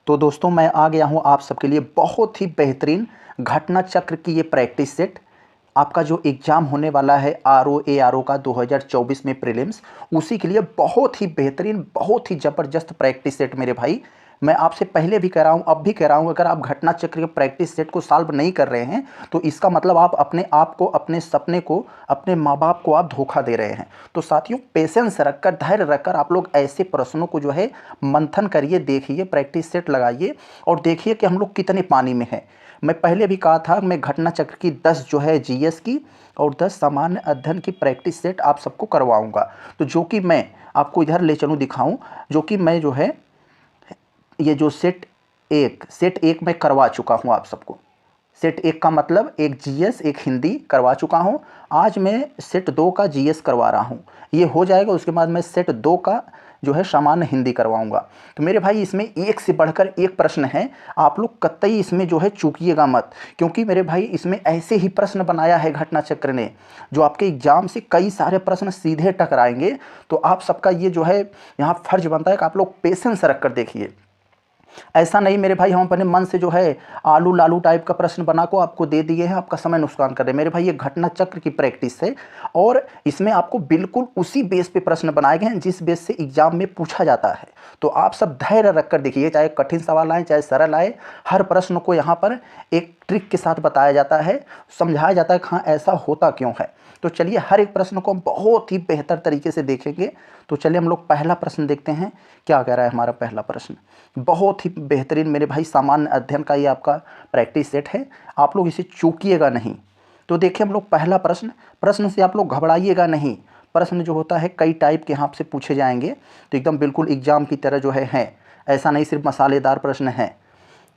तो दोस्तों मैं आ गया हूँ आप सबके लिए बहुत ही बेहतरीन घटना चक्र की ये प्रैक्टिस सेट। आपका जो एग्ज़ाम होने वाला है RO का 2024 में प्रीलिम्स, उसी के लिए बहुत ही बेहतरीन, बहुत ही ज़बरदस्त प्रैक्टिस सेट मेरे भाई। मैं आपसे पहले भी कह रहा हूँ, अब भी कह रहा हूँ, अगर आप घटना चक्र के प्रैक्टिस सेट को सॉल्व नहीं कर रहे हैं तो इसका मतलब आप अपने आप को, अपने सपने को, अपने माँ बाप को आप धोखा दे रहे हैं। तो साथियों, पेशेंस रखकर, धैर्य रखकर आप लोग ऐसे प्रश्नों को जो है मंथन करिए, देखिए, प्रैक्टिस सेट लगाइए और देखिए कि हम लोग कितने पानी में हैं। मैं पहले भी कहा था, मैं घटना चक्र की 10 जो है GS की और 10 सामान्य अध्ययन की प्रैक्टिस सेट आप सबको करवाऊंगा। तो जो कि मैं आपको इधर ले चलूँ, दिखाऊं, जो कि मैं जो है ये जो सेट 1 मैं करवा चुका हूं आप सबको। सेट 1 का मतलब एक GS, एक हिंदी करवा चुका हूं। आज मैं सेट 2 का GS करवा रहा हूं। ये हो जाएगा, उसके बाद मैं सेट 2 का जो है सामान्य हिंदी करवाऊंगा। तो मेरे भाई, इसमें एक से बढ़कर एक प्रश्न है, आप लोग कतई इसमें जो है चूकिएगा मत, क्योंकि मेरे भाई इसमें ऐसे ही प्रश्न बनाया है घटना चक्र ने जो आपके एग्जाम से कई सारे प्रश्न सीधे टकराएंगे। तो आप सबका ये जो है यहाँ फर्ज बनता है कि आप लोग पेशेंस रख कर देखिए। ऐसा नहीं मेरे भाई हम अपने मन से जो है आलू लालू टाइप का प्रश्न बना को आपको दे दिए हैं, आपका समय नुकसान कर रहे हैं। मेरे भाई ये घटना चक्र की प्रैक्टिस है और इसमें आपको बिल्कुल उसी बेस पे प्रश्न बनाए गए हैं जिस बेस से एग्जाम में पूछा जाता है। तो आप सब धैर्य रखकर देखिए, चाहे कठिन सवाल आए चाहे सरल आए, हर प्रश्न को यहाँ पर एक ट्रिक के साथ बताया जाता है, समझाया जाता है कि हाँ ऐसा होता क्यों है। तो चलिए हर एक प्रश्न को हम बहुत ही बेहतर तरीके से देखेंगे। तो चलिए हम लोग पहला प्रश्न देखते हैं, क्या कह रहा है हमारा पहला प्रश्न। बहुत ही बेहतरीन मेरे भाई सामान्य अध्ययन का ये आपका प्रैक्टिस सेट है, आप लोग इसे चूकिएगा नहीं। तो देखिए हम लोग पहला प्रश्न, प्रश्न से आप लोग घबराइएगा नहीं। प्रश्न जो होता है कई टाइप के यहाँ आपसे पूछे जाएंगे, तो एकदम बिल्कुल एग्जाम की तरह जो है ऐसा नहीं सिर्फ मसालेदार प्रश्न है।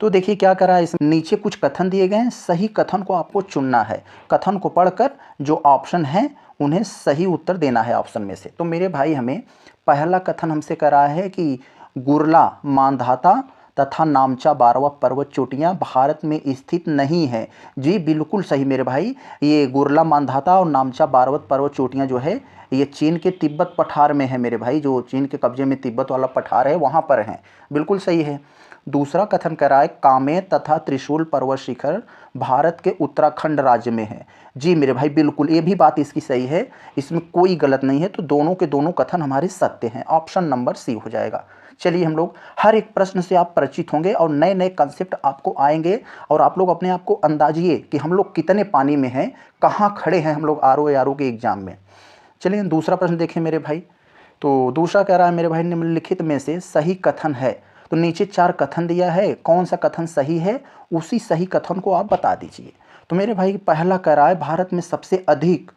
तो देखिए क्या करा है, इसमें नीचे कुछ कथन दिए गए हैं, सही कथन को आपको चुनना है। कथन को पढ़कर जो ऑप्शन है उन्हें सही उत्तर देना है ऑप्शन में से। तो मेरे भाई हमें पहला कथन हमसे करा है कि गुरला मांधाता तथा नामचा बारवा पर्वत चोटियाँ भारत में स्थित नहीं है। जी बिल्कुल सही मेरे भाई, ये गुरला मांधाता और नामचा बारवा पर्वत चोटियाँ जो है ये चीन के तिब्बत पठार में है मेरे भाई, जो चीन के कब्जे में तिब्बत वाला पठार है वहाँ पर हैं, बिल्कुल सही है। दूसरा कथन करा है कामेर तथा त्रिशूल पर्वत शिखर भारत के उत्तराखंड राज्य में है। जी मेरे भाई बिल्कुल, ये भी बात इसकी सही है, इसमें कोई गलत नहीं है। तो दोनों के दोनों कथन हमारे सत्य हैं, ऑप्शन नंबर सी हो जाएगा। चलिए हम लोग हर एक प्रश्न से आप परिचित होंगे और नए नए कंसेप्ट आपको आएंगे और आप लोग अपने आप को अंदाजिए कि हम लोग कितने पानी में हैं, कहाँ खड़े हैं हम लोग RO के एग्जाम में। चलिए दूसरा प्रश्न देखें मेरे भाई। तो दूसरा कह रहा है मेरे भाई निम्नलिखित में से सही कथन है। तो नीचे 4 कथन दिया है, कौन सा कथन सही है उसी सही कथन को आप बता दीजिए। तो मेरे भाई पहला कह रहा है भारत में सबसे अधिक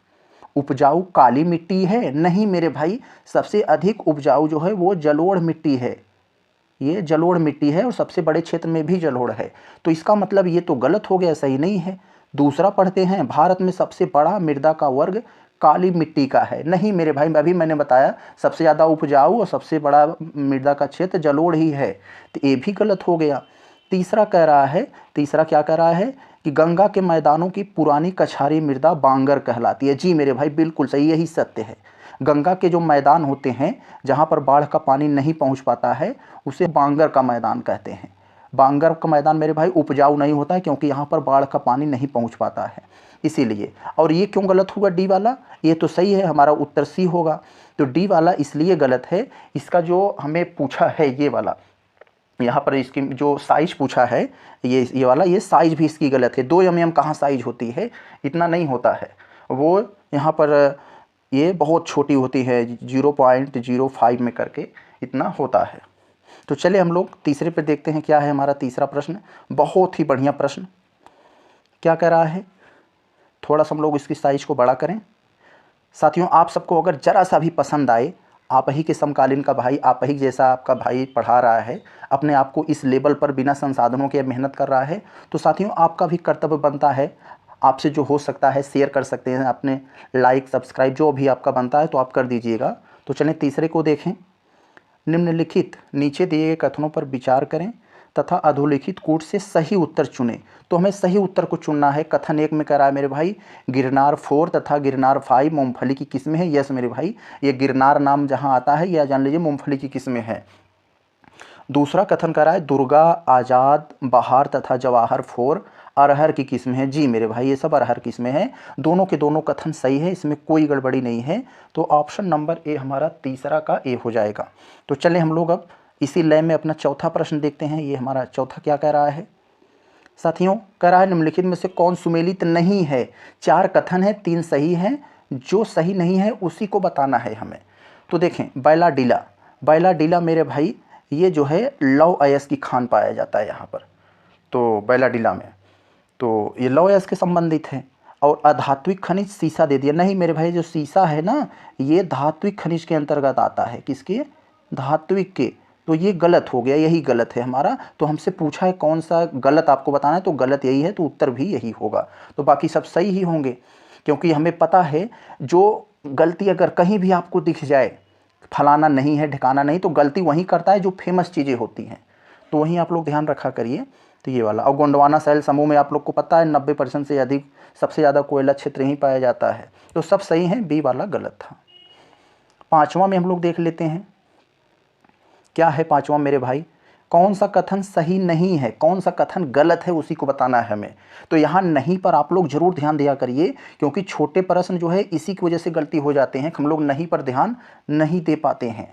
उपजाऊ काली मिट्टी है। नहीं मेरे भाई, सबसे अधिक उपजाऊ जो है वो जलोढ़ मिट्टी है, ये जलोढ़ मिट्टी है और सबसे बड़े क्षेत्र में भी जलोढ़ है। तो इसका मतलब ये तो गलत हो गया, सही नहीं है। दूसरा पढ़ते हैं, भारत में सबसे बड़ा मृदा का वर्ग काली मिट्टी का है। नहीं मेरे भाई, अभी मैंने बताया सबसे ज़्यादा उपजाऊ और सबसे बड़ा मृदा का क्षेत्र जलोढ़ ही है, तो ये भी गलत हो गया। तीसरा कह रहा है, तीसरा क्या कह रहा है कि गंगा के मैदानों की पुरानी कछारी मृदा बांगर कहलाती है। जी मेरे भाई बिल्कुल सही, यही सत्य है। गंगा के जो मैदान होते हैं जहाँ पर बाढ़ का पानी नहीं पहुँच पाता है उसे बांगर का मैदान कहते हैं। बांगर का मैदान मेरे भाई उपजाऊ नहीं होता है क्योंकि यहाँ पर बाढ़ का पानी नहीं पहुँच पाता है, इसीलिए। और ये क्यों गलत होगा डी वाला, ये तो सही है, हमारा उत्तर सी होगा। तो डी वाला इसलिए गलत है, इसका जो हमें पूछा है ये वाला, यहाँ पर इसकी जो साइज पूछा है ये वाला, ये साइज भी इसकी गलत है। 2 mm कहाँ साइज होती है, इतना नहीं होता है वो, यहाँ पर ये बहुत छोटी होती है, 0.05 में करके इतना होता है। तो चले हम लोग तीसरे पे देखते हैं क्या है हमारा तीसरा प्रश्न। बहुत ही बढ़िया प्रश्न, क्या कह रहा है, थोड़ा सा हम लोग इसकी साइज को बड़ा करें। साथियों आप सबको अगर ज़रा सा भी पसंद आए, आप ही के समकालीन का भाई, आप ही जैसा आपका भाई पढ़ा रहा है, अपने आप को इस लेवल पर बिना संसाधनों के मेहनत कर रहा है, तो साथियों आपका भी कर्तव्य बनता है, आपसे जो हो सकता है शेयर कर सकते हैं, अपने लाइक सब्सक्राइब जो भी आपका बनता है तो आप कर दीजिएगा। तो चलें तीसरे को देखें। निम्नलिखित नीचे दिए गए कथनों पर विचार करें तथा अधोलिखित कूट से सही उत्तर चुनें। तो हमें सही उत्तर को चुनना है। कथन 1 में कह रहा है मेरे भाई गिरनार 4 तथा गिरनार 5 मूंगफली की किस्में हैं। यस मेरे भाई, ये गिरनार नाम जहां आता है यह जान लीजिए मूंगफली की किस्में हैं। दूसरा कथन कह रहा है दुर्गा, आज़ाद, बहार तथा जवाहर 4 अरहर की किस्म है। जी मेरे भाई ये सब अरहर किस्में हैं। दोनों के दोनों कथन सही है, इसमें कोई गड़बड़ी नहीं है। तो ऑप्शन नंबर ए हमारा तीसरा का ए हो जाएगा। तो चले हम लोग अब इसी लय में अपना चौथा प्रश्न देखते हैं। ये हमारा चौथा क्या कह रहा है साथियों, कह रहा है निम्नलिखित में से कौन सुमेलित नहीं है। 4 कथन है, 3 सही हैं, जो सही नहीं है उसी को बताना है हमें। तो देखें बैलाडीला, बैलाडीला मेरे भाई ये जो है लौह अयस्क की खान पाया जाता है यहाँ पर, तो बैलाडीला में तो ये लौह अयस्क के संबंधित है। और अधात्विक खनिज सीसा दे दिया, नहीं मेरे भाई जो सीसा है ना ये धात्विक खनिज के अंतर्गत आता है। किसके? धात्विक के। तो ये गलत हो गया, यही गलत है हमारा। तो हमसे पूछा है कौन सा गलत आपको बताना है, तो गलत यही है, तो उत्तर भी यही होगा। तो बाकी सब सही ही होंगे, क्योंकि हमें पता है जो गलती अगर कहीं भी आपको दिख जाए, फलाना नहीं है ठिकाना नहीं, तो गलती वहीं करता है जो फेमस चीज़ें होती हैं, तो वहीं आप लोग ध्यान रखा करिए। तो ये वाला। और गोंडवाना शैल समूह में आप लोग को पता है 90% से अधिक सबसे ज़्यादा कोयला क्षेत्र ही पाया जाता है। तो सब सही हैं, बी वाला गलत था। पाँचवा में हम लोग देख लेते हैं क्या है पाँचवा मेरे भाई, कौन सा कथन सही नहीं है, कौन सा कथन गलत है उसी को बताना है हमें। तो यहाँ नहीं पर आप लोग जरूर ध्यान दिया करिए, क्योंकि छोटे प्रश्न जो है इसी की वजह से गलती हो जाते हैं, हम लोग नहीं पर ध्यान नहीं दे पाते हैं।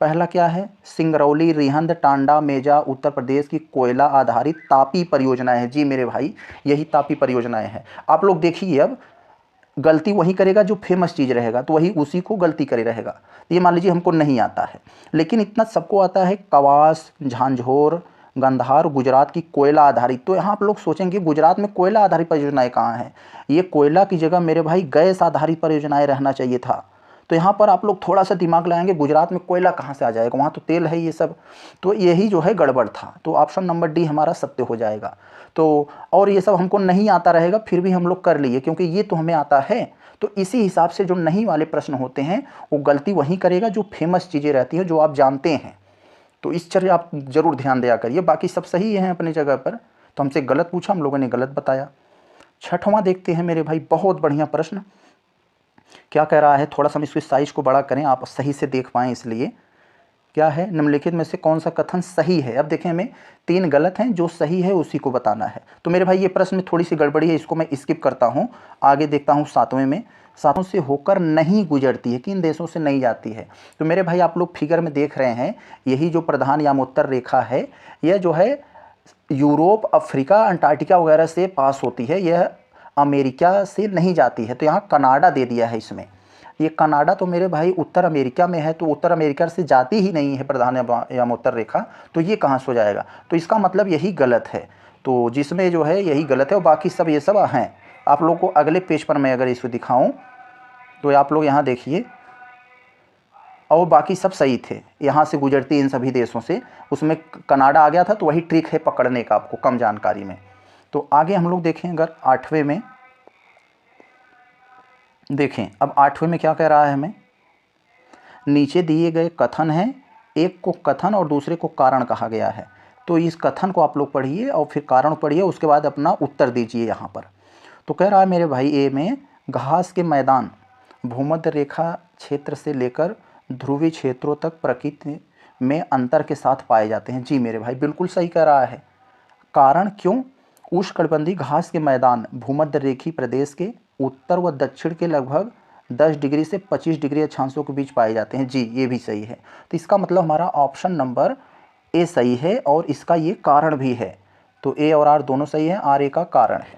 पहला क्या है, सिंगरौली, रिहंद, टांडा, मेजा उत्तर प्रदेश की कोयला आधारित तापी परियोजनाएं हैं। जी मेरे भाई यही तापी परियोजनाएं हैं। आप लोग देखिए अब गलती वही करेगा जो फेमस चीज़ रहेगा, तो वही उसी को गलती करे रहेगा। ये मान लीजिए हमको नहीं आता है, लेकिन इतना सबको आता है, कवास, झांझोर, गंधार गुजरात की कोयला आधारित। तो यहाँ आप लोग सोचेंगे गुजरात में कोयला आधारित परियोजनाएं कहाँ हैं, ये कोयला की जगह मेरे भाई गैस आधारित परियोजनाएं रहना चाहिए था। तो यहाँ पर आप लोग थोड़ा सा दिमाग लगाएंगे, गुजरात में कोयला कहाँ से आ जाएगा, वहाँ तो तेल है ये सब। तो यही जो है गड़बड़ था। तो ऑप्शन नंबर डी हमारा सत्य हो जाएगा। तो और ये सब हमको नहीं आता रहेगा फिर भी हम लोग कर लिए, क्योंकि ये तो हमें आता है। तो इसी हिसाब से जो नहीं वाले प्रश्न होते हैं वो गलती वही करेगा जो फेमस चीज़ें रहती हैं, जो आप जानते हैं। तो इस तरह आप जरूर ध्यान दिया करिए। बाकी सब सही हैं अपनी जगह पर। तो हमसे गलत पूछा, हम लोगों ने गलत बताया। छठवां देखते हैं मेरे भाई, बहुत बढ़िया प्रश्न। क्या कह रहा है, थोड़ा सा हम इसकी साइज को बड़ा करें आप सही से देख पाएँ इसलिए। क्या है, निम्नलिखित में से कौन सा कथन सही है। अब देखें हमें 3 गलत हैं, जो सही है उसी को बताना है। तो मेरे भाई ये प्रश्न में थोड़ी सी गड़बड़ी है, इसको मैं स्किप करता हूँ। आगे देखता हूँ 7वें में, 7 से होकर नहीं गुजरती है, किन देशों से नहीं जाती है। तो मेरे भाई आप लोग फिगर में देख रहे हैं, यही जो प्रधान यामोत्तर रेखा है यह जो है यूरोप, अफ्रीका, अंटार्कटिका वगैरह से पास होती है, यह अमेरिका से नहीं जाती है। तो यहाँ कनाडा दे दिया है इसमें। ये कनाडा तो मेरे भाई उत्तर अमेरिका में है, तो उत्तर अमेरिका से जाती ही नहीं है प्रधान यामोत्तर रेखा, तो ये कहाँ से हो जाएगा। तो इसका मतलब यही गलत है। तो जिसमें जो है यही गलत है, और बाकी सब ये सब हैं। आप लोग को अगले पेज पर मैं अगर इसको दिखाऊं तो आप लोग यहाँ देखिए, और बाकी सब सही थे, यहाँ से गुजरती इन सभी देशों से। उसमें कनाडा आ गया था, तो वही ट्रिक है पकड़ने का आपको कम जानकारी में। तो आगे हम लोग देखें अगर 8वें में देखें, अब 8वें में क्या कह रहा है हमें, नीचे दिए गए कथन हैं, एक को कथन और दूसरे को कारण कहा गया है। तो इस कथन को आप लोग पढ़िए और फिर कारण पढ़िए, उसके बाद अपना उत्तर दीजिए यहाँ पर। तो कह रहा है मेरे भाई ए में, घास के मैदान भूमध्य रेखा क्षेत्र से लेकर ध्रुवीय क्षेत्रों तक प्रकृति में अंतर के साथ पाए जाते हैं। जी मेरे भाई बिल्कुल सही कह रहा है। कारण क्यों, उष्णकटिबंधीय घास के मैदान भूमध्य रेखीय प्रदेश के उत्तर व दक्षिण के लगभग 10 डिग्री से 25 डिग्री अक्षांशों के बीच पाए जाते हैं। जी ये भी सही है। तो इसका मतलब हमारा ऑप्शन नंबर ए सही है, और इसका ये कारण भी है। तो ए और आर दोनों सही है, आर ए का कारण है।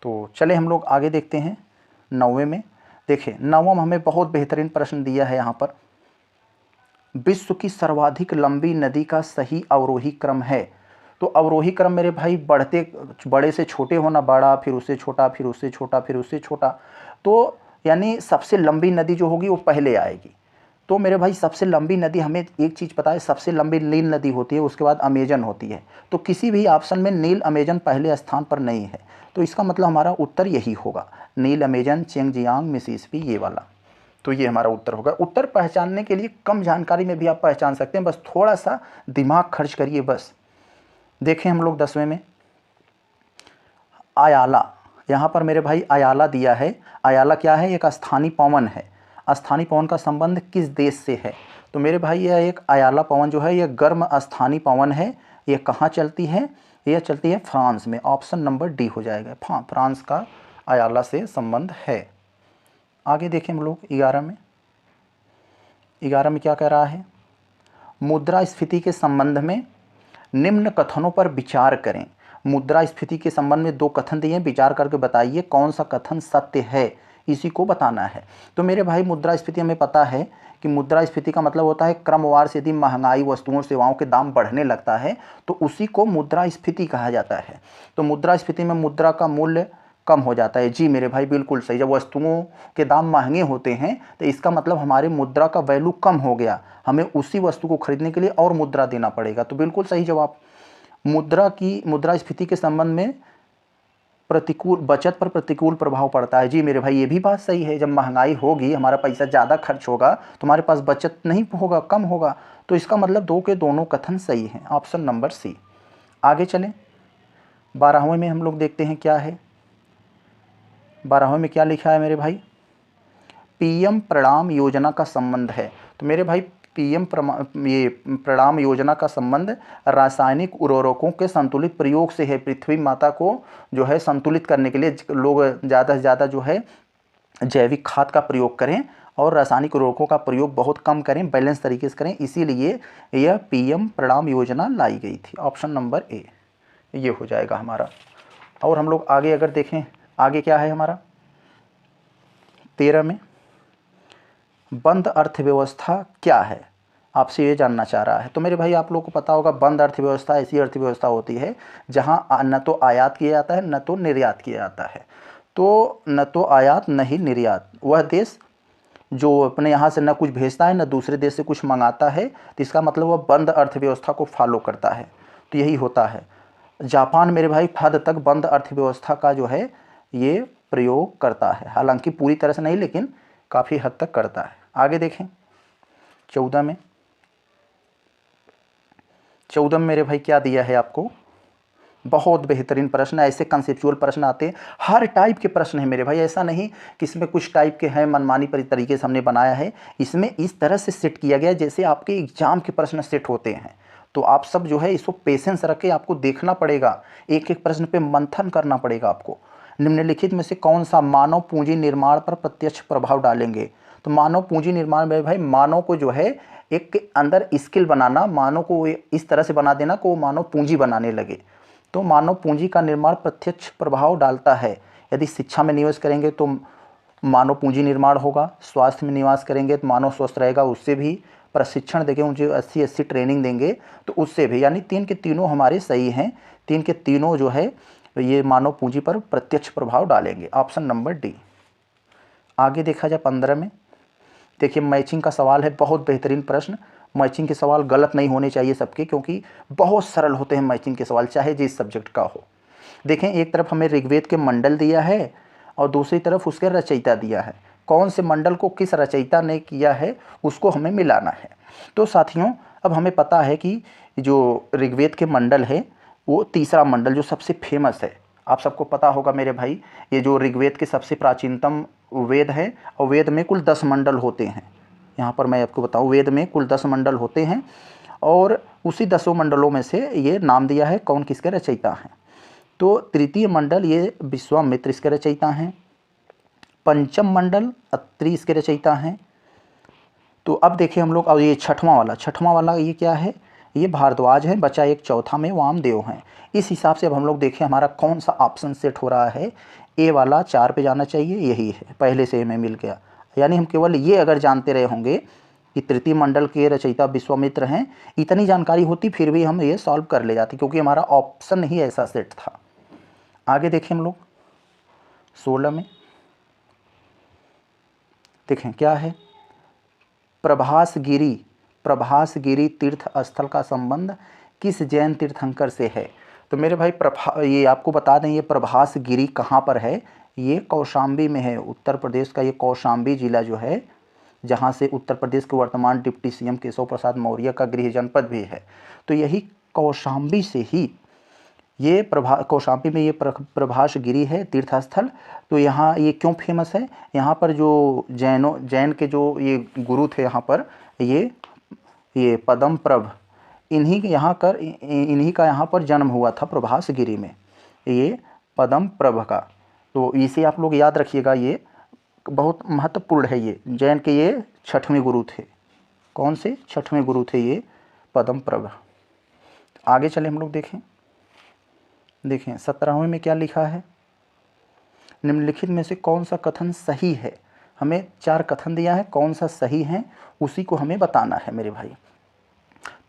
तो चले हम लोग आगे देखते हैं 9वें में। देखिए 9वां में हमें बहुत बेहतरीन प्रश्न दिया है यहाँ पर, विश्व की सर्वाधिक लंबी नदी का सही अवरोही क्रम है। तो अवरोही क्रम मेरे भाई बढ़ते, बड़े से छोटे होना, बड़ा फिर उससे छोटा फिर उससे छोटा फिर उससे छोटा। तो यानी सबसे लंबी नदी जो होगी वो पहले आएगी। तो मेरे भाई सबसे लंबी नदी, हमें एक चीज़ पता है, सबसे लंबी नील नदी होती है, उसके बाद अमेजन होती है। तो किसी भी ऑप्शन में नील अमेजन पहले स्थान पर नहीं है। तो इसका मतलब हमारा उत्तर यही होगा, नील अमेजन चेंगजियांग मिसिसिपी, ये वाला। तो ये हमारा उत्तर होगा। उत्तर पहचानने के लिए कम जानकारी में भी आप पहचान सकते हैं, बस थोड़ा सा दिमाग खर्च करिए बस। देखें हम लोग 10वें में, अयाला, यहाँ पर मेरे भाई अयाला दिया है। अयाला क्या है, एक स्थानीय पवन है। स्थानीय पवन का संबंध किस देश से है। तो मेरे भाई यह एक अयाला पवन जो है यह गर्म स्थानीय पवन है। यह कहाँ चलती है? यह चलती है फ्रांस में। ऑप्शन नंबर डी हो जाएगा। हाँ, फ्रांस का अयाला से संबंध है। आगे देखें हम लोग 11 में। 11 में क्या कह रहा है? मुद्रास्फीति के संबंध में निम्न कथनों पर विचार करें। मुद्रास्फीति के संबंध में 2 कथन दिए हैं, विचार करके बताइए कौन सा कथन सत्य है, इसी को बताना है। तो मेरे भाई मुद्रास्फीति हमें पता है कि मुद्रास्फीति का मतलब होता है क्रमवार से यदि महंगाई, वस्तुओं सेवाओं के दाम बढ़ने लगता है तो उसी को मुद्रास्फीति कहा जाता है। तो मुद्रास्फीति में मुद्रा का मूल्य कम हो जाता है। जी मेरे भाई बिल्कुल सही। जब वस्तुओं के दाम महंगे होते हैं तो इसका मतलब हमारे मुद्रा का वैल्यू कम हो गया, हमें उसी वस्तु को खरीदने के लिए और मुद्रा देना पड़ेगा। तो बिल्कुल सही जवाब। मुद्रास्फीति के संबंध में प्रतिकूल बचत पर प्रतिकूल प्रभाव पड़ता है। जी मेरे भाई ये भी बात सही है। जब महंगाई होगी, हमारा पैसा ज़्यादा खर्च होगा तो हमारे पास बचत नहीं होगा, कम होगा। तो इसका मतलब 2 के दोनों कथन सही हैं। Option number C. आगे चलें। 12वें में हम लोग देखते हैं क्या है। 12वें में क्या लिखा है मेरे भाई? पीएम प्रणाम योजना का संबंध है। तो मेरे भाई पीएम प्रणाम योजना का संबंध रासायनिक उर्वरकों के संतुलित प्रयोग से है। पृथ्वी माता को जो है संतुलित करने के लिए लोग ज़्यादा से ज़्यादा जो है जैविक खाद का प्रयोग करें और रासायनिक उर्वरकों का प्रयोग बहुत कम करें, बैलेंस तरीके से करें, इसीलिए यह पीएम प्रणाम योजना लाई गई थी। ऑप्शन नंबर ए ये हो जाएगा हमारा। और हम लोग आगे अगर देखें, आगे क्या है हमारा 13 में, बंद अर्थव्यवस्था क्या है, आपसे ये जानना चाह रहा है। तो मेरे भाई आप लोगों को पता होगा बंद अर्थव्यवस्था ऐसी अर्थव्यवस्था होती है जहां न तो आयात किया जाता है न तो निर्यात किया जाता है। तो न तो आयात न ही निर्यात, वह देश जो अपने यहाँ से न कुछ भेजता है न दूसरे देश से कुछ मंगाता है, तो इसका मतलब वह बंद अर्थव्यवस्था को फॉलो करता है। तो यही होता है। जापान मेरे भाई हद तक बंद अर्थव्यवस्था का जो है ये प्रयोग करता है, हालांकि पूरी तरह से नहीं लेकिन काफ़ी हद तक करता है। आगे देखें 14 में। 14 में मेरे भाई क्या दिया है आपको? बहुत बेहतरीन प्रश्न। ऐसे कंसेप्चुअल प्रश्न आते हैं, हर टाइप के प्रश्न है मेरे भाई। ऐसा नहीं कि इसमें कुछ टाइप के हैं मनमानी तरीके से हमने बनाया है। इसमें इस तरह से सेट किया गया जैसे आपके एग्जाम के प्रश्न सेट होते हैं। तो आप सब जो है इसको पेशेंस रख के आपको देखना पड़ेगा, एक एक प्रश्न पे मंथन करना पड़ेगा आपको। निम्नलिखित में से कौन सा मानव पूंजी निर्माण पर प्रत्यक्ष प्रभाव डालेंगे? तो मानव पूंजी निर्माण में भाई मानव को जो है एक अंदर स्किल बनाना, मानव को इस तरह से बना देना को मानव पूंजी बनाने लगे। तो मानव पूंजी का निर्माण प्रत्यक्ष प्रभाव डालता है। यदि शिक्षा में निवेश करेंगे तो मानव पूंजी निर्माण होगा, स्वास्थ्य में निवेश करेंगे तो मानव स्वस्थ रहेगा, उससे भी प्रशिक्षण देंगे, मुझे अच्छी ट्रेनिंग देंगे तो उससे भी, यानी 3 के तीनों हमारे सही हैं। 3 के तीनों जो है ये मानव पूंजी पर प्रत्यक्ष प्रभाव डालेंगे। Option number D. आगे देखा जाए 15 में, देखिए मैचिंग का सवाल है, बहुत बेहतरीन प्रश्न। मैचिंग के सवाल गलत नहीं होने चाहिए सबके, क्योंकि बहुत सरल होते हैं मैचिंग के सवाल, चाहे जिस सब्जेक्ट का हो। देखें एक तरफ हमें ऋग्वेद के मंडल दिया है और दूसरी तरफ उसके रचयिता दिया है। कौन से मंडल को किस रचयिता ने किया है उसको हमें मिलाना है। तो साथियों अब हमें पता है कि जो ऋग्वेद के मंडल है वो तीसरा मंडल जो सबसे फेमस है। आप सबको पता होगा मेरे भाई, ये जो ऋग्वेद के सबसे प्राचीनतम वेद है और वेद में कुल 10 मंडल होते हैं। यहाँ पर मैं आपको बताऊँ, वेद में कुल 10 मंडल होते हैं और उसी 10 मंडलों में से ये नाम दिया है कौन किसके रचयिता हैं। तो तृतीय मंडल ये विश्वामित्र इसके रचयिता हैं, पंचम मंडल अत्रि इसके रचयिता हैं। तो अब देखिए हम लोग, और ये छठवां वाला ये क्या है? ये भारद्वाज है, बचा एक चौथा में वामदेव हैं। इस हिसाब से अब हम लोग देखें हमारा कौन सा ऑप्शन सेट हो रहा है। ए वाला 4 पे जाना चाहिए, यही है, पहले से हमें मिल गया। यानी हम केवल ये अगर जानते रहे होंगे कि तृतीय मंडल के रचयिता विश्वामित्र हैं, इतनी जानकारी होती फिर भी हम ये सॉल्व कर ले जाते, क्योंकि हमारा ऑप्शन ही ऐसा सेट था। आगे देखें हम लोग 16 में, देखें क्या है? प्रभासगिरी तीर्थ स्थल का संबंध किस जैन तीर्थंकर से है? तो मेरे भाई ये आपको बता दें, ये प्रभासगिरी कहाँ पर है? ये कौशाम्बी में है, उत्तर प्रदेश का ये कौशाम्बी जिला जो है, जहाँ से उत्तर प्रदेश के वर्तमान डिप्टी सीएम केशव प्रसाद मौर्य का गृह जनपद भी है। तो यही कौशाम्बी से ही ये कौशाम्बी में ये प्रभासगिरी है तीर्थस्थल। तो यहाँ ये क्यों फेमस है? यहाँ पर जो जैन के जो ये गुरु थे यहाँ पर, ये ये पदम प्रभ, इन्हीं का यहाँ पर जन्म हुआ था प्रभास गिरी में, ये पदम प्रभ का। तो इसे आप लोग याद रखिएगा, ये बहुत महत्वपूर्ण है। ये जैन के ये 6वें गुरु थे। कौन से 6वें गुरु थे ये? पदम प्रभ। आगे चले हम लोग देखें 17वें में क्या लिखा है, निम्नलिखित में से कौन सा कथन सही है। हमें 4 कथन दिया है, कौन सा सही है उसी को हमें बताना है मेरे भाई।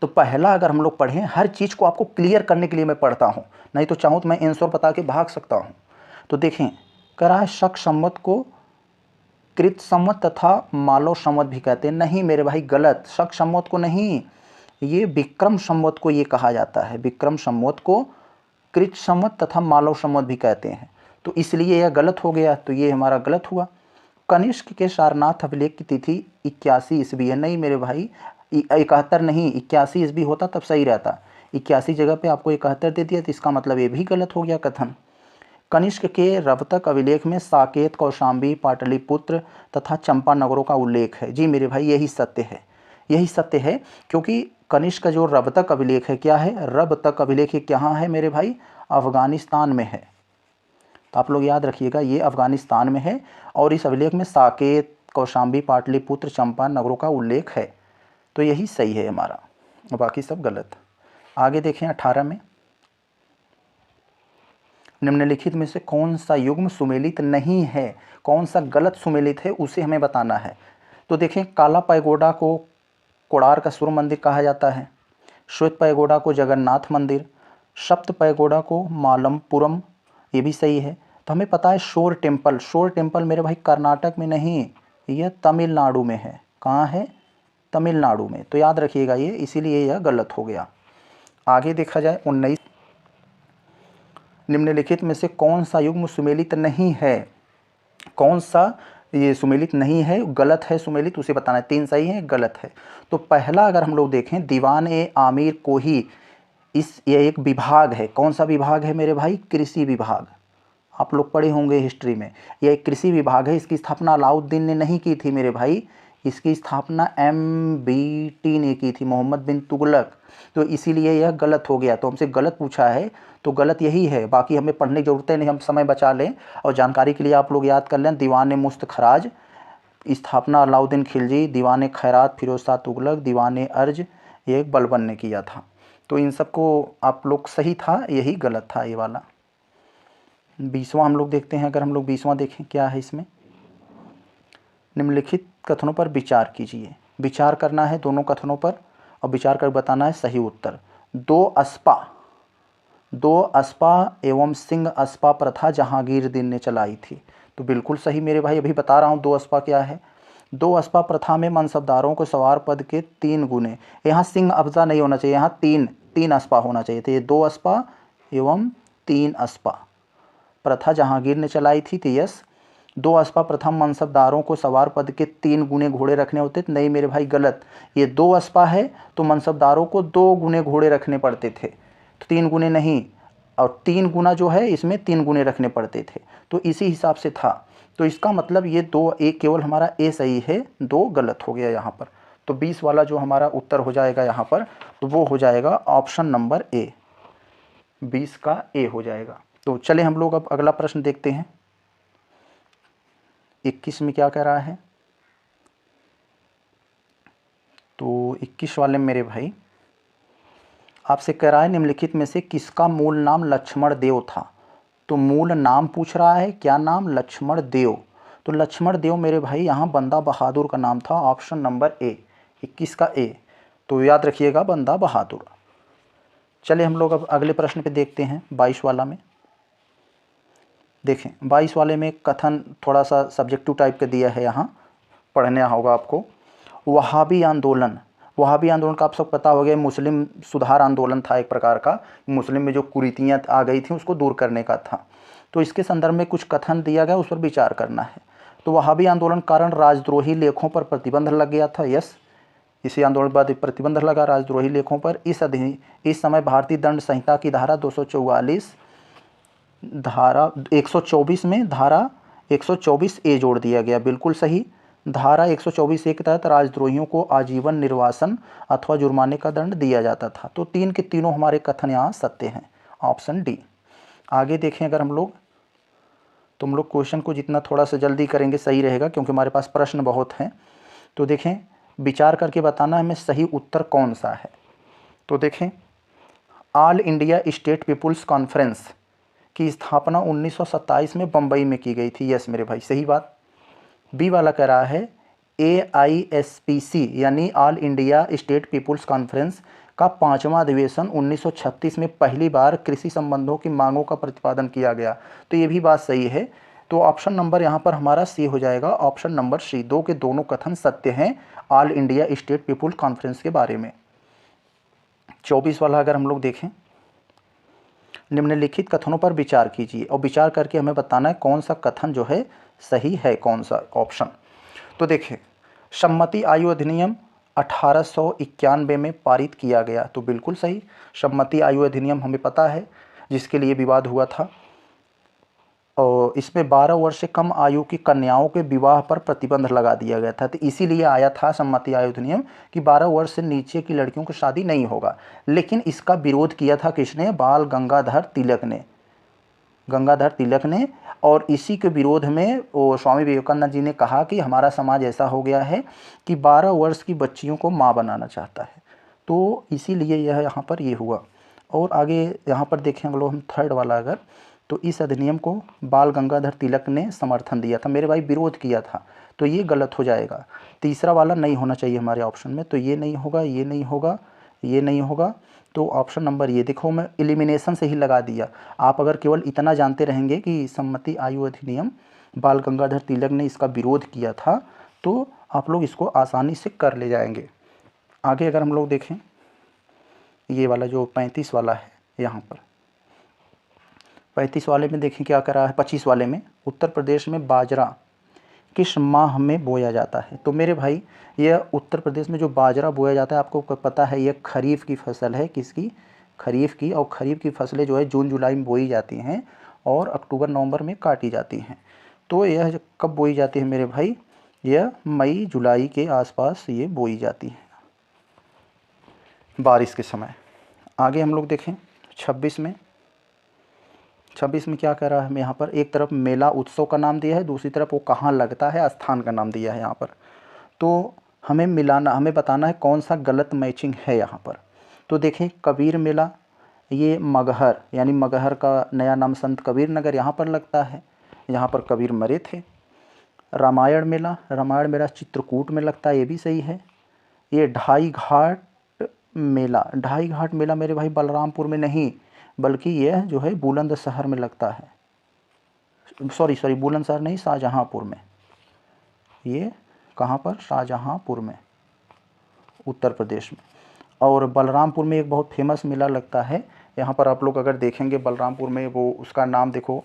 तो पहला अगर हम लोग पढ़ें, हर चीज़ को आपको क्लियर करने के लिए मैं पढ़ता हूँ, नहीं तो चाहूँ तो मैं आंसर बता के भाग सकता हूँ। तो देखें, कह रहा है शक सम्मत को कृत सम्मत तथा मालव सम्मत भी कहते हैं। नहीं मेरे भाई, गलत। शक सम्मत को नहीं, ये विक्रम सम्मत को ये कहा जाता है। विक्रम सम्मत को कृत सम्मत तथा मालव सम्मत भी कहते हैं। तो इसलिए यह गलत हो गया, तो ये हमारा गलत हुआ। कनिष्क के सारनाथ अभिलेख की तिथि 81 ईस्वी है। नहीं मेरे भाई, 71 नहीं, 81 ईस्वी होता तब सही रहता। 81 जगह पे आपको 71 दे दिया, तो इसका मतलब ये भी गलत हो गया कथन। कनिष्क के रवतक अभिलेख में साकेत, कौशाम्बी, पाटलिपुत्र तथा चंपा नगरों का उल्लेख है। जी मेरे भाई, यही सत्य है, यही सत्य है। क्योंकि कनिष्क का जो रवतक अभिलेख है, क्या है? रवतक अभिलेख ये कहाँ है मेरे भाई? अफगानिस्तान में है। तो आप लोग याद रखिएगा, ये अफगानिस्तान में है और इस अभिलेख में साकेत, कौशाम्बी, पाटलिपुत्र, चंपा नगरों का उल्लेख है। तो यही सही है हमारा, बाकी सब गलत। आगे देखें 18 में, निम्नलिखित में से कौन सा युग्म सुमेलित नहीं है, कौन सा गलत सुमेलित है उसे हमें बताना है। तो देखें, काला पैगोडा को कोणार्क का सूर्य मंदिर कहा जाता है, श्वेत पैगोडा को जगन्नाथ मंदिर, सप्त पैगोडा को मालमपुरम, ये भी सही है। तो हमें पता है शोर टेम्पल, शोर टेम्पल मेरे भाई कर्नाटक में नहीं, यह तमिलनाडु में है। कहाँ है? तमिलनाडु में। तो याद रखिएगा ये, इसीलिए यह गलत हो गया। आगे देखा जाए 19, निम्नलिखित में से कौन सा युग्म सुमेलित नहीं है, कौन सा ये सुमेलित नहीं है, गलत है सुमेलित, उसे बताना है। 3 सही है, गलत है। तो पहला अगर हम लोग देखें, दीवान ए आमिर को ही ये एक विभाग है। कौन सा विभाग है मेरे भाई? कृषि विभाग। आप लोग पढ़े होंगे हिस्ट्री में, यह एक कृषि विभाग है। इसकी स्थापना अलाउद्दीन ने नहीं की थी मेरे भाई, इसकी स्थापना MBT ने की थी, मोहम्मद बिन तुगलक। तो इसीलिए यह गलत हो गया। तो हमसे गलत पूछा है तो गलत यही है, बाकी हमें पढ़ने की जरूरत नहीं, हम समय बचा लें। और जानकारी के लिए आप लोग याद कर लें, दीवान मुस्त खराज, स्थापना अलाउद्दीन खिलजी, दीवान खैरात फिरोज शाह तुगलक, दीवान अर्ज ये बलबन ने किया था। तो इन सबको आप लोग सही था, यही गलत था ये वाला। 20वां हम लोग देखते हैं। अगर हम लोग 20वां देखें, क्या है इसमें, निम्नलिखित कथनों पर विचार कीजिए। विचार करना है दोनों कथनों पर और विचार कर बताना है सही उत्तर। दो अस्पा एवं सिंह अस्पा प्रथा जहांगीर दिन ने चलाई थी। तो बिल्कुल सही मेरे भाई, अभी बता रहा हूँ 2 अस्पा क्या है। 2 अस्पा प्रथा में मनसबदारों को सवार पद के 3 गुने, यहाँ सिंह अफजा नहीं होना चाहिए, यहाँ 3 अस्पा होना चाहिए। तो ये 2 अस्पा एवं 3 अस्पा प्रथा जहांगीर ने चलाई थी। तो यस, 2 अस्पा प्रथम मनसबदारों को सवार पद के 3 गुने घोड़े रखने होते थे। नहीं मेरे भाई, गलत। ये 2 अस्पा है तो मनसबदारों को 2 गुने घोड़े रखने पड़ते थे, तो 3 गुने नहीं। और 3 गुना जो है इसमें 3 गुने रखने पड़ते थे, तो इसी हिसाब से था। तो इसका मतलब ये 2, एक केवल हमारा ए सही है, 2 गलत हो गया यहाँ पर। तो 20 वाला जो हमारा उत्तर हो जाएगा यहाँ पर, तो वो हो जाएगा ऑप्शन नंबर ए, 20 का ए हो जाएगा। तो चले हम लोग अब अगला प्रश्न देखते हैं। 21 में क्या कह रहा है, तो 21 वाले मेरे भाई आपसे कह रहा है, निम्नलिखित में से किसका मूल नाम लक्ष्मण देव था। तो मूल नाम पूछ रहा है, क्या नाम? लक्ष्मण देव। तो लक्ष्मण देव मेरे भाई यहाँ बंदा बहादुर का नाम था, ऑप्शन नंबर ए, 21 का ए। तो याद रखिएगा बंदा बहादुर। चले हम लोग अब अगले प्रश्न पे देखते हैं, 22 वाला में। देखें 22 वाले में कथन थोड़ा सा सब्जेक्टिव टाइप का दिया है, यहाँ पढ़ना होगा आपको। वहाबी आंदोलन, वहाबी आंदोलन का आप सब पता हो गया, मुस्लिम सुधार आंदोलन था एक प्रकार का, मुस्लिम में जो कुरीतियाँ आ गई थी उसको दूर करने का था। तो इसके संदर्भ में कुछ कथन दिया गया, उस पर विचार करना है। तो वहाबी आंदोलन कारण राजद्रोही लेखों पर प्रतिबंध लग गया था। यस, इसी आंदोलन के बाद प्रतिबंध लगा राजद्रोही लेखों पर। इस समय भारतीय दंड संहिता की धारा 244 धारा 124 में धारा 124 ए जोड़ दिया गया। बिल्कुल सही, धारा 124 के तहत राजद्रोहियों को आजीवन निर्वासन अथवा जुर्माने का दंड दिया जाता था। तो तीन के तीनों हमारे कथन यहाँ सत्य हैं, ऑप्शन डी। आगे देखें अगर हम लोग, तुम लोग क्वेश्चन को जितना थोड़ा सा जल्दी करेंगे सही रहेगा, क्योंकि हमारे पास प्रश्न बहुत हैं। तो देखें, विचार करके बताना हमें सही उत्तर कौन सा है। तो देखें, all India state people's conference की स्थापना 1927 में बम्बई में की गई थी। यस मेरे भाई, सही बात। बी वाला कह रहा है AISPC यानी all India state people's conference का 5वां अधिवेशन 1936 में पहली बार कृषि संबंधों की मांगों का प्रतिपादन किया गया। तो ये भी बात सही है। तो ऑप्शन नंबर यहाँ पर हमारा सी हो जाएगा, ऑप्शन नंबर सी। दो के दोनों कथन सत्य हैं all India state people's conference के बारे में। 24 वाला अगर हम लोग देखें, निम्नलिखित कथनों पर विचार कीजिए और विचार करके हमें बताना है कौन सा कथन जो है सही है, कौन सा ऑप्शन। तो देखिए, सम्मति आयु अधिनियम 1891 में पारित किया गया, तो बिल्कुल सही। सम्मति आयु अधिनियम हमें पता है, जिसके लिए विवाद हुआ था, और इसमें 12 वर्ष से कम आयु की कन्याओं के विवाह पर प्रतिबंध लगा दिया गया था। तो इसीलिए आया था सम्मति आयु अधिनियम कि 12 वर्ष से नीचे की लड़कियों की शादी नहीं होगा। लेकिन इसका विरोध किया था किसने? बाल गंगाधर तिलक ने, गंगाधर तिलक ने। और इसी के विरोध में वो स्वामी विवेकानंद जी ने कहा कि हमारा समाज ऐसा हो गया है कि 12 वर्ष की बच्चियों को माँ बनाना चाहता है। तो इसीलिए यह यहाँ पर ये हुआ। और आगे यहाँ पर देखें हम लोग, हम थर्ड वाला अगर, तो इस अधिनियम को बाल गंगाधर तिलक ने समर्थन दिया था मेरे भाई, विरोध किया था, तो ये गलत हो जाएगा। तीसरा वाला नहीं होना चाहिए हमारे ऑप्शन में, तो ये नहीं होगा, ये नहीं होगा, ये नहीं होगा। तो ऑप्शन नंबर ये, देखो मैं एलिमिनेशन से ही लगा दिया। आप अगर केवल इतना जानते रहेंगे कि सम्मति आयु अधिनियम बाल गंगाधर तिलक ने इसका विरोध किया था, तो आप लोग इसको आसानी से कर ले जाएंगे। आगे अगर हम लोग देखें, ये वाला जो 35 वाला है, यहाँ पर 35 वाले में देखें क्या करा है। 25 वाले में, उत्तर प्रदेश में बाजरा किस माह में बोया जाता है? तो मेरे भाई, यह उत्तर प्रदेश में जो बाजरा बोया जाता है, आपको पता है यह खरीफ की फसल है। किसकी? खरीफ की। और खरीफ की फसलें जो है जून जुलाई में बोई जाती हैं और अक्टूबर नवंबर में काटी जाती हैं। तो यह कब बोई जाती है मेरे भाई? यह मई जुलाई के आसपास ये बोई जाती है, बारिश के समय। आगे हम लोग देखें 26 में, 26 में क्या कह रहा है यहाँ पर? एक तरफ मेला उत्सव का नाम दिया है, दूसरी तरफ वो कहाँ लगता है, स्थान का नाम दिया है यहाँ पर। तो हमें मिलाना, हमें बताना है कौन सा गलत मैचिंग है यहाँ पर। तो देखें, कबीर मेला ये मगहर यानी मगहर का नया नाम संत कबीर नगर, यहाँ पर लगता है, यहाँ पर कबीर मरे थे। रामायण मेला चित्रकूट में लगता है, ये भी सही है। ये ढाई घाट मेला मेरे भाई बलरामपुर में नहीं, बल्कि यह जो है बुलंदशहर में लगता है। सॉरी बुलंदशहर नहीं, शाहजहाँपुर में। ये कहाँ पर? शाहजहाँपुर में, उत्तर प्रदेश में। और बलरामपुर में एक बहुत फेमस मेला लगता है, यहाँ पर आप लोग अगर देखेंगे बलरामपुर में, वो उसका नाम देखो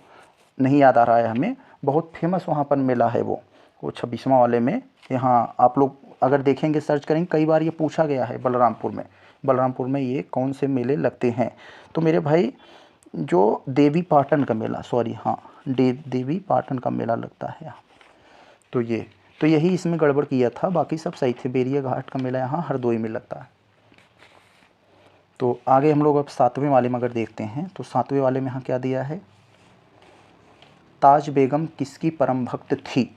नहीं याद आ रहा है हमें, बहुत फेमस वहाँ पर मेला है वो 26वां वाले में। यहाँ आप लोग अगर देखेंगे, सर्च करेंगे, कई बार ये पूछा गया है बलरामपुर में ये कौन से मेले लगते हैं। तो मेरे भाई, जो देवी पाटन का मेला, देवी पाटन का मेला लगता है यहाँ। तो यही इसमें गड़बड़ किया था, बाकी सब सही थे। बेरिया घाट का मेला यहाँ हरदोई में लगता है। तो आगे हम लोग अब 7वें वाले में अगर देखते हैं, तो 7वें वाले में यहाँ क्या दिया है? ताज बेगम किसकी परम भक्त थी?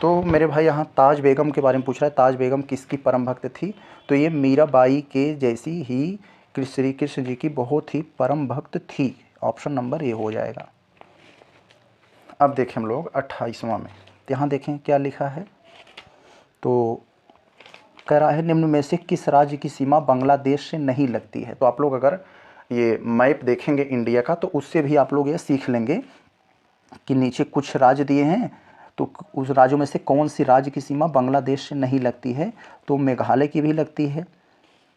तो मेरे भाई यहाँ ताज बेगम के बारे में पूछ रहा है, ताज बेगम किसकी परम भक्त थी? तो ये मीराबाई के जैसी ही श्री कृष्ण जी की बहुत ही परम भक्त थी। ऑप्शन नंबर ए हो जाएगा। अब देखें हम लोग 28वां में, यहाँ देखें क्या लिखा है। तो कह रहा है, निम्न में से किस राज्य की सीमा बांग्लादेश से नहीं लगती है? तो आप लोग अगर ये मैप देखेंगे इंडिया का, तो उससे भी आप लोग ये सीख लेंगे कि नीचे कुछ राज्य दिए हैं, तो उस राज्यों में से कौन सी राज्य की सीमा बांग्लादेश से नहीं लगती है। तो मेघालय की भी लगती है,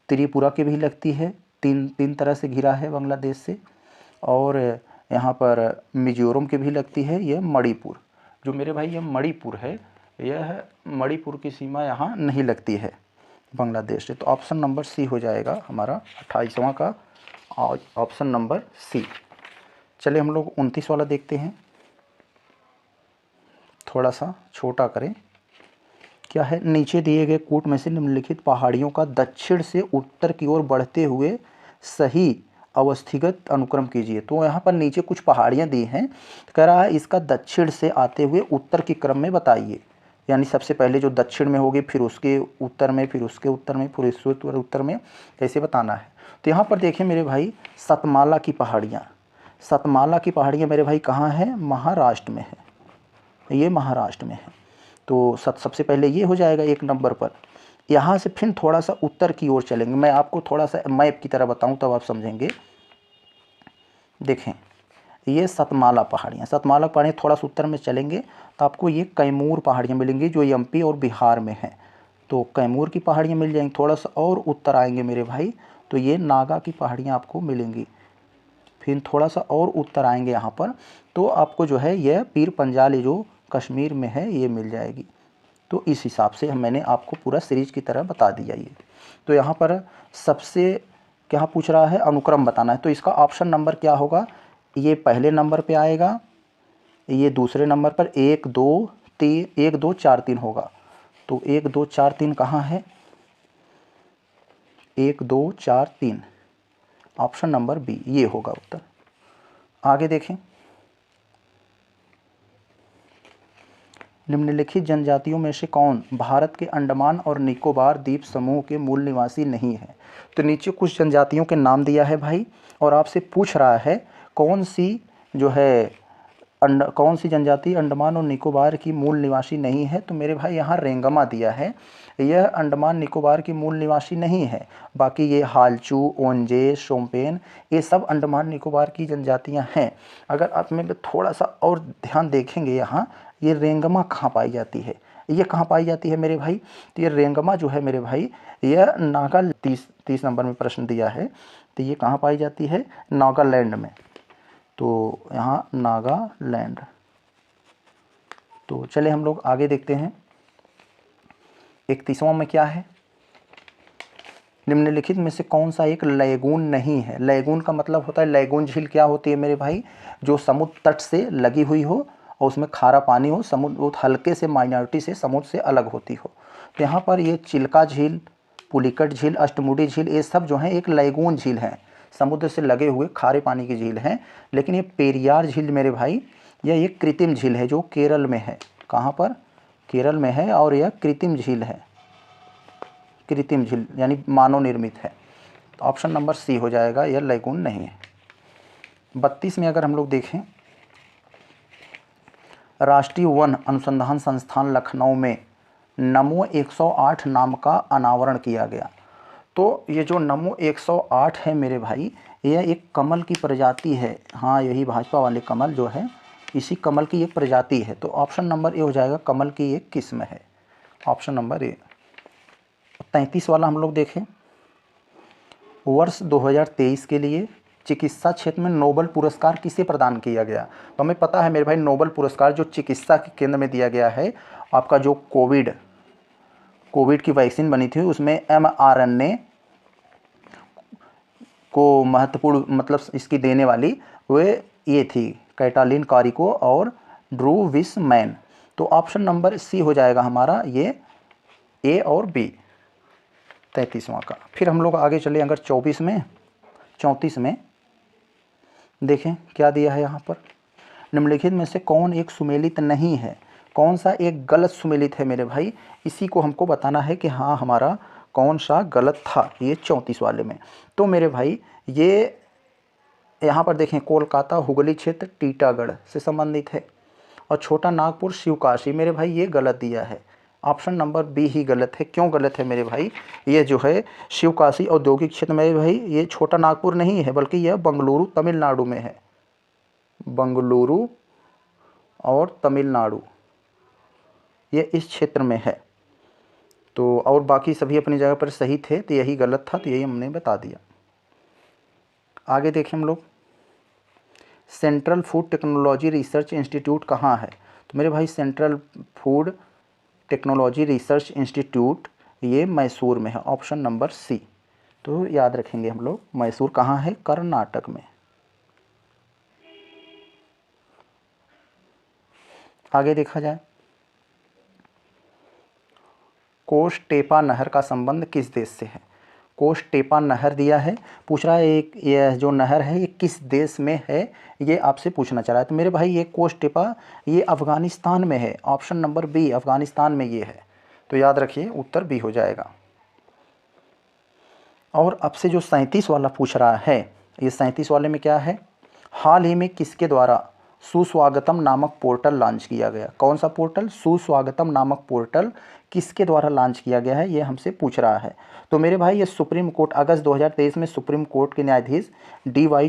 त्रिपुरा की भी लगती है, तीन तरह से घिरा है बांग्लादेश से। और यहाँ पर मिजोरम की भी लगती है। यह मणिपुर, जो मेरे भाई यह मणिपुर है, यह मणिपुर की सीमा यहाँ नहीं लगती है बांग्लादेश से। तो ऑप्शन नंबर सी हो जाएगा हमारा 28वां का, ऑप्शन नंबर सी। चलिए हम लोग 29 वाला देखते हैं, थोड़ा सा छोटा करें। क्या है, नीचे दिए गए कूट में से निम्नलिखित पहाड़ियों का दक्षिण से उत्तर की ओर बढ़ते हुए सही अवस्थिगत अनुक्रम कीजिए। तो यहाँ पर नीचे कुछ पहाड़ियाँ दी हैं, कह रहा है इसका दक्षिण से आते हुए उत्तर के क्रम में बताइए। यानी सबसे पहले जो दक्षिण में होगी, फिर उसके उत्तर में, फिर उसके उत्तर में, फिर उसके उत्तर में, कैसे बताना है। तो यहाँ पर देखिए मेरे भाई, सतमाला की पहाड़ियाँ, सतमाला की पहाड़ियाँ मेरे भाई कहाँ है, महाराष्ट्र में है, ये महाराष्ट्र में है। तो सबसे पहले ये हो जाएगा 1 नंबर पर। यहाँ से फिर थोड़ा सा उत्तर की ओर चलेंगे, मैं आपको थोड़ा सा मैप की तरह बताऊँ तब आप समझेंगे। देखें, ये सतमाला पहाड़ियाँ, सतमाला पहाड़ियाँ थोड़ा सा उत्तर में चलेंगे तो आपको ये कैमूर पहाड़ियाँ मिलेंगी जो एमपी और बिहार में हैं। तो कैमूर की पहाड़ियाँ मिल जाएंगी। थोड़ा सा और उत्तर आएंगे मेरे भाई तो ये नागा की पहाड़ियाँ आपको मिलेंगी। फिर थोड़ा सा और उत्तर आएंगे यहाँ पर तो आपको जो है यह पीर पंजाल जो कश्मीर में है ये मिल जाएगी। तो इस हिसाब से मैंने आपको पूरा सीरीज की तरह बता दिया ये। तो यहाँ पर सबसे क्या पूछ रहा है, अनुक्रम बताना है। तो इसका ऑप्शन नंबर क्या होगा, ये पहले नंबर पे आएगा, ये दूसरे नंबर पर 1 2 3 1 2 4 3 होगा। तो 1 2 4 3 कहाँ है, 1 2 4 3, ऑप्शन नंबर बी ये होगा उत्तर। आगे देखें, निम्नलिखित जनजातियों में से कौन भारत के अंडमान और निकोबार द्वीप समूह के मूल निवासी नहीं है। तो नीचे कुछ जनजातियों के नाम दिया है भाई और आपसे पूछ रहा है कौन सी जो है कौन सी जनजाति अंडमान और निकोबार की मूल निवासी नहीं है। तो मेरे भाई यहाँ रेंगमा दिया है, यह अंडमान निकोबार की मूल निवासी नहीं है। बाकी ये हालचू, ओंजे, शोम्पेन ये सब अंडमान निकोबार की जनजातियाँ हैं। अगर आप में थोड़ा सा और ध्यान देखेंगे यहाँ, ये रेंगमा कहाँ पाई जाती है, ये कहाँ पाई जाती है मेरे भाई। तो ये रेंगमा जो है मेरे भाई, यह नागा 30 नंबर में प्रश्न दिया है। तो ये कहाँ पाई जाती है, नागालैंड में। तो यहाँ नागालैंड। तो चले हम लोग आगे देखते हैं। 31वां में क्या है, निम्नलिखित में से कौन सा एक लैगून नहीं है। लैगून का मतलब होता है, लैगून झील क्या होती है मेरे भाई, जो समुद्र तट से लगी हुई हो और उसमें खारा पानी हो, समुद्र बहुत हल्के से माइनॉरिटी से समुद्र से अलग होती हो। तो यहाँ पर ये चिल्का झील, पुलिकट झील, अष्टमुडी झील ये सब जो है एक लैगून झील हैं, समुद्र से लगे हुए खारे पानी की झील हैं। लेकिन ये पेरियार झील मेरे भाई यह एक कृत्रिम झील है जो केरल में है। कहाँ पर, केरल में है और यह कृत्रिम झील है, कृत्रिम झील यानी मानव निर्मित है। तो ऑप्शन नंबर सी हो जाएगा, यह लैगून नहीं है। 32 में अगर हम लोग देखें, राष्ट्रीय वन अनुसंधान संस्थान लखनऊ में नमो 108 नाम का अनावरण किया गया। तो ये जो नमो 108 है मेरे भाई, यह एक कमल की प्रजाति है। हाँ, यही भाजपा वाले कमल जो है, इसी कमल की एक प्रजाति है। तो ऑप्शन नंबर ए हो जाएगा, कमल की एक किस्म है, ऑप्शन नंबर ए। 33 वाला हम लोग देखें, वर्ष 2023 के लिए चिकित्सा क्षेत्र में नोबेल पुरस्कार किसे प्रदान किया गया। तो हमें पता है मेरे भाई, नोबेल पुरस्कार जो चिकित्सा के केंद्र में दिया गया है, आपका जो कोविड की वैक्सीन बनी थी उसमें mRNA को महत्वपूर्ण मतलब इसकी देने वाली वे ये थी, कैटालिन कारिको और ड्रू विसमैन। तो ऑप्शन नंबर सी हो जाएगा हमारा, ये ए और बी 33वां का। फिर हम लोग आगे चले, अगर 34 में देखें क्या दिया है यहाँ पर, निम्नलिखित में से कौन एक सुमेलित नहीं है। कौन सा एक गलत सुमेलित है मेरे भाई, इसी को हमको बताना है कि हाँ हमारा कौन सा गलत था ये 34 वाले में। तो मेरे भाई ये यहाँ पर देखें, कोलकाता हुगली क्षेत्र टीटागढ़ से संबंधित है और छोटा नागपुर शिवकाशी, मेरे भाई ये गलत दिया है। ऑप्शन नंबर बी ही गलत है। क्यों गलत है मेरे भाई, ये जो है शिवकाशी औद्योगिक क्षेत्र में भाई, ये छोटा नागपुर नहीं है बल्कि यह बंगलुरु तमिलनाडु में है, बंगलुरु और तमिलनाडु ये इस क्षेत्र में है। तो और बाकी सभी अपनी जगह पर सही थे, तो यही गलत था, तो यही हमने बता दिया। आगे देखें हम लोग, central food technology research institute कहाँ है। तो मेरे भाई central food technology research institute ये मैसूर में है, ऑप्शन नंबर सी। तो याद रखेंगे हम लोग, मैसूर कहाँ है, कर्नाटक में। आगे देखा जाए, कोस्टेपा नहर का संबंध किस देश से है? कोस्टेपा नहर दिया है, पूछ रहा है एक ये जो नहर है ये किस देश में है, ये आपसे पूछना चाह रहा है। तो मेरे भाई ये कोस्टेपा ये अफ़गानिस्तान में है, ऑप्शन नंबर बी अफ़गानिस्तान में ये है। तो याद रखिए उत्तर बी हो जाएगा। और अब से जो 37 वाला पूछ रहा है, ये 37 वाले में क्या है, हाल ही में किसके द्वारा सुस्वागतम नामक पोर्टल लॉन्च किया गया? कौन सा पोर्टल? सुस्वागतम नामक पोर्टल किसके द्वारा लॉन्च किया गया है, ये हमसे पूछ रहा है। तो मेरे भाई ये सुप्रीम कोर्ट अगस्त 2023 में सुप्रीम कोर्ट के न्यायाधीश डी.वाई.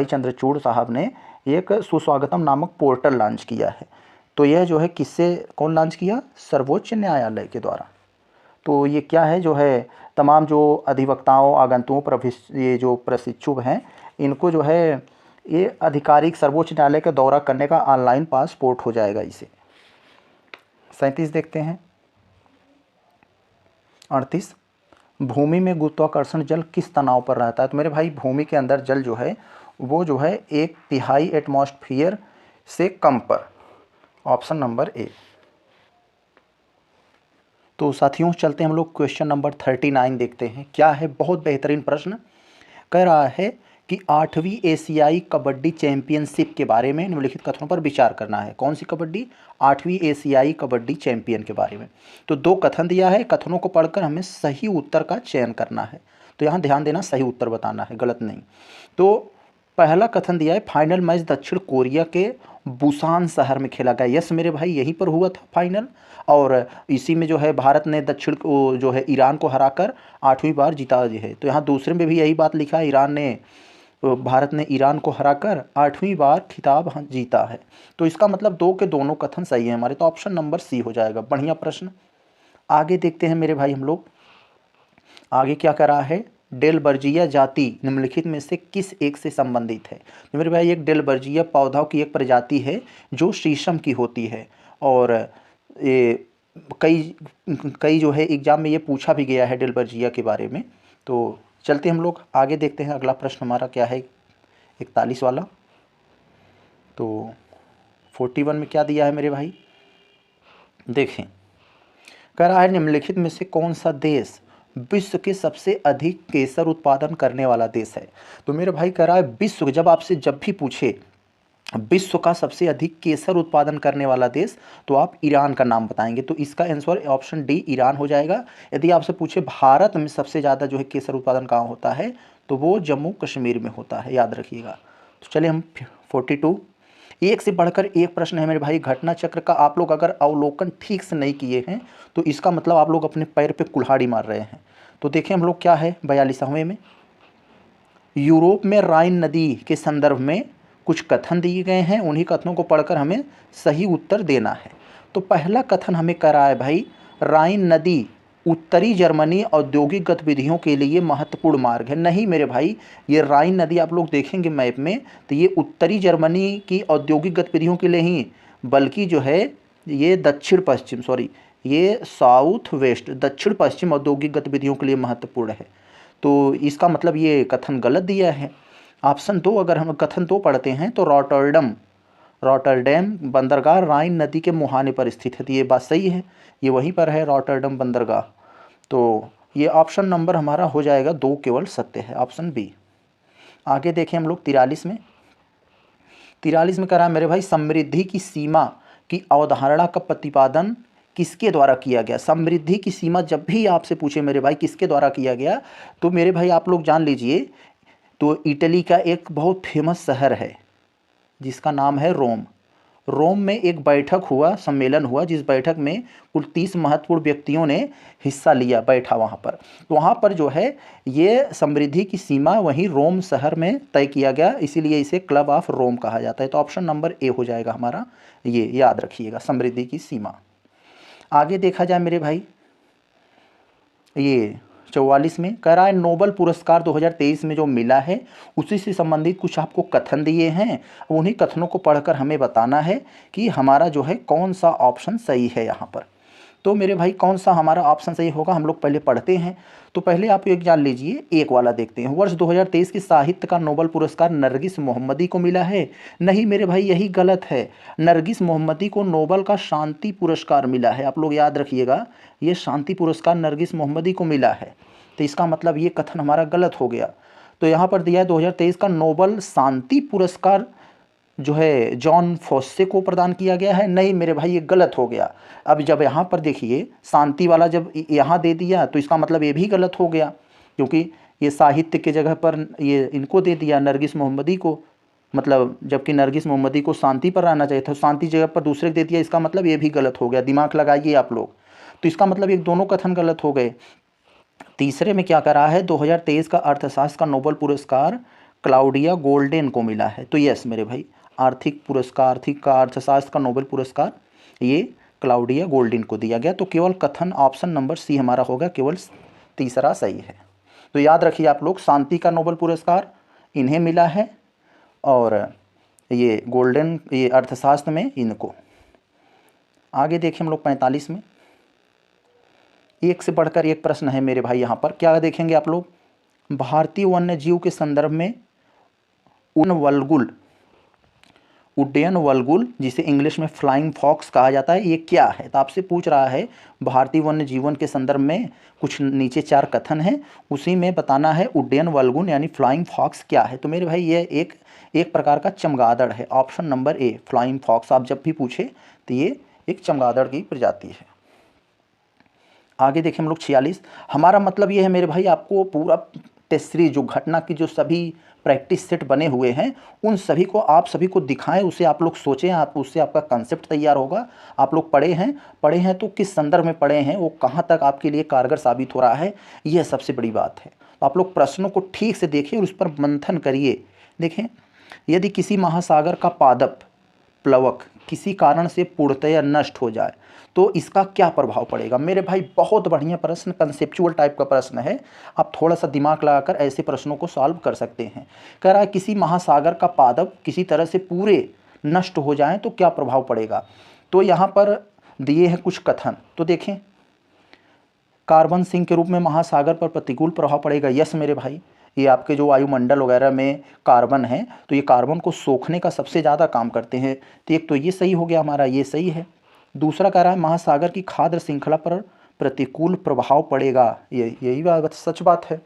चंद्रचूड़ साहब ने एक सुस्वागतम नामक पोर्टल लॉन्च किया है। तो यह जो है किससे कौन लॉन्च किया? सर्वोच्च न्यायालय के द्वारा। तो ये क्या है जो है तमाम जो अधिवक्ताओं आगंतुकों ये जो प्रशिक्षु हैं इनको जो है ये आधिकारिक सर्वोच्च न्यायालय का दौरा करने का ऑनलाइन पासपोर्ट हो जाएगा इसे। 37 देखते हैं। 38 भूमि में गुरुत्वाकर्षण जल किस तनाव पर रहता है? तो मेरे भाई भूमि के अंदर जल जो है वो जो है 1/3 एटमॉस्फेयर से कम पर, ऑप्शन नंबर ए। तो साथियों चलते हैं हम लोग क्वेश्चन नंबर 39 देखते हैं। क्या है, बहुत बेहतरीन प्रश्न कह रहा है कि 8वीं एशियाई कबड्डी चैंपियनशिप के बारे में निम्नलिखित कथनों पर विचार करना है। कौन सी कबड्डी? 8वीं एशियाई कबड्डी चैंपियन के बारे में। तो 2 कथन दिया है, कथनों को पढ़कर हमें सही उत्तर का चयन करना है। तो यहाँ ध्यान देना, सही उत्तर बताना है, गलत नहीं। तो पहला कथन दिया है फाइनल मैच दक्षिण कोरिया के बुसान शहर में खेला गया। यस मेरे भाई यहीं पर हुआ था फाइनल, और इसी में जो है भारत ने दक्षिण को जो है ईरान को हराकर 8वीं बार जीता है। तो यहाँ दूसरे में भी यही बात लिखा है, भारत ने ईरान को हराकर 8वीं बार खिताब जीता है। तो इसका मतलब 2 के दोनों कथन सही है हमारे। तो ऑप्शन नंबर सी हो जाएगा। बढ़िया प्रश्न। आगे देखते हैं मेरे भाई हम लोग, आगे क्या कर रहा है, डेलबर्जिया जाति निम्नलिखित में से किस एक से संबंधित है? तो मेरे भाई एक डेलबर्जिया पौधों की एक प्रजाति है जो शीशम की होती है, और ये कई जो है एग्जाम में ये पूछा भी गया है डेलबर्जिया के बारे में। तो चलते हम लोग आगे देखते हैं। अगला प्रश्न हमारा क्या है, 41 वाला। तो 41 में क्या दिया है मेरे भाई, देखें। कह रहा है निम्नलिखित में से कौन सा देश विश्व के सबसे अधिक केसर उत्पादन करने वाला देश है? तो मेरे भाई कह रहा है विश्व, जब आपसे जब भी पूछे विश्व का सबसे अधिक केसर उत्पादन करने वाला देश, तो आप ईरान का नाम बताएंगे। तो इसका आंसर ऑप्शन डी ईरान हो जाएगा। यदि आपसे पूछे भारत में सबसे ज़्यादा जो है केसर उत्पादन कहाँ होता है, तो वो जम्मू कश्मीर में होता है, याद रखिएगा। तो चलिए हम 42, एक से बढ़कर एक प्रश्न है मेरे भाई। घटना चक्र का आप लोग अगर अवलोकन ठीक से नहीं किए हैं तो इसका मतलब आप लोग अपने पैर पे कुल्हाड़ी मार रहे हैं। तो देखें हम लोग क्या है 42वें में, यूरोप में राइन नदी के संदर्भ में कुछ कथन दिए गए हैं, उन्हीं कथनों को पढ़कर हमें सही उत्तर देना है। तो पहला कथन हमें कह रहा है भाई, राइन नदी उत्तरी जर्मनी औद्योगिक गतिविधियों के लिए महत्वपूर्ण मार्ग है। नहीं मेरे भाई, ये राइन नदी आप लोग देखेंगे मैप में तो ये उत्तरी जर्मनी की औद्योगिक गतिविधियों के लिए ही, बल्कि जो है ये दक्षिण पश्चिम ये साउथ वेस्ट दक्षिण पश्चिम औद्योगिक गतिविधियों के लिए महत्वपूर्ण है। तो इसका मतलब ये कथन गलत दिया है। ऑप्शन 2 अगर हम कथन 2 पढ़ते हैं तो रॉटरडैम बंदरगाह राइन नदी के मुहाने पर स्थित है। तो ये बात सही है, ये वहीं पर है रॉटरडैम बंदरगाह। तो ये ऑप्शन नंबर हमारा हो जाएगा 2 केवल सत्य है, ऑप्शन बी। आगे देखें हम लोग 43 में। 43 में कह रहा है मेरे भाई समृद्धि की सीमा की अवधारणा का प्रतिपादन किसके द्वारा किया गया? समृद्धि की सीमा जब भी आपसे पूछे मेरे भाई किसके द्वारा किया गया, तो मेरे भाई आप लोग जान लीजिए, तो इटली का एक बहुत फेमस शहर है जिसका नाम है रोम। रोम में एक बैठक हुआ, सम्मेलन हुआ, जिस बैठक में कुल 30 महत्वपूर्ण व्यक्तियों ने हिस्सा लिया, बैठा वहाँ पर। तो वहाँ पर जो है ये समृद्धि की सीमा वहीं रोम शहर में तय किया गया, इसीलिए इसे क्लब ऑफ रोम कहा जाता है। तो ऑप्शन नंबर ए हो जाएगा हमारा, ये याद रखिएगा, समृद्धि की सीमा। आगे देखा जाए मेरे भाई, ये 44 में कह रहा है नोबेल पुरस्कार 2023 में जो मिला है उसी से संबंधित कुछ आपको कथन दिए हैं, उन्हीं कथनों को पढ़कर हमें बताना है कि हमारा जो है कौन सा ऑप्शन सही है यहाँ पर। तो मेरे भाई कौन सा हमारा ऑप्शन सही होगा, हम लोग पहले पढ़ते हैं। तो पहले आप एक जान लीजिए, एक वाला देखते हैं। वर्ष 2023 की साहित्य का नोबेल पुरस्कार नरगिस मोहम्मदी को मिला है। नहीं मेरे भाई, यही गलत है। नरगिस मोहम्मदी को नोबेल का शांति पुरस्कार मिला है। आप लोग याद रखिएगा, ये शांति पुरस्कार नरगिस मोहम्मदी को मिला है। तो इसका मतलब ये कथन हमारा गलत हो गया। तो यहाँ पर दिया है 2023 का नोबेल शांति पुरस्कार जो है जॉन फोस्से को प्रदान किया गया है। नहीं मेरे भाई, ये गलत हो गया। अब जब यहाँ पर देखिए शांति वाला जब यहाँ दे दिया तो इसका मतलब ये भी गलत हो गया, क्योंकि ये साहित्य के जगह पर ये इनको दे दिया नरगिस मोहम्मदी को, मतलब जबकि नरगिस मोहम्मदी को शांति पर आना चाहिए था, शांति जगह पर दूसरे को दे दिया। इसका मतलब ये भी गलत हो गया। दिमाग लगाइए आप लोग। तो इसका मतलब ये दोनों कथन गलत हो गए। तीसरे में क्या करा है, 2023 का अर्थशास्त्र का नोबेल पुरस्कार क्लाउडिया गोल्डेन को मिला है। तो यस मेरे भाई, आर्थिक का अर्थशास्त्र का नोबेल पुरस्कार ये क्लाउडिया गोल्डेन को दिया गया। तो केवल कथन ऑप्शन नंबर सी हमारा होगा, केवल तीसरा सही है। तो याद रखिए आप लोग, शांति का नोबेल पुरस्कार इन्हें मिला है और ये गोल्डन ये अर्थशास्त्र में इनको। आगे देखिए हम लोग 45 में एक से बढ़कर एक प्रश्न है मेरे भाई। यहाँ पर क्या देखेंगे आप लोग, भारतीय वन्य जीव के संदर्भ में उड्डयन वल्गुल जिसे इंग्लिश में फ्लाइंग फॉक्स कहा जाता है, ये क्या है। तो आपसे पूछ रहा है भारतीय वन्य जीवन के संदर्भ में कुछ नीचे 4 कथन हैं, उसी में बताना है उड्डयन वल्गुल यानी फ्लाइंग फॉक्स क्या है। तो मेरे भाई ये एक प्रकार का चमगादड़ है। Option number A flying fox आप जब भी पूछे तो ये एक चमगादड़ की प्रजाति है। आगे देखें हम लोग 46। हमारा मतलब ये है मेरे भाई, आपको पूरा टेस्ट सीरीज जो घटना की जो सभी प्रैक्टिस सेट बने हुए हैं उन सभी को आप सभी को दिखाएं, उसे आप लोग सोचें, आप उससे आपका कंसेप्ट तैयार होगा। आप लोग पढ़े हैं तो किस संदर्भ में पढ़े हैं, वो कहाँ तक आपके लिए कारगर साबित हो रहा है, यह सबसे बड़ी बात है। तो आप लोग प्रश्नों को ठीक से देखें और उस पर मंथन करिए। देखें, यदि किसी महासागर का पादप प्लवक किसी कारण से पूर्णतया नष्ट हो जाए तो इसका क्या प्रभाव पड़ेगा। मेरे भाई बहुत बढ़िया प्रश्न, कंसेप्चुअल टाइप का प्रश्न है। आप थोड़ा सा दिमाग लगाकर ऐसे प्रश्नों को सॉल्व कर सकते हैं। कह रहा है किसी महासागर का पादप किसी तरह से पूरे नष्ट हो जाएं तो क्या प्रभाव पड़ेगा। तो यहाँ पर दिए हैं कुछ कथन। तो देखें, कार्बन सिंक के रूप में महासागर पर प्रतिकूल प्रभाव पड़ेगा। यस मेरे भाई, ये आपके जो वायुमंडल वगैरह में कार्बन है तो ये कार्बन को सोखने का सबसे ज़्यादा काम करते हैं। तो एक तो ये सही हो गया हमारा, ये सही है। दूसरा कह रहा है महासागर की खाद्य श्रृंखला पर प्रतिकूल प्रभाव पड़ेगा। यही बात सच बात है,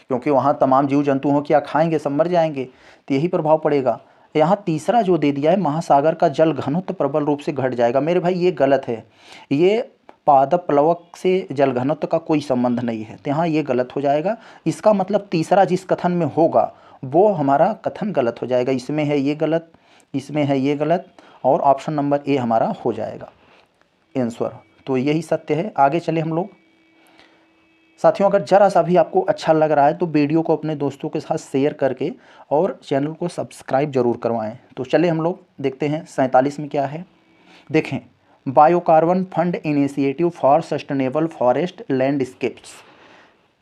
क्योंकि वहाँ तमाम जीव जंतु हो क्या खाएंगे, सब मर जाएंगे, तो यही प्रभाव पड़ेगा। यहाँ तीसरा जो दे दिया है महासागर का जल घनत्व प्रबल रूप से घट जाएगा। मेरे भाई ये गलत है, ये पादप प्लवक से जल घनत्व का कोई संबंध नहीं है, तो यहाँ ये गलत हो जाएगा। इसका मतलब तीसरा जिस कथन में होगा वो हमारा कथन गलत हो जाएगा। इसमें है ये गलत, इसमें है ये गलत, और ऑप्शन नंबर ए हमारा हो जाएगा आंसर। तो यही सत्य है। आगे चले हम लोग। साथियों, अगर जरा सा भी आपको अच्छा लग रहा है तो वीडियो को अपने दोस्तों के साथ शेयर करके और चैनल को सब्सक्राइब जरूर करवाएं। तो चले हम लोग देखते हैं 47 में क्या है। देखें, biocarbon fund initiative for sustainable forest landscapes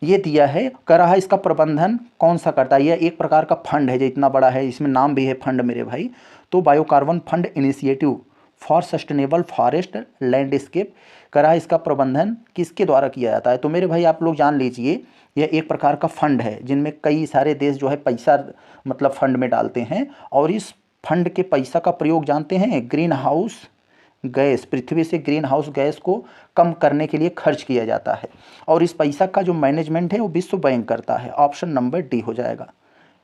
ये दिया है। कह रहा है इसका प्रबंधन कौन सा करता है। यह एक प्रकार का फंड है जो इतना बड़ा है, इसमें नाम भी है फंड मेरे भाई। तो biocarbon fund initiative for sustainable forest landscape कह रहा है इसका प्रबंधन किसके द्वारा किया जाता है। तो मेरे भाई आप लोग जान लीजिए, यह एक प्रकार का फंड है जिनमें कई सारे देश जो है पैसा मतलब फंड में डालते हैं, और इस फंड के पैसा का प्रयोग जानते हैं ग्रीन हाउस गैस, पृथ्वी से ग्रीन हाउस गैस को कम करने के लिए खर्च किया जाता है, और इस पैसा का जो मैनेजमेंट है वो विश्व बैंक करता है। ऑप्शन नंबर डी हो जाएगा,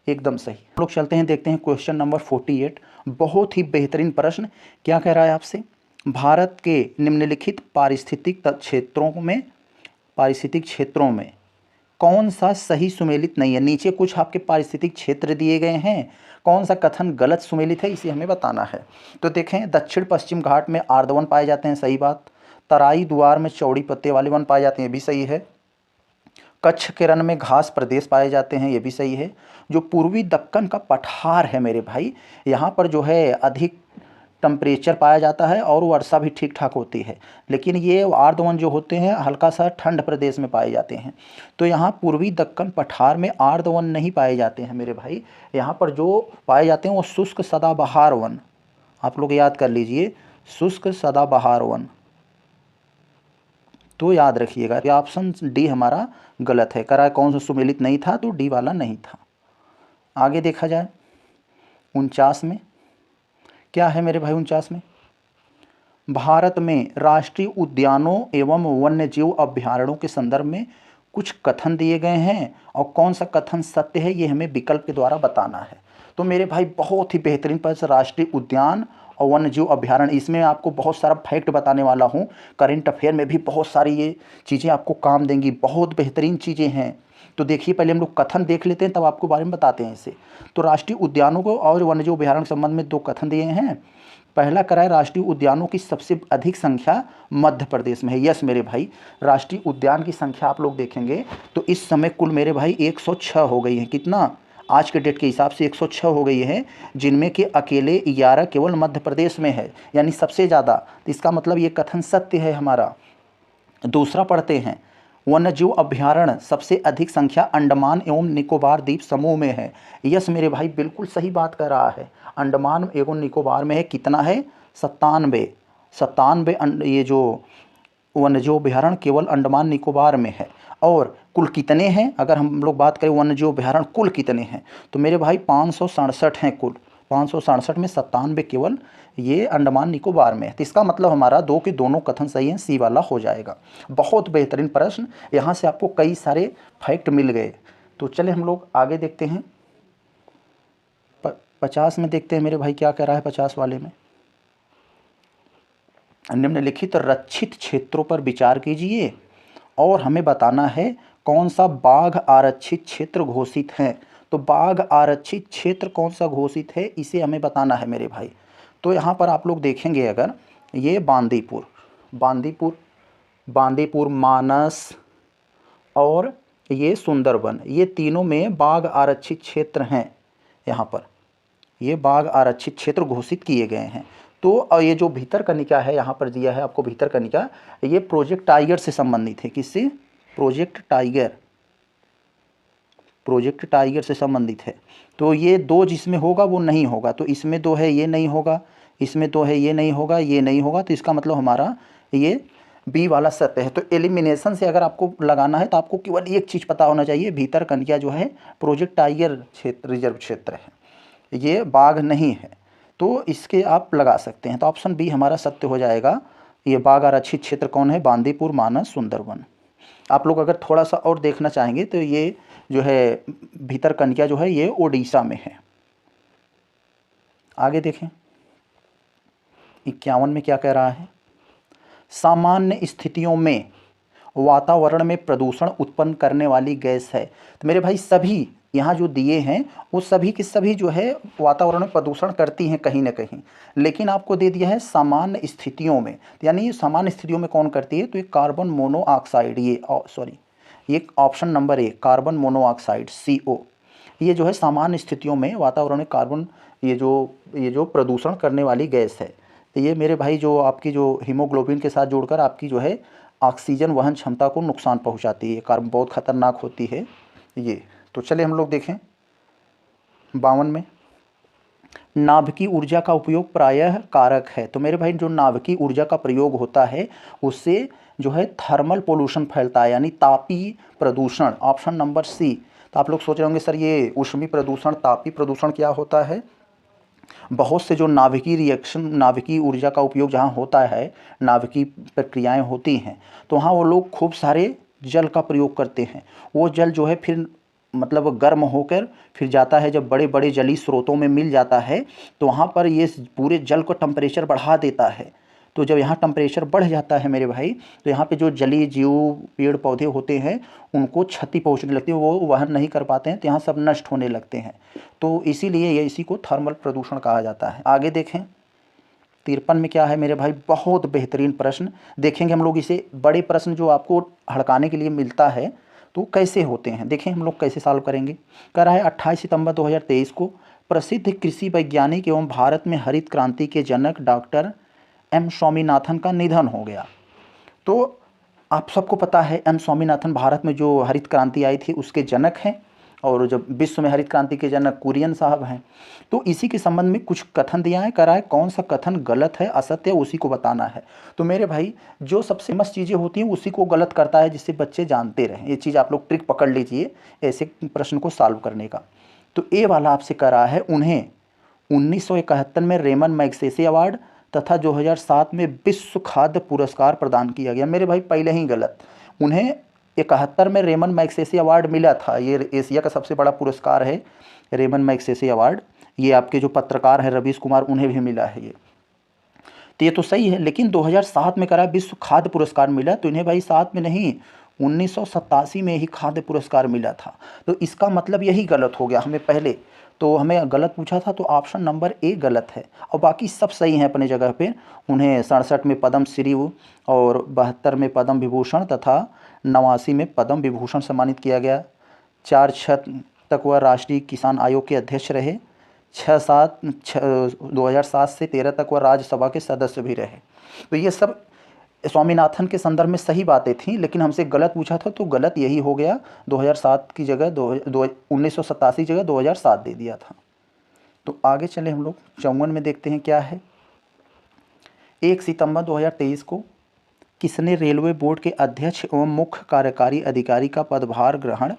एकदम सही। हम लोग चलते हैं, देखते हैं क्वेश्चन नंबर 48। बहुत ही बेहतरीन प्रश्न। क्या कह रहा है आपसे, भारत के निम्नलिखित पारिस्थितिक क्षेत्रों में कौन सा सही सुमेलित नहीं है। नीचे कुछ आपके पारिस्थितिक क्षेत्र दिए गए हैं, कौन सा कथन गलत सुमेलित है इसे हमें बताना है। तो देखें, दक्षिण पश्चिम घाट में आर्द्रवन पाए जाते हैं, सही बात। तराई द्वार में चौड़ी पत्ते वाले वन पाए जाते हैं, ये भी सही है। कच्छ के रण में घास प्रदेश पाए जाते हैं, ये भी सही है। जो पूर्वी दक्कन का पठार है मेरे भाई, यहाँ पर जो है अधिक टेम्परेचर पाया जाता है और वर्षा भी ठीक ठाक होती है, लेकिन ये आर्द्रवन जो होते हैं हल्का सा ठंड प्रदेश में पाए जाते हैं। तो यहाँ पूर्वी दक्कन पठार में आर्द्रवन नहीं पाए जाते हैं मेरे भाई। यहाँ पर जो पाए जाते हैं वो शुष्क सदाबहार वन, आप लोग याद कर लीजिए, शुष्क सदाबहार वन। तो याद रखिएगा ये ऑप्शन डी हमारा गलत है। कराए कौन सा सुमेलित नहीं था, तो डी वाला नहीं था। आगे देखा जाए 49 में क्या है मेरे भाई। 49 में भारत में राष्ट्रीय उद्यानों एवं वन्यजीव अभ्यारण्यों के संदर्भ में कुछ कथन दिए गए हैं और कौन सा कथन सत्य है ये हमें विकल्प के द्वारा बताना है। तो मेरे भाई बहुत ही बेहतरीन प्रश्न, राष्ट्रीय उद्यान और वन्यजीव अभ्यारण्य, इसमें आपको बहुत सारा फैक्ट बताने वाला हूँ। करेंट अफेयर में भी बहुत सारी ये चीज़ें आपको काम देंगी, बहुत बेहतरीन चीज़ें हैं। तो देखिए पहले हम लोग कथन देख लेते हैं, तब आपको बारे में बताते हैं इसे। तो राष्ट्रीय उद्यानों को और वन्यजीव अभ्यारण्य के संबंध में 2 कथन दिए हैं। पहला कराए राष्ट्रीय उद्यानों की सबसे अधिक संख्या मध्य प्रदेश में है। यस मेरे भाई, राष्ट्रीय उद्यान की संख्या आप लोग देखेंगे तो इस समय कुल मेरे भाई 106 हो गई है। कितना? आज के डेट के हिसाब से 106 हो गई है, जिनमें कि अकेले 11 केवल मध्य प्रदेश में है, यानी सबसे ज़्यादा। तो इसका मतलब ये कथन सत्य है हमारा। दूसरा पढ़ते हैं, वन्यजीव अभ्यारण्य सबसे अधिक संख्या अंडमान एवं निकोबार द्वीप समूह में है। यस मेरे भाई, बिल्कुल सही बात कर रहा है। अंडमान एवं निकोबार में है। कितना है? 97 ये जो वन्यजीव अभ्यारण्य केवल अंडमान निकोबार में है। और कुल कितने हैं, अगर हम लोग बात करें वन्यजीव अभ्यारण्य कुल कितने हैं, तो मेरे भाई 567 हैं कुल। 567 में 97 केवल ये अंडमान निकोबार में है। तो इसका मतलब हमारा 2 के दोनों कथन सही हैं, सी वाला हो जाएगा। बहुत बेहतरीन प्रश्न, यहाँ से आपको कई सारे फैक्ट मिल गए। तो चले हम लोग आगे देखते हैं। 50 में देखते हैं मेरे भाई क्या कह रहा है। 50 वाले में निम्नलिखित रक्षित क्षेत्रों पर विचार कीजिए और हमें बताना है कौन सा बाघ आरक्षित क्षेत्र घोषित है। तो बाघ आरक्षित क्षेत्र कौन सा घोषित है, इसे हमें बताना है मेरे भाई। तो यहाँ पर आप लोग देखेंगे, अगर ये बांदीपुर, मानस और ये सुंदरबन, ये तीनों में बाघ आरक्षित क्षेत्र हैं। यहाँ पर ये बाघ आरक्षित क्षेत्र घोषित किए गए हैं। तो ये जो भीतरकनिका है, यहाँ पर दिया है आपको भीतरकनिका, ये प्रोजेक्ट टाइगर से संबंधित है। किससे? प्रोजेक्ट टाइगर से संबंधित है। तो ये 2 जिसमें होगा वो नहीं होगा, तो इसमें 2 है ये नहीं होगा, इसमें 2 है ये नहीं होगा, ये नहीं होगा। तो इसका मतलब हमारा ये बी वाला सत्य है। तो एलिमिनेशन से अगर आपको लगाना है तो आपको केवल एक चीज़ पता होना चाहिए, भीतरकनिका जो है प्रोजेक्ट टाइगर क्षेत्र रिजर्व क्षेत्र है, ये बाघ नहीं है। तो इसके आप लगा सकते हैं। तो ऑप्शन बी हमारा सत्य हो जाएगा। ये बाघ आरक्षित क्षेत्र कौन है? बांदीपुर, मानस, सुंदरबन। आप लोग अगर थोड़ा सा और देखना चाहेंगे तो ये जो है भीतरकनिका जो है ये ओडिशा में है। आगे देखें 51 में क्या कह रहा है। सामान्य स्थितियों में वातावरण में प्रदूषण उत्पन्न करने वाली गैस है। तो मेरे भाई सभी यहाँ जो दिए हैं वो सभी के सभी जो है वातावरण में प्रदूषण करती हैं कहीं ना कहीं, लेकिन आपको दे दिया है सामान्य स्थितियों में। यानी सामान्य स्थितियों में कौन करती है? तो ये कार्बन मोनोऑक्साइड, ये ऑप्शन नंबर ए कार्बन मोनोऑक्साइड CO, ये जो है सामान्य स्थितियों में वातावरण में कार्बन ये जो प्रदूषण करने वाली गैस है। तो ये मेरे भाई जो आपकी जो हीमोग्लोबिन के साथ जोड़कर आपकी जो है ऑक्सीजन वहन क्षमता को नुकसान पहुंचाती है। कार्बन बहुत खतरनाक होती है ये। तो चले हम लोग देखें 52 में, नाभिकीय ऊर्जा का उपयोग प्रायः कारक है। तो मेरे भाई जो नाभिकीय ऊर्जा का प्रयोग होता है उससे जो है थर्मल पोल्यूशन फैलता है, यानी तापीय प्रदूषण, ऑप्शन नंबर सी। तो आप लोग सोच रहे होंगे सर ये ऊष्मीय प्रदूषण, तापीय प्रदूषण क्या होता है? बहुत से जो नाभिकीय ऊर्जा का उपयोग जहाँ होता है, नाभिकीय प्रक्रियाएं होती हैं, तो वहाँ वो लोग खूब सारे जल का प्रयोग करते हैं। वो जल जो है फिर मतलब गर्म होकर फिर जाता है, जब बड़े बड़े जलीय स्रोतों में मिल जाता है तो वहाँ पर ये पूरे जल को टेम्परेचर बढ़ा देता है। तो जब यहाँ टेम्परेचर बढ़ जाता है मेरे भाई, तो यहाँ पे जो जलीय जीव पेड़ पौधे होते हैं उनको क्षति पहुँचने लगती है, वो वहन नहीं कर पाते हैं, तो यहाँ सब नष्ट होने लगते हैं। तो इसीलिए ये इसी को थर्मल प्रदूषण कहा जाता है। आगे देखें 53 में क्या है मेरे भाई, बहुत बेहतरीन प्रश्न देखेंगे हम लोग इसे। बड़े प्रश्न जो आपको हड़काने के लिए मिलता है तो कैसे होते हैं, देखें हम लोग कैसे सॉल्व करेंगे। कह रहा है 28 सितंबर 2023 को प्रसिद्ध कृषि वैज्ञानिक एवं भारत में हरित क्रांति के जनक डॉक्टर M स्वामीनाथन का निधन हो गया। तो आप सबको पता है M स्वामीनाथन भारत में जो हरित क्रांति आई थी उसके जनक हैं और जब विश्व में हरित क्रांति के जनक कुरियन साहब हैं। तो इसी के संबंध में कुछ कथन दिया है, करा है, कौन सा कथन गलत है, असत्य है, उसी को बताना है। तो मेरे भाई जो सबसे फेमस चीज़ें होती हैं उसी को गलत करता है, जिससे बच्चे जानते रहें। ये चीज़ आप लोग ट्रिक पकड़ लीजिए ऐसे प्रश्न को सॉल्व करने का। तो ए वाला आपसे करा है, उन्हें 1971 में रेमन मैग्सेसे अवार्ड तथा 2007 में विश्व खाद्य पुरस्कार प्रदान किया गया। मेरे भाई पहले ही गलत। उन्हें 71 में रेमन मैग्सेसे अवार्ड मिला था। ये एशिया का सबसे बड़ा पुरस्कार है रेमन मैग्सेसे अवार्ड। ये आपके जो पत्रकार हैं रवीश कुमार, उन्हें भी मिला है ये। तो ये तो सही है, लेकिन 2007 में करा विश्व खाद्य पुरस्कार मिला, तो इन्हें भाई 7 में नहीं 1987 में ही खाद्य पुरस्कार मिला था। तो इसका मतलब यही गलत हो गया। हमें पहले तो हमें गलत पूछा था, तो ऑप्शन नंबर ए गलत है और बाकी सब सही हैं अपने जगह पे। उन्हें 67 में पद्म श्री और 72 में पद्म विभूषण तथा 89 में पद्म विभूषण सम्मानित किया गया। 4 तक वह राष्ट्रीय किसान आयोग के अध्यक्ष रहे। 2007 से 13 तक वह राज्यसभा के सदस्य भी रहे। तो ये सब स्वामीनाथन के संदर्भ में सही बातें थीं, लेकिन हमसे गलत पूछा था तो गलत यही हो गया। 2007 की जगह 1987 की जगह 2007 दे दिया था। तो आगे चले हम लोग 54 में देखते हैं क्या है। 1 सितंबर 2023 को किसने रेलवे बोर्ड के अध्यक्ष एवं मुख्य कार्यकारी अधिकारी का पदभार ग्रहण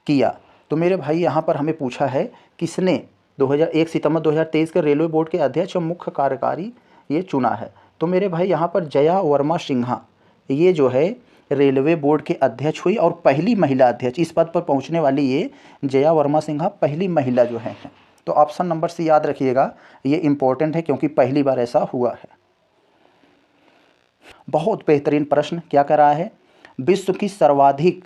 किया? तो मेरे भाई यहाँ पर हमें पूछा है किसने 1 सितंबर 2023 के रेलवे बोर्ड के अध्यक्ष और मुख्य कार्यकारी ये चुना है। तो मेरे भाई यहाँ पर जया वर्मा सिन्हा ये जो है रेलवे बोर्ड के अध्यक्ष हुई और पहली महिला अध्यक्ष, इस पद पर पहुँचने वाली ये जया वर्मा सिन्हा पहली महिला जो है। तो ऑप्शन नंबर सी याद रखिएगा, ये इम्पोर्टेंट है क्योंकि पहली बार ऐसा हुआ है। बहुत बेहतरीन प्रश्न क्या कर रहा है, विश्व की सर्वाधिक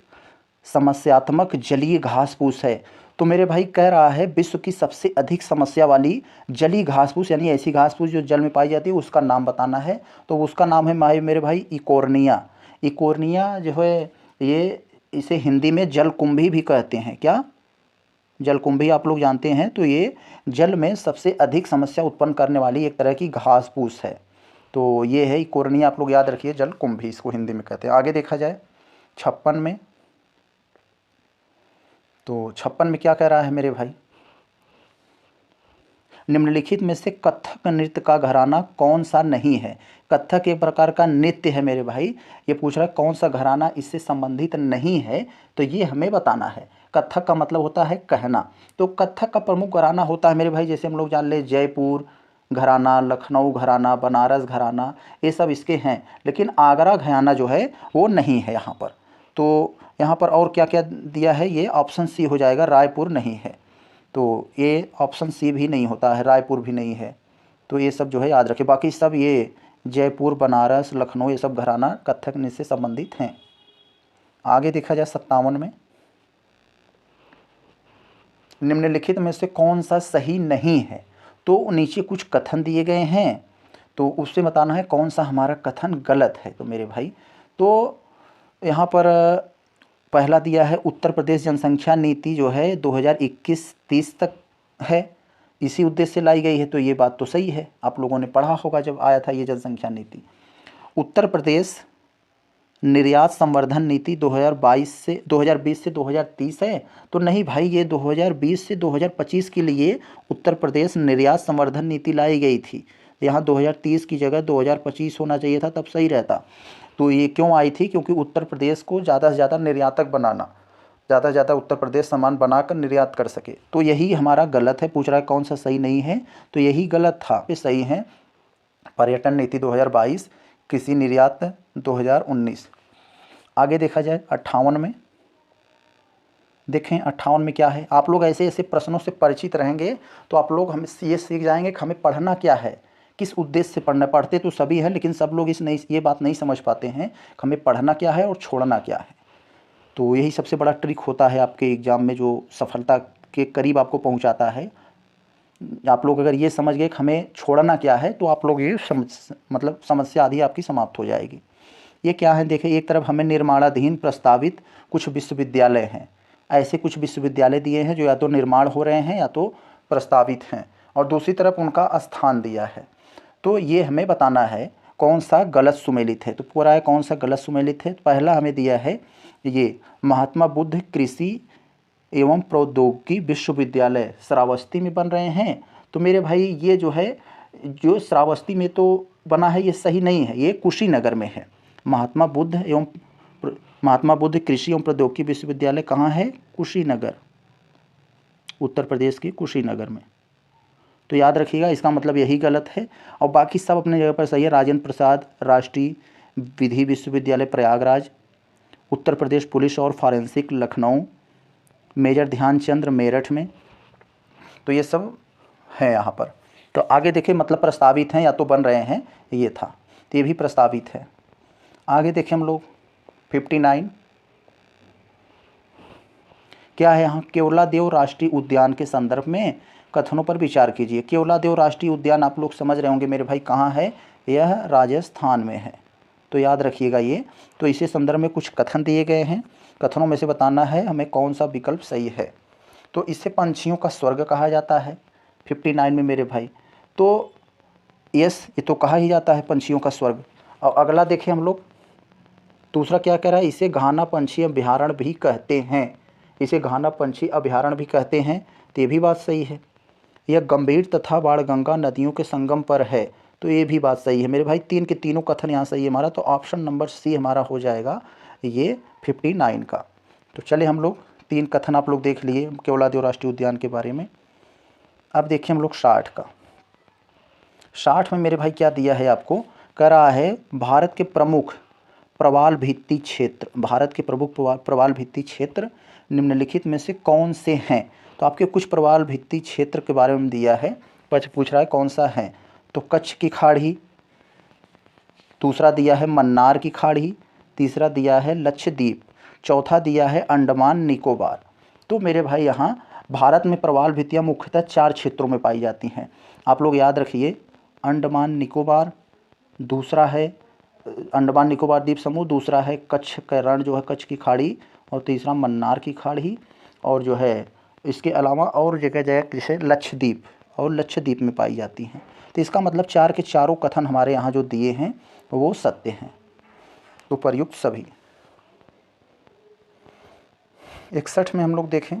समस्यात्मक जलीय घास फूस है। तो मेरे भाई कह रहा है विश्व की सबसे अधिक समस्या वाली जलीय घास फूस, यानी ऐसी घास फूस जो जल में पाई जाती है, उसका नाम बताना है। तो उसका नाम है मेरे भाई इकोर्निया। इकोर्निया जो है ये, इसे हिंदी में जलकुंभी भी कहते हैं। क्या? जलकुंभी आप लोग जानते हैं। तो ये जल में सबसे अधिक समस्या उत्पन्न करने वाली एक तरह की घास फूस है। तो ये है इकोर्निया, आप लोग याद रखिए, जलकुंभी इसको हिंदी में कहते हैं। आगे देखा जाए 56 में, तो 56 में क्या कह रहा है मेरे भाई, निम्नलिखित में से कथक नृत्य का घराना कौन सा नहीं है? कथक एक प्रकार का नृत्य है मेरे भाई, ये पूछ रहा है कौन सा घराना इससे संबंधित नहीं है, तो ये हमें बताना है। कथक का मतलब होता है कहना। तो कथक का प्रमुख घराना होता है मेरे भाई, जैसे हम लोग जान ले जयपुर घराना, लखनऊ घराना, बनारस घराना, ये सब इसके हैं। लेकिन आगरा घराना जो है वो नहीं है यहाँ पर। तो यहाँ पर और क्या क्या दिया है, ये ऑप्शन सी हो जाएगा, रायपुर नहीं है। तो ये ऑप्शन सी भी नहीं होता है, रायपुर भी नहीं है। तो ये सब जो है याद रखें, बाकी सब ये जयपुर, बनारस, लखनऊ, ये सब घराना कथक नृत्य से संबंधित हैं। आगे देखा जाए 57 में, निम्नलिखित में से कौन सा सही नहीं है? तो नीचे कुछ कथन दिए गए हैं, तो उससे बताना है कौन सा हमारा कथन गलत है। तो मेरे भाई तो यहाँ पर पहला दिया है उत्तर प्रदेश जनसंख्या नीति जो है 2021-30 तक है, इसी उद्देश्य से लाई गई है। तो ये बात तो सही है, आप लोगों ने पढ़ा होगा जब आया था ये जनसंख्या नीति। उत्तर प्रदेश निर्यात संवर्धन नीति 2020 से 2030 है, तो नहीं भाई, ये 2020 से 2025 के लिए उत्तर प्रदेश निर्यात संवर्धन नीति लाई गई थी। यहाँ 2030 की जगह 2025 होना चाहिए था, तब सही रहता। तो ये क्यों आई थी? क्योंकि उत्तर प्रदेश को ज़्यादा से ज़्यादा निर्यातक बनाना, ज़्यादा से ज़्यादा उत्तर प्रदेश सामान बनाकर निर्यात कर सके। तो यही हमारा गलत है। पूछ रहा है कौन सा सही नहीं है, तो यही गलत था। ये सही है पर्यटन नीति 2022, कृषि निर्यात 2019। आगे देखा जाए 58 में, देखें 58 में क्या है। आप लोग ऐसे ऐसे प्रश्नों से परिचित रहेंगे तो आप लोग हमें ये सीख जाएंगे कि हमें पढ़ना क्या है, किस उद्देश्य से पढ़ना। पढ़ते तो सभी हैं, लेकिन सब लोग ये बात नहीं समझ पाते हैं कि हमें पढ़ना क्या है और छोड़ना क्या है। तो यही सबसे बड़ा ट्रिक होता है आपके एग्ज़ाम में, जो सफलता के करीब आपको पहुंचाता है। आप लोग अगर ये समझ गए कि हमें छोड़ना क्या है, तो आप लोग ये मतलब समस्या आधी आपकी समाप्त हो जाएगी। ये क्या है देखिए, एक तरफ हमें निर्माणाधीन प्रस्तावित कुछ विश्वविद्यालय हैं, ऐसे कुछ विश्वविद्यालय दिए हैं जो या तो निर्माण हो रहे हैं या तो प्रस्तावित हैं, और दूसरी तरफ उनका स्थान दिया है। तो ये हमें बताना है कौन सा गलत सुमेलित है। तो पूरा है कौन सा गलत सुमेलित है। पहला हमें दिया है ये महात्मा बुद्ध कृषि एवं प्रौद्योगिकी विश्वविद्यालय श्रावस्ती में बन रहे हैं। तो मेरे भाई ये जो है, जो श्रावस्ती में तो बना है ये सही नहीं है, ये कुशीनगर में है। महात्मा बुद्ध कृषि एवं प्रौद्योगिकी विश्वविद्यालय कहाँ है? कुशीनगर, उत्तर प्रदेश के कुशीनगर में। तो याद रखिएगा, इसका मतलब यही गलत है और बाकी सब अपने जगह पर सही है। राजेंद्र प्रसाद राष्ट्रीय विधि विश्वविद्यालय प्रयागराज, उत्तर प्रदेश पुलिस और फॉरेंसिक लखनऊ, मेजर ध्यानचंद्र मेरठ में। तो ये सब है यहाँ पर। तो आगे देखिए, मतलब प्रस्तावित हैं या तो बन रहे हैं, ये था, तो ये भी प्रस्तावित है। आगे देखिए हम लोग 59 क्या है यहाँ? केवलादेव राष्ट्रीय उद्यान के संदर्भ में कथनों पर विचार कीजिए। केवलादेव राष्ट्रीय उद्यान आप लोग समझ रहे होंगे मेरे भाई कहाँ है? यह राजस्थान में है। तो याद रखिएगा ये। तो इसी संदर्भ में कुछ कथन दिए गए हैं, कथनों में से बताना है हमें कौन सा विकल्प सही है। तो इसे पंछियों का स्वर्ग कहा जाता है 59 में मेरे भाई। तो यस, ये तो कहा ही जाता है पंछियों का स्वर्ग। और अगला देखें हम लोग, दूसरा क्या कह रहा है? इसे घाना पंछी अभयारण्य भी कहते हैं। इसे घाना पंछी अभयारण्य भी कहते हैं, तो ये भी बात सही है। यह गंभीर तथा बाणगंगा नदियों के संगम पर है, तो ये भी बात सही है मेरे भाई। तीन के तीनों कथन यहाँ सही है हमारा। तो ऑप्शन नंबर सी हमारा हो जाएगा ये 59 का। तो चले हम लोग, तीन कथन आप लोग देख लिए केवलादेव राष्ट्रीय उद्यान के बारे में। अब देखिए हम लोग 60 का। 60 में मेरे भाई क्या दिया है आपको? कह रहा है भारत के प्रमुख प्रवाल भित्ति क्षेत्र, भारत के प्रमुख प्रवाल भित्ति क्षेत्र निम्नलिखित में से कौन से हैं? तो आपके कुछ प्रवाल भित्ति क्षेत्र के बारे में दिया है, पूछ रहा है कौन सा है। तो कच्छ की खाड़ी, दूसरा दिया है मन्नार की खाड़ी, तीसरा दिया है लक्षद्वीप, चौथा दिया है अंडमान निकोबार। तो मेरे भाई यहाँ भारत में प्रवाल भित्तियाँ मुख्यतः 4 क्षेत्रों में पाई जाती हैं। आप लोग याद रखिए, अंडमान निकोबार, दूसरा है अंडमान निकोबार द्वीप समूह, दूसरा है कच्छ का रण जो है कच्छ की खाड़ी, और तीसरा मन्नार की खाड़ी, और जो है इसके अलावा और जगह जगह जैसे लक्षद्वीप, और लक्षद्वीप में पाई जाती हैं। तो इसका मतलब 4 के चारों कथन हमारे यहाँ जो दिए हैं वो सत्य हैं, उपर्युक्त सभी। 61 में हम लोग देखें,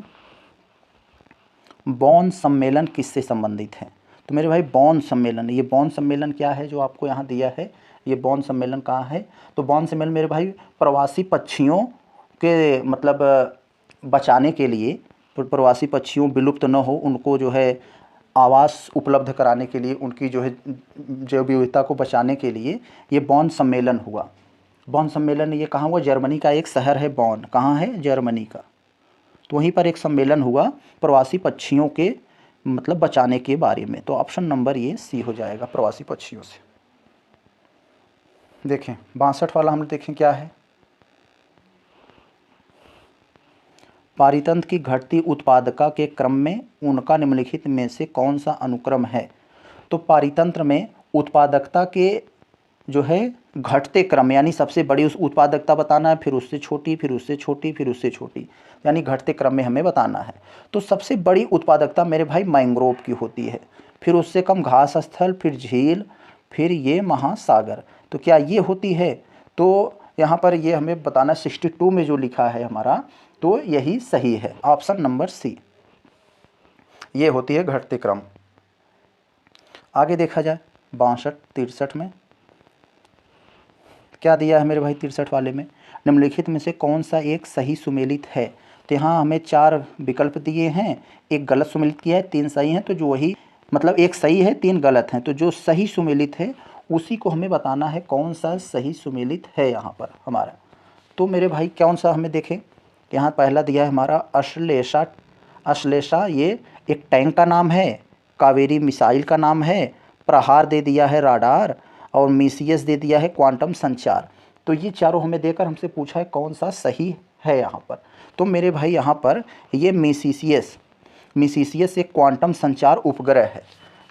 बॉन सम्मेलन किससे संबंधित है? तो मेरे भाई बॉन सम्मेलन, ये बॉन सम्मेलन क्या है जो आपको यहाँ दिया है? ये बॉन सम्मेलन कहाँ है? तो बॉन सम्मेलन मेरे भाई प्रवासी पक्षियों के मतलब बचाने के लिए, प्रवासी पक्षियों विलुप्त न हो, उनको जो है आवास उपलब्ध कराने के लिए, उनकी जो है जैव विविधता को बचाने के लिए ये बॉन सम्मेलन हुआ। बॉन सम्मेलन ये कहाँ हुआ? जर्मनी का एक शहर है बॉन। कहाँ है? जर्मनी का। तो वहीं पर एक सम्मेलन हुआ प्रवासी पक्षियों के मतलब बचाने के बारे में। तो ऑप्शन नंबर ये सी हो जाएगा, प्रवासी पक्षियों से। देखें 62 वाला हम देखें क्या है? पारितंत्र की घटती उत्पादकता के क्रम में उनका निम्नलिखित में से कौन सा अनुक्रम है? तो पारितंत्र में उत्पादकता के जो है घटते क्रम, यानी सबसे बड़ी उस उत्पादकता बताना है, फिर उससे छोटी, फिर उससे छोटी, फिर उससे छोटी, यानी घटते क्रम में हमें बताना है। तो सबसे बड़ी उत्पादकता मेरे भाई मैंग्रोव की होती है, फिर उससे कम घास स्थल, फिर झील, फिर ये महासागर। तो क्या ये होती है? तो यहाँ पर ये हमें बताना 62 में जो लिखा है हमारा, तो यही सही है, ऑप्शन नंबर सी, ये होती है घटते क्रम। आगे देखा जाए 63 में क्या दिया है मेरे भाई? 63 वाले में निम्नलिखित में से कौन सा एक सही सुमेलित है? तो यहाँ हमें 4 विकल्प दिए हैं, एक गलत सुमेलित किया है, 3 सही हैं। तो जो वही मतलब एक सही है, 3 गलत हैं। तो जो सही सुमेलित है उसी को हमें बताना है कौन सा सही सुमेलित है यहाँ पर हमारा। तो मेरे भाई कौन सा हमें देखें, यहाँ पहला दिया है हमारा अश्लेषा। अश्लेषा ये एक टैंक का नाम है, कावेरी मिसाइल का नाम है, प्रहार दे दिया है राडार, और मिसियस दे दिया है क्वांटम संचार। तो ये चारों हमें देकर हमसे पूछा है कौन सा सही है यहाँ पर। तो मेरे भाई यहाँ पर ये मिसिसियस एक क्वांटम संचार उपग्रह है,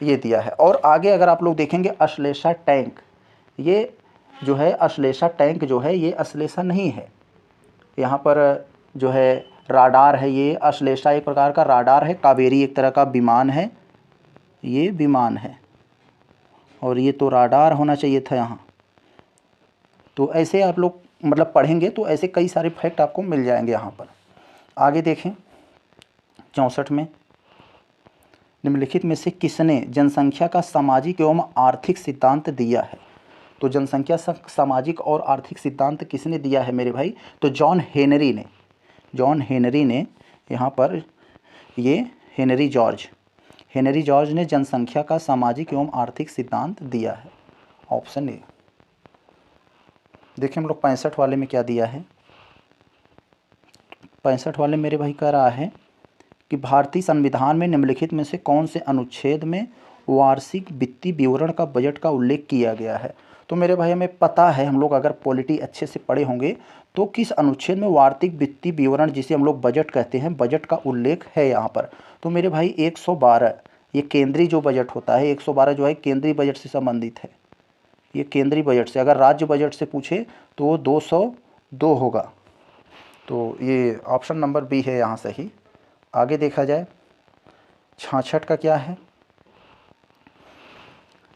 ये दिया है। और आगे अगर आप लोग देखेंगे अश्लेषा टैंक, ये जो है अश्लेषा टैंक जो है ये अश्लेषा नहीं है, यहाँ पर जो है राडार है। ये अश्लेषा एक प्रकार का राडार है, कावेरी एक तरह का विमान है, ये विमान है, और ये तो राडार होना चाहिए था यहाँ। तो ऐसे आप लोग मतलब पढ़ेंगे तो ऐसे कई सारे फैक्ट आपको मिल जाएंगे यहाँ पर। आगे देखें 64 में निम्नलिखित में से किसने जनसंख्या का सामाजिक एवं आर्थिक सिद्धांत दिया है? तो जनसंख्या सामाजिक और आर्थिक सिद्धांत किसने दिया है मेरे भाई? तो जॉन हेनरी ने यहाँ पर ये हेनरी जॉर्ज ने जनसंख्या का सामाजिक एवं आर्थिक सिद्धांत दिया है। Option A. देखिए हम लोग 65 वाले में क्या दिया है। 65 वाले मेरे भाई कह रहा है कि भारतीय संविधान में निम्नलिखित में से कौन से अनुच्छेद में वार्षिक वित्तीय विवरण का बजट का उल्लेख किया गया है? तो मेरे भाई हमें पता है, हम लोग अगर पॉलिटी अच्छे से पढ़े होंगे तो किस अनुच्छेद में वार्षिक वित्तीय विवरण, जिसे हम लोग बजट कहते हैं, बजट का उल्लेख है यहाँ पर। तो मेरे भाई 112, ये केंद्रीय जो बजट होता है 112 जो है केंद्रीय बजट से संबंधित है। ये केंद्रीय बजट से, अगर राज्य बजट से पूछे तो 202 होगा। तो ये ऑप्शन नंबर बी है यहाँ सही। आगे देखा जाए 66 का क्या है।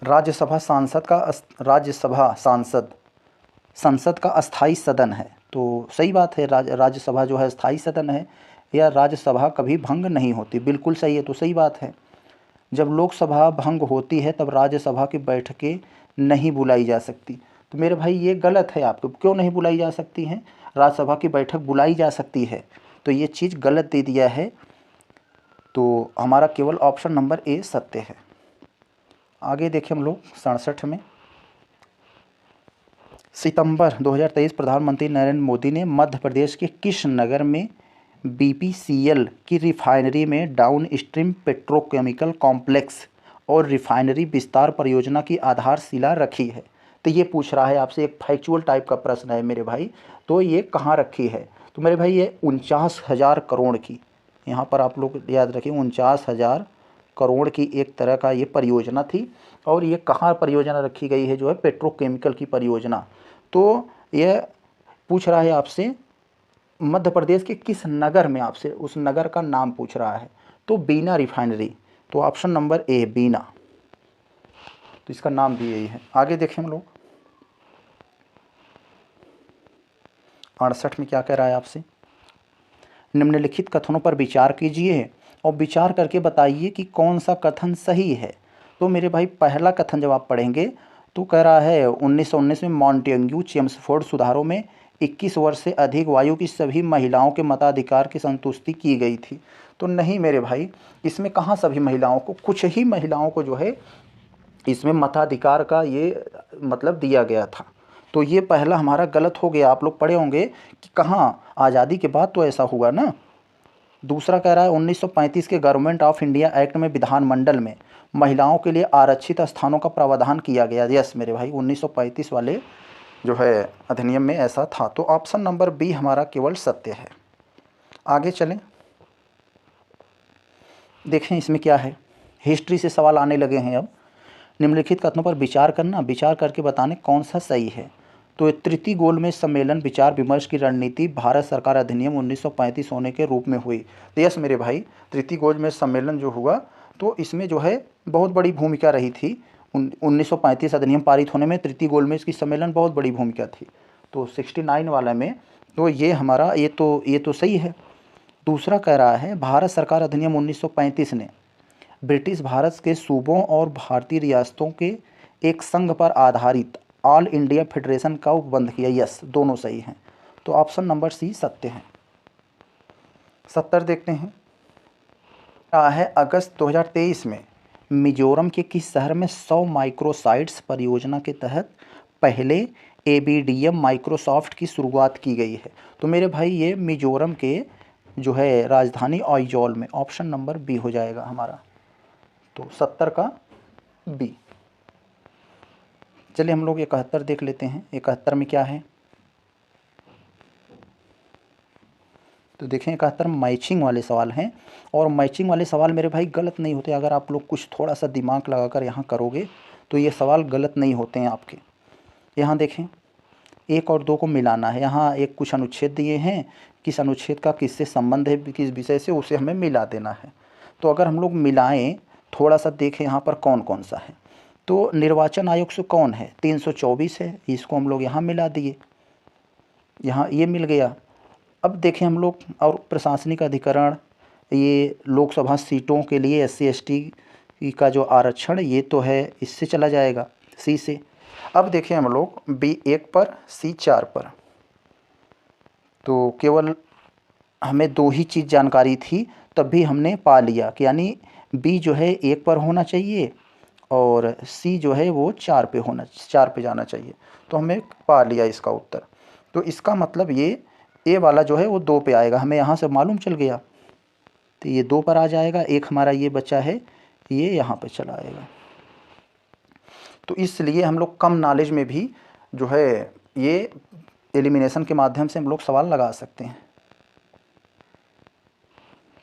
राज्यसभा संसद का अस्थाई सदन है। तो सही बात है, राज्यसभा जो है अस्थाई सदन है, या राज्यसभा कभी भंग नहीं होती। बिल्कुल सही है, तो सही बात है। जब लोकसभा भंग होती है तब राज्यसभा की बैठकें नहीं बुलाई जा सकती। तो मेरे भाई ये गलत है। आपको क्यों नहीं बुलाई जा सकती हैं? राज्यसभा की बैठक बुलाई जा सकती है, तो ये चीज़ गलत दे दिया है। तो हमारा केवल ऑप्शन नंबर ए सत्य है। आगे देखें हम लोग 67 में सितंबर 2023 प्रधानमंत्री नरेंद्र मोदी ने मध्य प्रदेश के किस नगर में बीपीसीएल की रिफाइनरी में डाउन स्ट्रीम पेट्रोकेमिकल कॉम्प्लेक्स और रिफाइनरी विस्तार परियोजना की आधारशिला रखी है? तो ये पूछ रहा है आपसे, एक फैक्चुअल टाइप का प्रश्न है मेरे भाई। तो ये कहाँ रखी है? तो मेरे भाई ये 49,000 करोड़ की, यहाँ पर आप लोग याद रखिए 49,000 करोड़ की एक तरह का ये परियोजना थी। और ये कहाँ परियोजना रखी गई है? जो है पेट्रोकेमिकल की परियोजना। तो यह पूछ रहा है आपसे मध्य प्रदेश के किस नगर में, आपसे उस नगर का नाम पूछ रहा है। तो बीना रिफाइनरी। तो ऑप्शन नंबर ए बीना, तो इसका नाम भी यही है। आगे देखें हम लोग 68 में क्या कह रहा है आपसे। निम्नलिखित कथनों पर विचार कीजिए और विचार करके बताइए कि कौन सा कथन सही है। तो मेरे भाई पहला कथन जब आप पढ़ेंगे तो कह रहा है 1919 में मॉन्टेग्यू चेम्सफोर्ड सुधारों में 21 वर्ष से अधिक आयु की सभी महिलाओं के मताधिकार की संतुष्टि की गई थी। तो नहीं मेरे भाई, इसमें कहाँ सभी महिलाओं को, कुछ ही महिलाओं को जो है इसमें मताधिकार का ये मतलब दिया गया था। तो ये पहला हमारा गलत हो गया। आप लोग पढ़े होंगे कि कहाँ आज़ादी के बाद तो ऐसा हुआ ना। दूसरा कह रहा है 1935 के गवर्नमेंट ऑफ इंडिया एक्ट में विधानमंडल में महिलाओं के लिए आरक्षित स्थानों का प्रावधान किया गया। यस मेरे भाई, 1935 वाले जो है अधिनियम में ऐसा था। तो ऑप्शन नंबर बी हमारा केवल सत्य है। आगे चलें, देखें इसमें क्या है। हिस्ट्री से सवाल आने लगे हैं अब। निम्नलिखित कथनों पर विचार करना, विचार करके बताने कौन सा सही है। तो तृतीय गोलमेज सम्मेलन विचार विमर्श की रणनीति भारत सरकार अधिनियम 1935 होने के रूप में हुई। तो यस मेरे भाई, तृतीय गोलमेज सम्मेलन जो हुआ तो इसमें जो है बहुत बड़ी भूमिका रही थी। 1935 अधिनियम पारित होने में तृतीय गोलमेज की सम्मेलन बहुत बड़ी भूमिका थी। तो 69 वाला में तो ये हमारा ये तो सही है। दूसरा कह रहा है भारत सरकार अधिनियम 1935 ने ब्रिटिश भारत के सूबों और भारतीय रियासतों के एक संघ पर आधारित ऑल इंडिया फेडरेशन का उपबंध किया। यस, दोनों सही हैं। तो ऑप्शन नंबर सी सत्य है। 70 देखते हैं। है अगस्त 2023 में मिजोरम के किस शहर में 100 माइक्रोसाइट्स परियोजना के तहत पहले एबीडीएम माइक्रोसॉफ्ट की शुरुआत की गई है। तो मेरे भाई ये मिजोरम के जो है राजधानी आइजॉल में। ऑप्शन नंबर बी हो जाएगा हमारा। तो 70 का बी। चलिए हम लोग 71 देख लेते हैं। 71 में क्या है। तो देखें 71 मैचिंग वाले सवाल हैं। और मैचिंग वाले सवाल मेरे भाई गलत नहीं होते। अगर आप लोग कुछ थोड़ा सा दिमाग लगाकर यहाँ करोगे तो ये सवाल गलत नहीं होते हैं आपके। यहाँ देखें 1 और 2 को मिलाना है। यहाँ एक कुछ अनुच्छेद दिए हैं, किस अनुच्छेद का किससे संबंध है, किस विषय से, उसे हमें मिला देना है। तो अगर हम लोग मिलाएं, थोड़ा सा देखें यहाँ पर कौन कौन सा है। तो निर्वाचन आयोग से कौन है, 324 है, इसको हम लोग यहाँ मिला दिए, यहाँ ये मिल गया। अब देखें हम लोग और प्रशासनिक अधिकरण ये लोकसभा सीटों के लिए SC/ST का जो आरक्षण, ये तो है, इससे चला जाएगा सी से। अब देखें हम लोग B1 पर, C4 पर, तो केवल हमें 2 ही चीज़ जानकारी थी, तब भी हमने पा लिया कि यानी B जो है 1 पर होना चाहिए और C जो है वो 4 पे जाना चाहिए। तो हमें पा लिया इसका उत्तर। तो इसका मतलब ये A वाला जो है वो 2 पे आएगा, हमें यहाँ से मालूम चल गया। तो ये 2 पर आ जाएगा, एक हमारा ये बचा है, ये यहाँ पे चला आएगा। तो इसलिए हम लोग कम नॉलेज में भी जो है ये एलिमिनेशन के माध्यम से हम लोग सवाल लगा सकते हैं।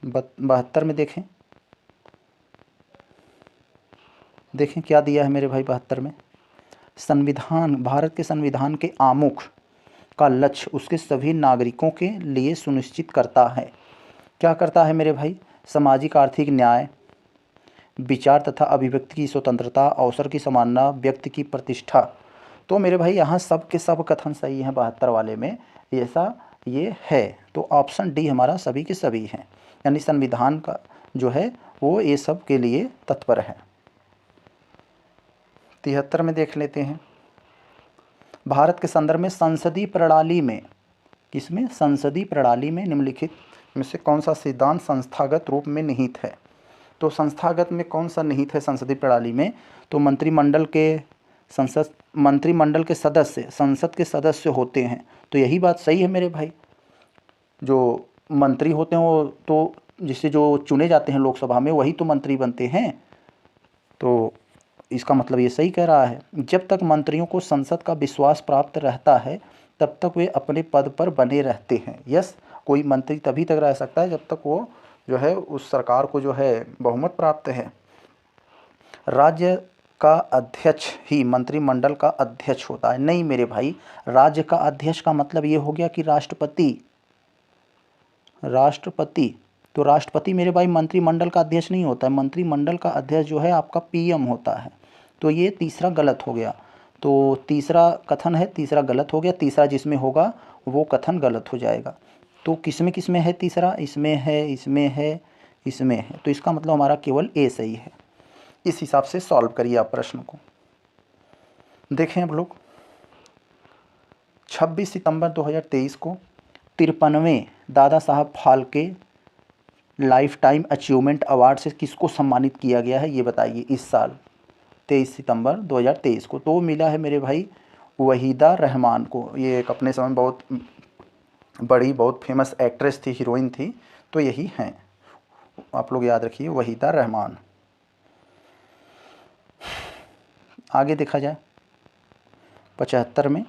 72 में देखें क्या दिया है मेरे भाई। 72 में संविधान, भारत के संविधान के आमुख का लक्ष्य उसके सभी नागरिकों के लिए सुनिश्चित करता है। क्या करता है मेरे भाई? सामाजिक आर्थिक न्याय, विचार तथा अभिव्यक्ति की स्वतंत्रता, अवसर की समानता, व्यक्ति की प्रतिष्ठा। तो मेरे भाई यहाँ सब के सब कथन सही हैं 72 वाले में, ऐसा ये है। तो ऑप्शन डी हमारा सभी के सभी हैं, यानी संविधान का जो है वो ये सब के लिए तत्पर है। 73 में देख लेते हैं। भारत के संदर्भ में संसदीय प्रणाली में, किसमें? संसदीय प्रणाली में निम्नलिखित में से कौन सा सिद्धांत संस्थागत रूप में निहित है? तो संस्थागत में कौन सा निहित है संसदीय प्रणाली में? तो मंत्रिमंडल के सदस्य संसद के सदस्य होते हैं। तो यही बात सही है मेरे भाई। जो मंत्री होते हैं वो तो जिससे जो चुने जाते हैं लोकसभा में, वही तो मंत्री बनते हैं। तो इसका मतलब ये सही कह रहा है। जब तक मंत्रियों को संसद का विश्वास प्राप्त रहता है तब तक वे अपने पद पर बने रहते हैं। यस, कोई मंत्री तभी तक रह सकता है जब तक वो जो है उस सरकार को जो है बहुमत प्राप्त है। राज्य का अध्यक्ष ही मंत्रिमंडल का अध्यक्ष होता है। नहीं मेरे भाई, राज्य का अध्यक्ष का मतलब ये हो गया कि राष्ट्रपति। तो राष्ट्रपति मेरे भाई मंत्रिमंडल का अध्यक्ष नहीं होता है। मंत्रिमंडल का अध्यक्ष जो है आपका PM होता है। तो ये तीसरा गलत हो गया। तो तीसरा कथन है, तीसरा गलत हो गया। तीसरा जिसमें होगा वो कथन गलत हो जाएगा। तो किसमें है तीसरा? इसमें है, इसमें है, इसमें है। तो इसका मतलब हमारा केवल A सही है। इस हिसाब से सॉल्व करिए आप प्रश्न को। देखें अब लोग 26 सितंबर 2023 को 53वें Dada Saheb Phalke life time achievement award से किसको सम्मानित किया गया है, ये बताइए। इस साल 23 सितंबर 2023 को तो मिला है मेरे भाई वहीदा रहमान को। ये एक अपने समय बहुत बड़ी, बहुत फेमस एक्ट्रेस थी, हीरोइन थी। तो यही हैं, आप लोग याद रखिए, वहीदा रहमान। आगे देखा जाए 75 में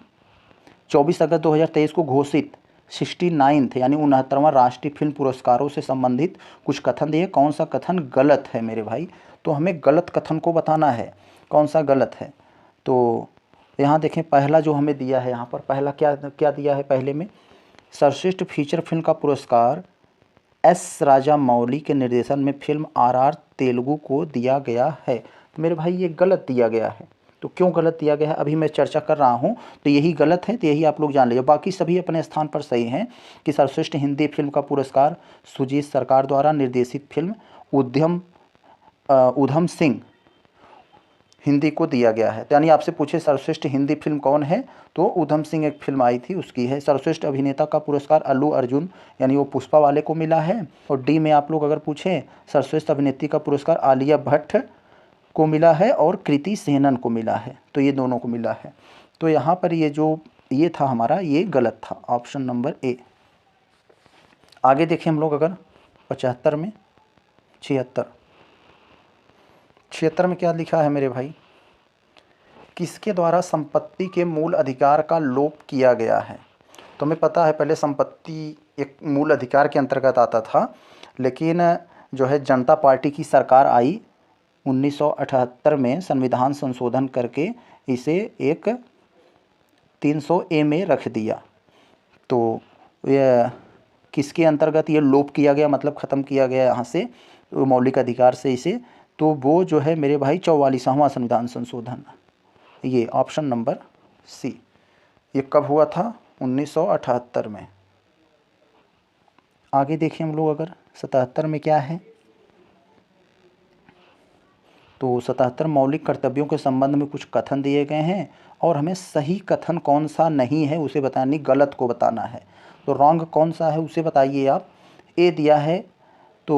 24 अगस्त 2023 को घोषित 69th यानी 69वां राष्ट्रीय फिल्म पुरस्कारों से संबंधित कुछ कथन दिए। कौन सा कथन गलत है मेरे भाई? तो हमें गलत कथन को बताना है, कौन सा गलत है। तो यहाँ देखें, पहला जो हमें दिया है, यहाँ पर पहला क्या दिया है? पहले में सर्वश्रेष्ठ फीचर फिल्म का पुरस्कार S राजामौली के निर्देशन में फिल्म RR तेलुगु को दिया गया है। तो मेरे भाई ये गलत दिया गया है। तो क्यों गलत दिया गया है अभी मैं चर्चा कर रहा हूँ। तो यही गलत है, तो यही आप लोग जान लीजिए। बाकी सभी अपने स्थान पर सही हैं कि सर्वश्रेष्ठ हिंदी फिल्म का पुरस्कार सुजीत सरकार द्वारा निर्देशित फिल्म उधम सिंह हिंदी को दिया गया है। यानी आपसे पूछे सर्वश्रेष्ठ हिंदी फिल्म कौन है, तो उधम सिंह एक फिल्म आई थी उसकी है। सर्वश्रेष्ठ अभिनेता का पुरस्कार अल्लू अर्जुन यानी वो पुष्पा वाले को मिला है। और डी में आप लोग अगर पूछें सर्वश्रेष्ठ अभिनेत्री का पुरस्कार आलिया भट्ट को मिला है और कृति सेनन को मिला है। तो ये दोनों को मिला है। तो यहाँ पर ये था हमारा, ये गलत था, ऑप्शन नंबर A। आगे देखें हम लोग अगर 75 में 76 में क्या लिखा है मेरे भाई? किसके द्वारा संपत्ति के मूल अधिकार का लोप किया गया है? तो हमें पता है पहले संपत्ति एक मूल अधिकार के अंतर्गत आता था, लेकिन जो है जनता पार्टी की सरकार आई 1978 में संविधान संशोधन करके इसे एक 300A में रख दिया। तो यह किसके अंतर्गत ये लोप किया गया, मतलब ख़त्म किया गया यहाँ से मौलिक अधिकार से इसे? तो वो जो है मेरे भाई 44वां संविधान संशोधन, ये ऑप्शन नंबर C। ये कब हुआ था? 1978 में। आगे देखिए हम लोग अगर 77 में क्या है? तो 77 मौलिक कर्तव्यों के संबंध में कुछ कथन दिए गए हैं और हमें सही कथन कौन सा नहीं है उसे बतानी, गलत को बताना है। तो रॉन्ग कौन सा है उसे बताइए आप। ए दिया है तो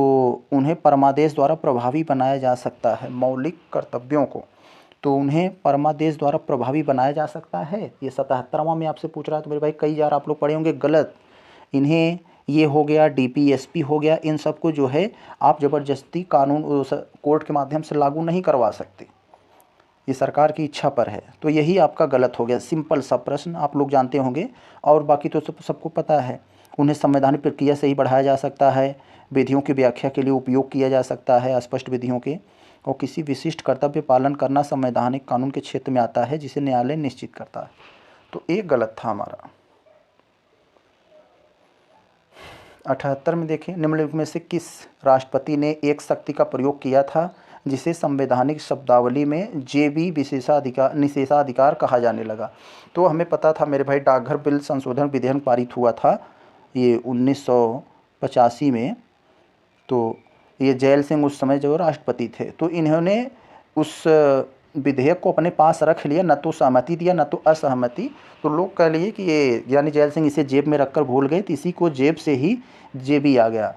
उन्हें परमादेश द्वारा प्रभावी बनाया जा सकता है। मौलिक कर्तव्यों को तो उन्हें परमादेश द्वारा प्रभावी बनाया जा सकता है, ये 77वां में आपसे पूछ रहा है। तो मेरे भाई कई बार आप लोग पढ़े होंगे गलत। इन्हें ये हो गया, डीपीएसपी हो गया, इन सबको जो है आप ज़बरदस्ती कानून कोर्ट के माध्यम से लागू नहीं करवा सकते, ये सरकार की इच्छा पर है। तो यही आपका गलत हो गया। सिंपल सा प्रश्न आप लोग जानते होंगे और बाकी तो सबको पता है। उन्हें संवैधानिक प्रक्रिया से ही बढ़ाया जा सकता है, विधियों की व्याख्या के लिए उपयोग किया जा सकता है अस्पष्ट विधियों के, और किसी विशिष्ट कर्तव्य पालन करना संवैधानिक कानून के क्षेत्र में आता है जिसे न्यायालय निश्चित करता है। तो एक गलत था हमारा। 78 में देखें, निम्नलिखित में से किस राष्ट्रपति ने एक शक्ति का प्रयोग किया था जिसे संवैधानिक शब्दावली में जेबी निषेधाधिकार कहा जाने लगा? तो हमें पता था मेरे भाई, डाकघर बिल संशोधन विधेयक पारित हुआ था ये 1985 में। तो ये जैल सिंह उस समय जो राष्ट्रपति थे, तो इन्होंने उस विधेयक को अपने पास रख लिया, न तो सहमति दिया न तो असहमति। तो लोग कह लिए कि ये यानी जैल सिंह इसे जेब में रखकर भूल गए, तो इसी को जेब से ही जेबी आ गया,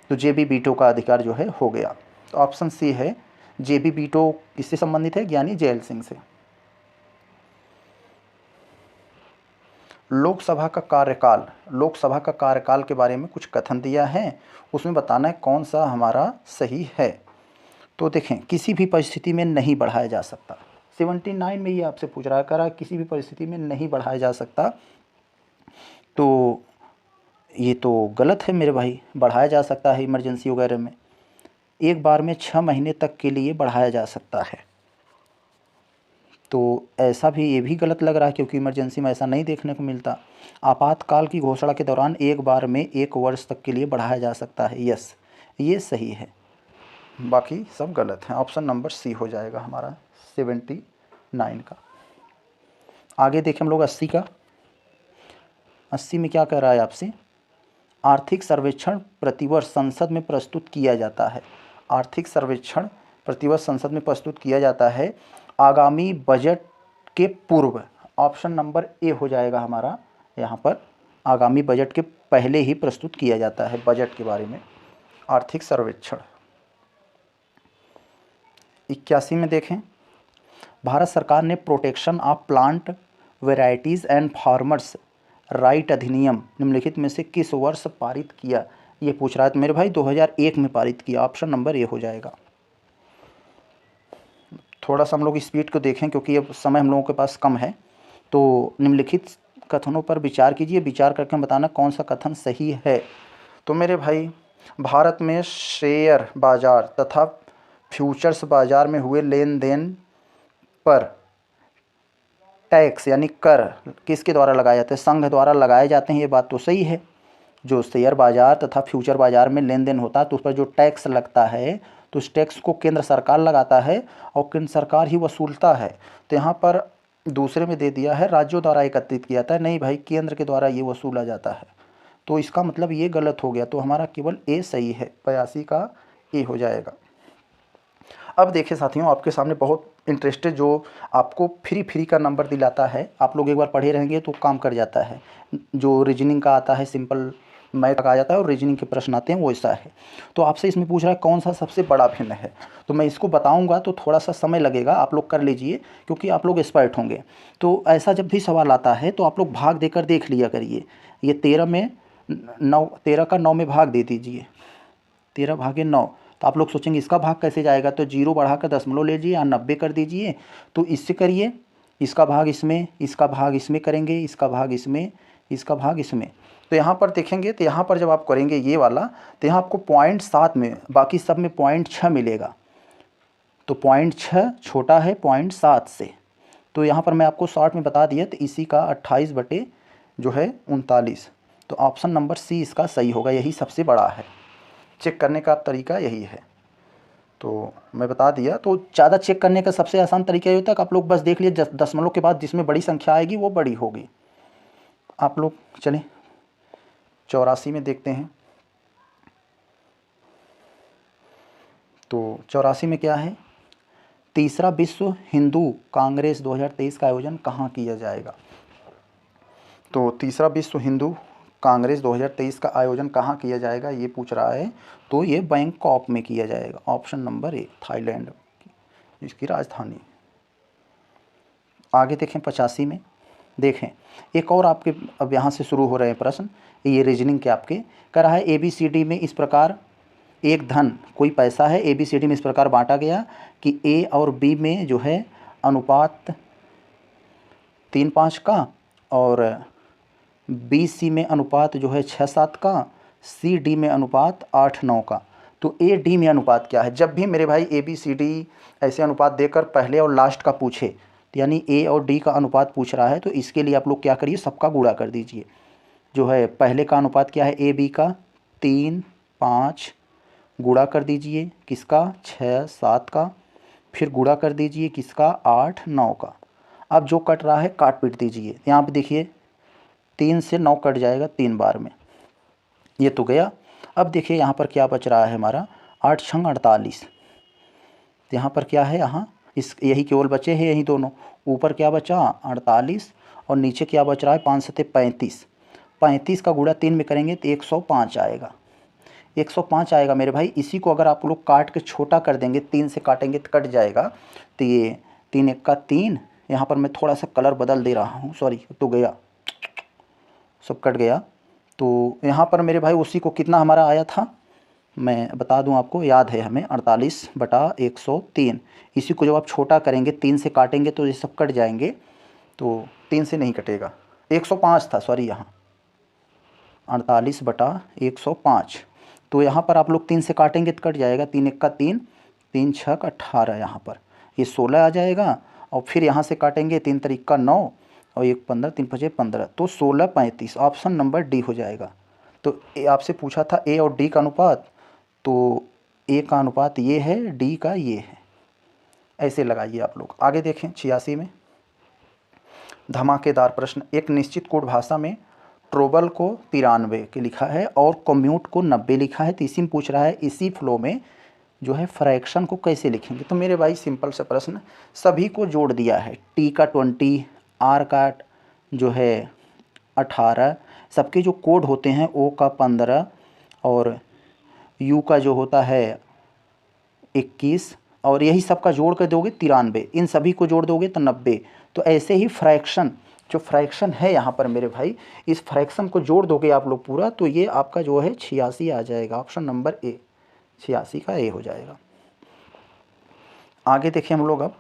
तो जेबी वीटो का अधिकार जो है हो गया। तो ऑप्शन सी है, जेबी वीटो किससे संबंधित है? यानी जैल सिंह से। लोकसभा का कार्यकाल के बारे में कुछ कथन दिया है, उसमें बताना है कौन सा हमारा सही है। तो देखें, किसी भी परिस्थिति में नहीं बढ़ाया जा सकता। 79 में ये आपसे पूछ रहा है, किसी भी परिस्थिति में नहीं बढ़ाया जा सकता। तो ये तो गलत है मेरे भाई, बढ़ाया जा सकता है इमरजेंसी वगैरह में। एक बार में 6 महीने तक के लिए बढ़ाया जा सकता है। तो ऐसा भी, ये भी गलत लग रहा है क्योंकि इमरजेंसी में ऐसा नहीं देखने को मिलता। आपातकाल की घोषणा के दौरान एक बार में 1 वर्ष तक के लिए बढ़ाया जा सकता है। यस, ये सही है, बाकी सब गलत हैं। ऑप्शन नंबर सी हो जाएगा हमारा 79 का। आगे देखें हम लोग 80 का। 80 में क्या कह रहा है आपसे? आर्थिक सर्वेक्षण प्रतिवर्ष संसद में प्रस्तुत किया जाता है। आर्थिक सर्वेक्षण प्रतिवर्ष संसद में प्रस्तुत किया जाता है आगामी बजट के पूर्व। ऑप्शन नंबर ए हो जाएगा हमारा यहाँ पर, आगामी बजट के पहले ही प्रस्तुत किया जाता है बजट के बारे में आर्थिक सर्वेक्षण। 81 में देखें, भारत सरकार ने protection of plant varieties and farmers right अधिनियम निम्नलिखित में से किस वर्ष पारित किया? ये पूछ रहा है। तो मेरे भाई 2001 में पारित किया। ऑप्शन नंबर ए हो जाएगा। थोड़ा सा हम लोग स्पीड को देखें क्योंकि अब समय हम लोगों के पास कम है। तो निम्नलिखित कथनों पर विचार कीजिए, विचार करके बताना कौन सा कथन सही है। तो मेरे भाई, भारत में शेयर बाजार तथा फ्यूचर्स बाजार में हुए लेन देन पर टैक्स यानी कर किसके द्वारा लगाए जाते हैं? संघ द्वारा लगाए जाते हैं। ये बात तो सही है। जो शेयर बाजार तथा फ्यूचर बाजार में लेन देन होता है तो उस पर जो टैक्स लगता है तो उस टैक्स को केंद्र सरकार लगाता है और केंद्र सरकार ही वसूलता है। तो यहाँ पर दूसरे में दे दिया है राज्यों द्वारा एकत्रित किया जाता है। नहीं भाई, केंद्र के द्वारा ये वसूला जाता है। तो इसका मतलब ये गलत हो गया। तो हमारा केवल ए सही है, 82 का ए हो जाएगा। अब देखिए साथियों, आपके सामने बहुत इंटरेस्टेड जो आपको फ्री का नंबर दिलाता है, आप लोग एक बार पढ़े रहेंगे तो काम कर जाता है। जो रीजनिंग का आता है, सिंपल मैथ का आ जाता है और रीजनिंग के प्रश्न आते हैं, वो ऐसा है। तो आपसे इसमें पूछ रहा है कौन सा सबसे बड़ा भिन्न है। तो मैं इसको बताऊंगा तो थोड़ा सा समय लगेगा, आप लोग कर लीजिए क्योंकि आप लोग एक्सपर्ट होंगे। तो ऐसा जब भी सवाल आता है तो आप लोग भाग देकर देख लिया करिए। ये 13 में 9, 13 का 9 में भाग दे दीजिए, 13 भागे 9। तो आप लोग सोचेंगे इसका भाग कैसे जाएगा, तो 0 बढ़ाकर दशमलव लीजिए या 90 कर दीजिए। तो इससे करिए, इसका भाग इसमें, इसका भाग इसमें करेंगे, इसका भाग इसमें, इसका भाग इसमें। तो यहाँ पर देखेंगे तो यहाँ पर जब आप करेंगे ये वाला, तो यहाँ आपको 0.7 में, बाकी सब में 0.6 मिलेगा। तो 0.6 छोटा है 0.7 से। तो यहाँ पर मैं आपको शॉर्ट में बता दिया, तो इसी का 28 बटे जो है 39। तो ऑप्शन नंबर सी इसका सही होगा, यही सबसे बड़ा है। चेक करने का तरीका यही है। तो मैं बता दिया। तो ज़्यादा चेक करने का सबसे आसान तरीका ये होता है कि आप लोग बस देख लीजिए दशमलव के बाद जिसमें बड़ी संख्या आएगी वो बड़ी होगी। आप लोग चलें 84 में देखते हैं। तो 84 में क्या है, तीसरा विश्व हिंदू कांग्रेस 2023 का आयोजन कहाँ किया जाएगा। तो तीसरा विश्व हिंदू कांग्रेस 2023 का आयोजन कहाँ किया जाएगा ये पूछ रहा है। तो ये बैंकॉक में किया जाएगा, ऑप्शन नंबर ए, थाईलैंड इसकी राजधानी। आगे देखें 85 में, देखें एक और आपके अब यहाँ से शुरू हो रहे हैं प्रश्न, ये रीजनिंग के आपके कह रहा है ABCD में इस प्रकार एक धन कोई पैसा है ABCD में इस प्रकार बांटा गया कि A और B में जो है अनुपात 3:5 का और BC में अनुपात जो है 6:7 का, CD में अनुपात 8:9 का। तो AD में अनुपात क्या है। जब भी मेरे भाई ABCD ऐसे अनुपात देकर पहले और लास्ट का पूछे, तो यानी A और D का अनुपात पूछ रहा है, तो इसके लिए आप लोग क्या करिए, सबका गुणा कर दीजिए। जो है पहले का अनुपात क्या है AB का 3:5 गुणा कर दीजिए किसका 6:7 का, फिर गुणा कर दीजिए किसका 8:9 का। अब जो कट रहा है काट पीट दीजिए। यहाँ पे देखिए 3 से 9 कट जाएगा 3 बार में, ये तो गया। अब देखिए यहाँ पर क्या बच रहा है हमारा 8 छंग 48। यहाँ पर क्या है, यहाँ इस यही केवल बचे हैं यही दोनों। ऊपर क्या बचा 48 और नीचे क्या बच रहा है 5 सते 35। 35 का गुणा 3 में करेंगे तो 105 आएगा, 105 आएगा मेरे भाई। इसी को अगर आप लोग काट के छोटा कर देंगे, 3 से काटेंगे तो कट जाएगा। तो ये 3 1 का 3, यहाँ पर मैं थोड़ा सा कलर बदल दे रहा हूँ, सॉरी तो गया, सब कट गया। तो यहाँ पर मेरे भाई उसी को कितना हमारा आया था मैं बता दूं आपको, याद है हमें 48/103। इसी को जब आप छोटा करेंगे 3 से काटेंगे तो ये सब कट जाएंगे, तो 3 से नहीं कटेगा, 105 था सॉरी, यहाँ 48/105। तो यहाँ पर आप लोग 3 से काटेंगे तो कट जाएगा, 3 1 का 3, 3 6 का 18, यहाँ पर ये 16 आ जाएगा। और फिर यहाँ से काटेंगे 3 3 का 9 और 1 15, 3 5 15, तो 16 35, ऑप्शन नंबर डी हो जाएगा। तो आपसे पूछा था ए और डी का अनुपात, तो ए का अनुपात ये है, डी का ये है, ऐसे लगाइए आप लोग। आगे देखें 86 में धमाकेदार प्रश्न। एक निश्चित कोड भाषा में ट्रोबल को 93 के लिखा है और कम्यूट को 90 लिखा है। तो इसी में पूछ रहा है इसी फ्लो में जो है फ्रैक्शन को कैसे लिखेंगे। तो मेरे भाई सिंपल सा प्रश्न, सभी को जोड़ दिया है, टी का 20, आर का जो है 18, सबके जो कोड होते हैं ओ का 15 और यू का जो होता है 21, और यही सबका जोड़ कर दोगे 93, इन सभी को जोड़ दोगे तो 90। तो ऐसे ही फ्रैक्शन, जो फ्रैक्शन है यहाँ पर मेरे भाई, इस फ्रैक्शन को जोड़ दोगे आप लोग पूरा, तो ये आपका जो है 86 आ जाएगा, ऑप्शन नंबर ए, 86 का ए हो जाएगा। आगे देखें हम लोग अब,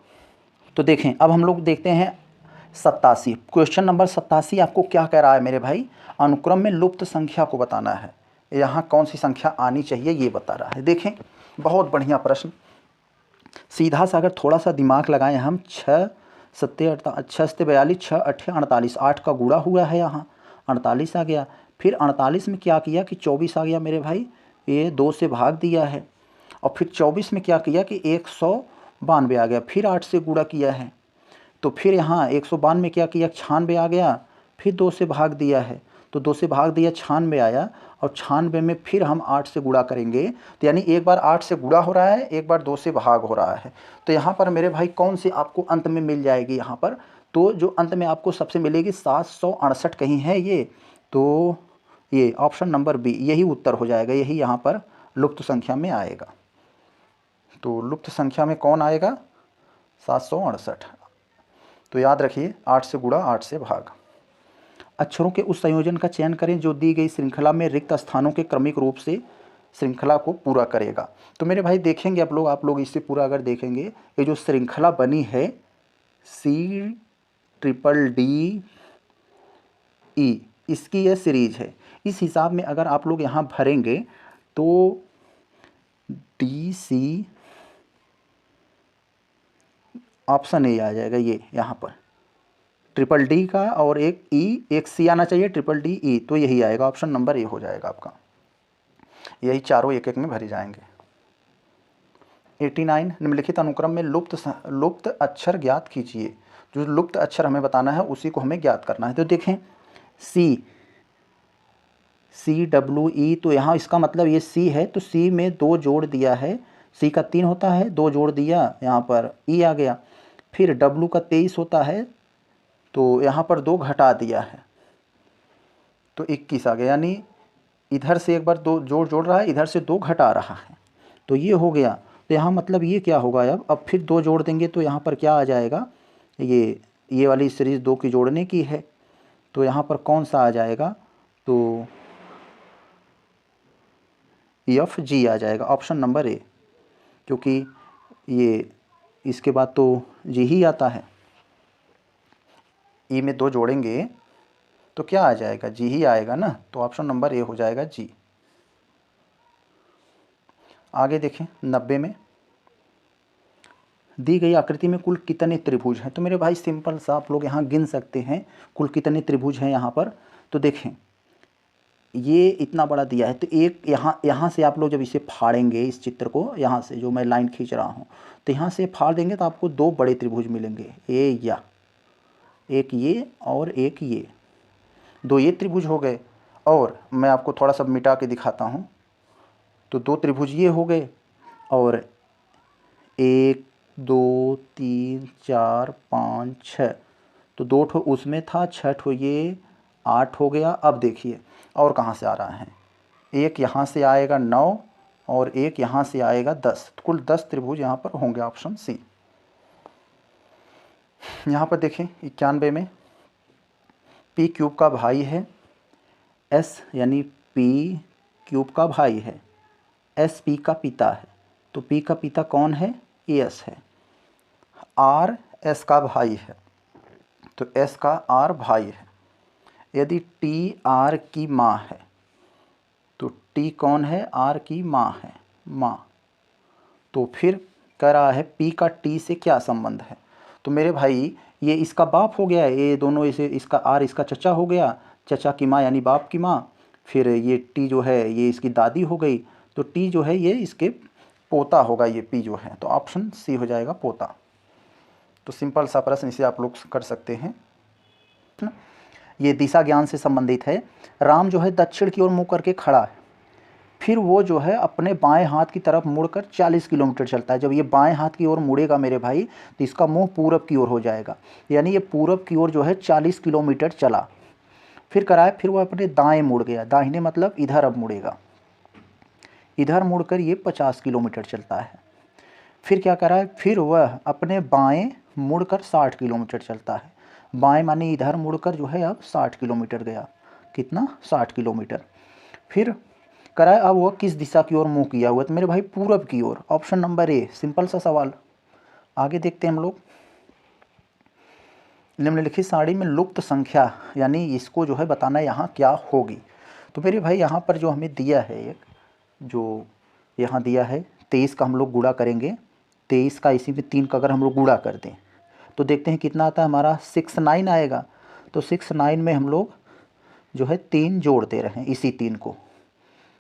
तो देखें अब हम लोग देखते हैं 87, क्वेश्चन नंबर 87 आपको क्या कह रहा है मेरे भाई, अनुक्रम में लुप्त संख्या को बताना है, यहाँ कौन सी संख्या आनी चाहिए ये बता रहा है। देखें बहुत बढ़िया प्रश्न, सीधा सा अगर थोड़ा सा दिमाग लगाएं हम, 6 सत्ते 42, 6 8 48, 8 का गुणा हुआ है यहाँ 48 आ गया। फिर 48 में क्या किया कि 24 आ गया मेरे भाई, ये 2 से भाग दिया है। और फिर 24 में क्या किया कि 192 आ गया, फिर 8 से गुणा किया है। तो फिर यहाँ 192 में क्या किया 96 आ गया, फिर 2 से भाग दिया है, तो 2 से भाग दिया 96 आया। और 96 में फिर हम 8 से गुणा करेंगे, तो यानी एक बार 8 से गुणा हो रहा है, एक बार 2 से भाग हो रहा है। तो यहाँ पर मेरे भाई कौन सी आपको अंत में मिल जाएगी यहाँ पर, तो जो अंत में आपको सबसे मिलेगी 768 कहीं है ये, तो ये ऑप्शन नंबर बी यही उत्तर हो जाएगा, यही यहाँ पर लुप्त संख्या में आएगा। तो लुप्त संख्या में कौन आएगा 768। तो याद रखिए 8 से गुणा 8 से भाग। अक्षरों के उस संयोजन का चयन करें जो दी गई श्रृंखला में रिक्त स्थानों के क्रमिक रूप से श्रृंखला को पूरा करेगा। तो मेरे भाई देखेंगे आप लोग इससे पूरा अगर देखेंगे, ये जो श्रृंखला बनी है CDDE, इसकी यह सीरीज है। इस हिसाब में अगर आप लोग यहाँ भरेंगे तो DC ऑप्शन ए आ जाएगा, ये यहाँ पर DDD का और एक E एक C आना चाहिए, DDE, तो यही आएगा, ऑप्शन नंबर ए हो जाएगा आपका। यही चारों एक एक में भरे जाएंगे। 89 निम्नलिखित अनुक्रम में लुप्त अक्षर ज्ञात कीजिए। जो लुप्त अक्षर हमें बताना है उसी को हमें ज्ञात करना है। तो देखें CWE, तो यहाँ इसका मतलब ये C है, तो C में 2 जोड़ दिया है सी का 3 होता है, 2 जोड़ दिया, यहाँ पर ई आ गया। फिर डब्लू का 23 होता है, तो यहाँ पर 2 घटा दिया है तो 21 आ गया। यानी इधर से एक बार 2 जोड़ रहा है, इधर से 2 घटा रहा है, तो ये हो गया। तो यहाँ मतलब ये क्या होगा, अब फिर 2 जोड़ देंगे तो यहाँ पर क्या आ जाएगा, ये वाली सीरीज़ 2 की जोड़ने की है, तो यहाँ पर कौन सा आ जाएगा, तो एफ जी आ जाएगा, ऑप्शन नंबर ए, क्योंकि ये इसके बाद तो जी ही आता है। ई में 2 जोड़ेंगे तो क्या आ जाएगा, जी ही आएगा ना, तो ऑप्शन नंबर ए हो जाएगा जी। आगे देखें 90 में, दी गई आकृति में कुल कितने त्रिभुज हैं। तो मेरे भाई सिंपल सा आप लोग यहाँ गिन सकते हैं कुल कितने त्रिभुज हैं यहाँ पर। तो देखें ये इतना बड़ा दिया है, तो एक यहाँ से आप लोग जब इसे फाड़ेंगे, इस चित्र को यहाँ से जो मैं लाइन खींच रहा हूँ, तो यहाँ से फाड़ देंगे तो आपको 2 बड़े त्रिभुज मिलेंगे, एक ये और एक ये, 2 ये त्रिभुज हो गए। और मैं आपको थोड़ा सा मिटा के दिखाता हूँ, तो 2 त्रिभुज ये हो गए, और 1 2 3 4 5 6, तो 2 ठो उसमें था, 6 ठो ये, 8 हो गया। अब देखिए और कहाँ से आ रहा है, एक यहाँ से आएगा 9 और एक यहाँ से आएगा 10, तो कुल 10 त्रिभुज यहाँ पर होंगे, ऑप्शन सी। यहाँ पर देखें 91 में, पी क्यूब का भाई है एस, यानी पी क्यूब का भाई है, एस पी का पिता है, तो पी का पिता कौन है, एस है। आर एस का भाई है, तो एस का आर भाई है। यदि टी आर की माँ है, तो टी कौन है, आर की माँ है, माँ। तो फिर कह रहा है पी का टी से क्या संबंध है, तो मेरे भाई ये इसका बाप हो गया, ये दोनों इसे, इसका आर इसका चचा हो गया, चचा की माँ यानी बाप की माँ। फिर ये टी जो है ये इसकी दादी हो गई, तो टी जो है ये इसके पोता होगा, ये पी जो है, तो ऑप्शन सी हो जाएगा पोता। तो सिंपल सा प्रश्न इसे आप लोग कर सकते हैं। ये दिशा ज्ञान से संबंधित है। राम जो है दक्षिण की ओर मुँह करके खड़ा है, फिर वो जो है अपने बाएं हाथ की तरफ मुड़कर 40 किलोमीटर चलता है। जब ये बाएं हाथ की ओर मुड़ेगा मेरे भाई, तो इसका मुंह पूरब की ओर हो जाएगा, यानी ये पूरब की ओर जो है 40 किलोमीटर चला। फिर कराए, फिर वो अपने दाएं मुड़ गया, दाहिने मतलब इधर अब मुड़ेगा, इधर मुड़कर ये 50 किलोमीटर चलता है। फिर क्या करा है, फिर वह अपने बाएं मुड़कर 60 किलोमीटर चलता है, बाएं माने इधर मुड़कर जो है अब 60 किलोमीटर गया, कितना, 60 किलोमीटर। फिर कराए अब वह किस दिशा की ओर मुंह किया हुआ, तो मेरे भाई पूरब की ओर, ऑप्शन नंबर ए, सिंपल सा सवाल। आगे देखते हैं हम लोग, निम्नलिखित सारणी में लुप्त संख्या, यानी इसको जो है बताना यहाँ क्या होगी। तो मेरे भाई यहाँ पर जो हमें दिया है, एक जो यहाँ दिया है 23 का हम लोग गुणा करेंगे, 23 का इसी में 3 का अगर हम लोग गुणा कर दें तो देखते हैं कितना आता है हमारा, 69 आएगा। तो 69 में हम लोग जो है 3 जोड़ दे रहे हैं इसी 3 को,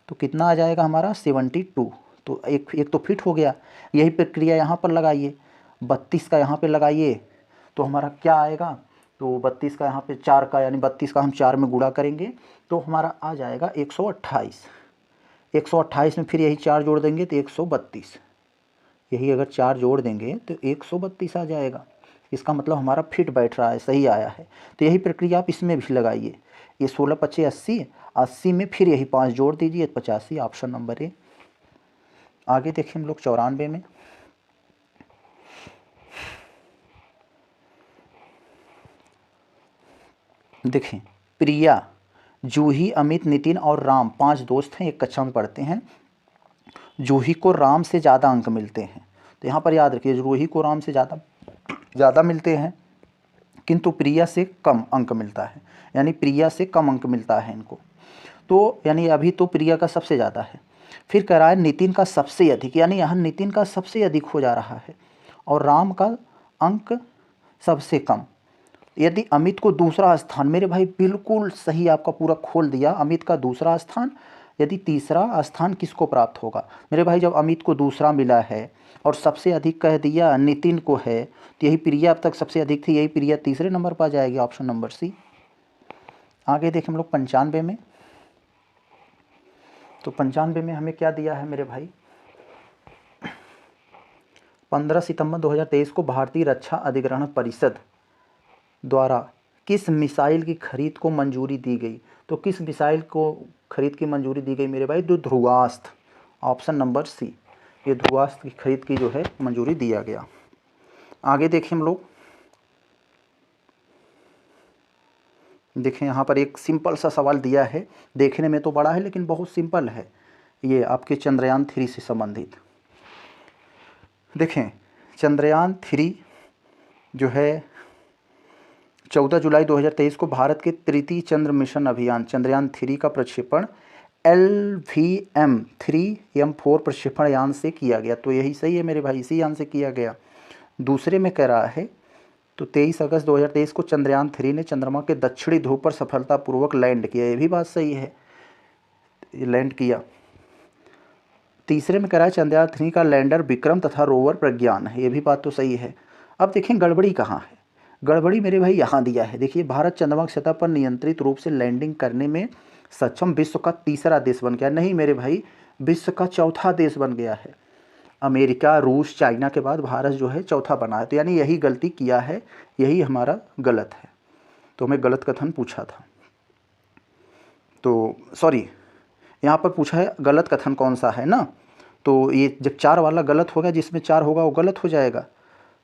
तो कितना आ जाएगा हमारा 72। तो एक तो फिट हो गया। यही प्रक्रिया यहाँ पर लगाइए, 32 का यहाँ पे लगाइए, तो हमारा क्या आएगा, तो 32 का यहाँ पे 4 का, यानी 32 का हम 4 में गुणा करेंगे तो हमारा आ जाएगा 128। 128 में फिर यही 4 जोड़ देंगे तो 132, यही अगर 4 जोड़ देंगे तो 132 आ जाएगा। इसका मतलब हमारा फिट बैठ रहा है, सही आया है। तो यही प्रक्रिया आप इसमें भी लगाइए, ये 16 पच्चीस 80, 80 में फिर यही 5 जोड़ दीजिए, 85, ऑप्शन नंबर ए। आगे देखें हम लोग 94 में, देखें प्रिया, जूही, अमित, नितिन और राम 5 दोस्त हैं, एक कक्षा में पढ़ते हैं। जूही को राम से ज़्यादा अंक मिलते हैं, तो यहाँ पर याद रखिए जूही को राम से ज़्यादा मिलते हैं, किंतु प्रिया से कम अंक मिलता है, यानी प्रिया से कम अंक मिलता है इनको, तो यानी अभी तो प्रिया का सबसे ज़्यादा है। फिर कह रहा है नितिन का सबसे अधिक, यानी यहाँ नितिन का सबसे अधिक हो जा रहा है, और राम का अंक सबसे कम। यदि अमित को दूसरा स्थान, मेरे भाई बिल्कुल सही आपका पूरा खोल दिया, अमित का दूसरा स्थान। यदि तीसरा स्थान किसको प्राप्त होगा, मेरे भाई जब अमित को दूसरा मिला है और सबसे अधिक कह दिया नितिन को है, तो यही प्रिया अब तक सबसे अधिक थी, यही प्रिया तीसरे नंबर पर आ जाएगी, ऑप्शन नंबर सी। आगे देखें हम लोग 95 में, तो 95 में हमें क्या दिया है मेरे भाई, 15 सितंबर 2023 को भारतीय रक्षा अधिग्रहण परिषद द्वारा किस मिसाइल की खरीद को मंजूरी दी गई? तो किस मिसाइल को खरीद की मंजूरी दी गई मेरे भाई? जो ध्रुवास्त्र, ऑप्शन नंबर सी, ये ध्रुवास्त्र की खरीद की जो है मंजूरी दिया गया। आगे देखें हम लोग, देखें यहाँ पर एक सिंपल सा सवाल दिया है, देखने में तो बड़ा है लेकिन बहुत सिंपल है, ये आपके चंद्रयान 3 से संबंधित। देखें चंद्रयान 3 जो है 14 जुलाई 2023 को भारत के तृतीय चंद्र मिशन अभियान चंद्रयान 3 का प्रक्षेपण LVM-3M4 प्रक्षेपण यान से किया गया। तो यही सही है मेरे भाई, इसी यान से किया गया। दूसरे में कह रहा है तो 23 अगस्त 2023 को चंद्रयान 3 ने चंद्रमा के दक्षिणी ध्रुव पर सफलतापूर्वक लैंड किया। ये भी बात सही है, लैंड किया। तीसरे में कह रहा है चंद्रयान 3 का लैंडर विक्रम तथा रोवर प्रज्ञान है। ये भी बात तो सही है। अब देखें गड़बड़ी कहाँ है। गड़बड़ी मेरे भाई यहाँ दिया है। देखिए, भारत चंद्रमा की सतह पर नियंत्रित रूप से लैंडिंग करने में सक्षम विश्व का तीसरा देश बन गया। नहीं मेरे भाई, विश्व का चौथा देश बन गया है। अमेरिका, रूस, चाइना के बाद भारत जो है चौथा बना है। तो यानी यही गलती किया है, यही हमारा गलत है। तो हमें गलत कथन पूछा था, तो सॉरी, यहाँ पर पूछा है गलत कथन कौन सा है ना। तो ये जब 4 वाला गलत होगा, जिसमें 4 होगा वो गलत हो जाएगा।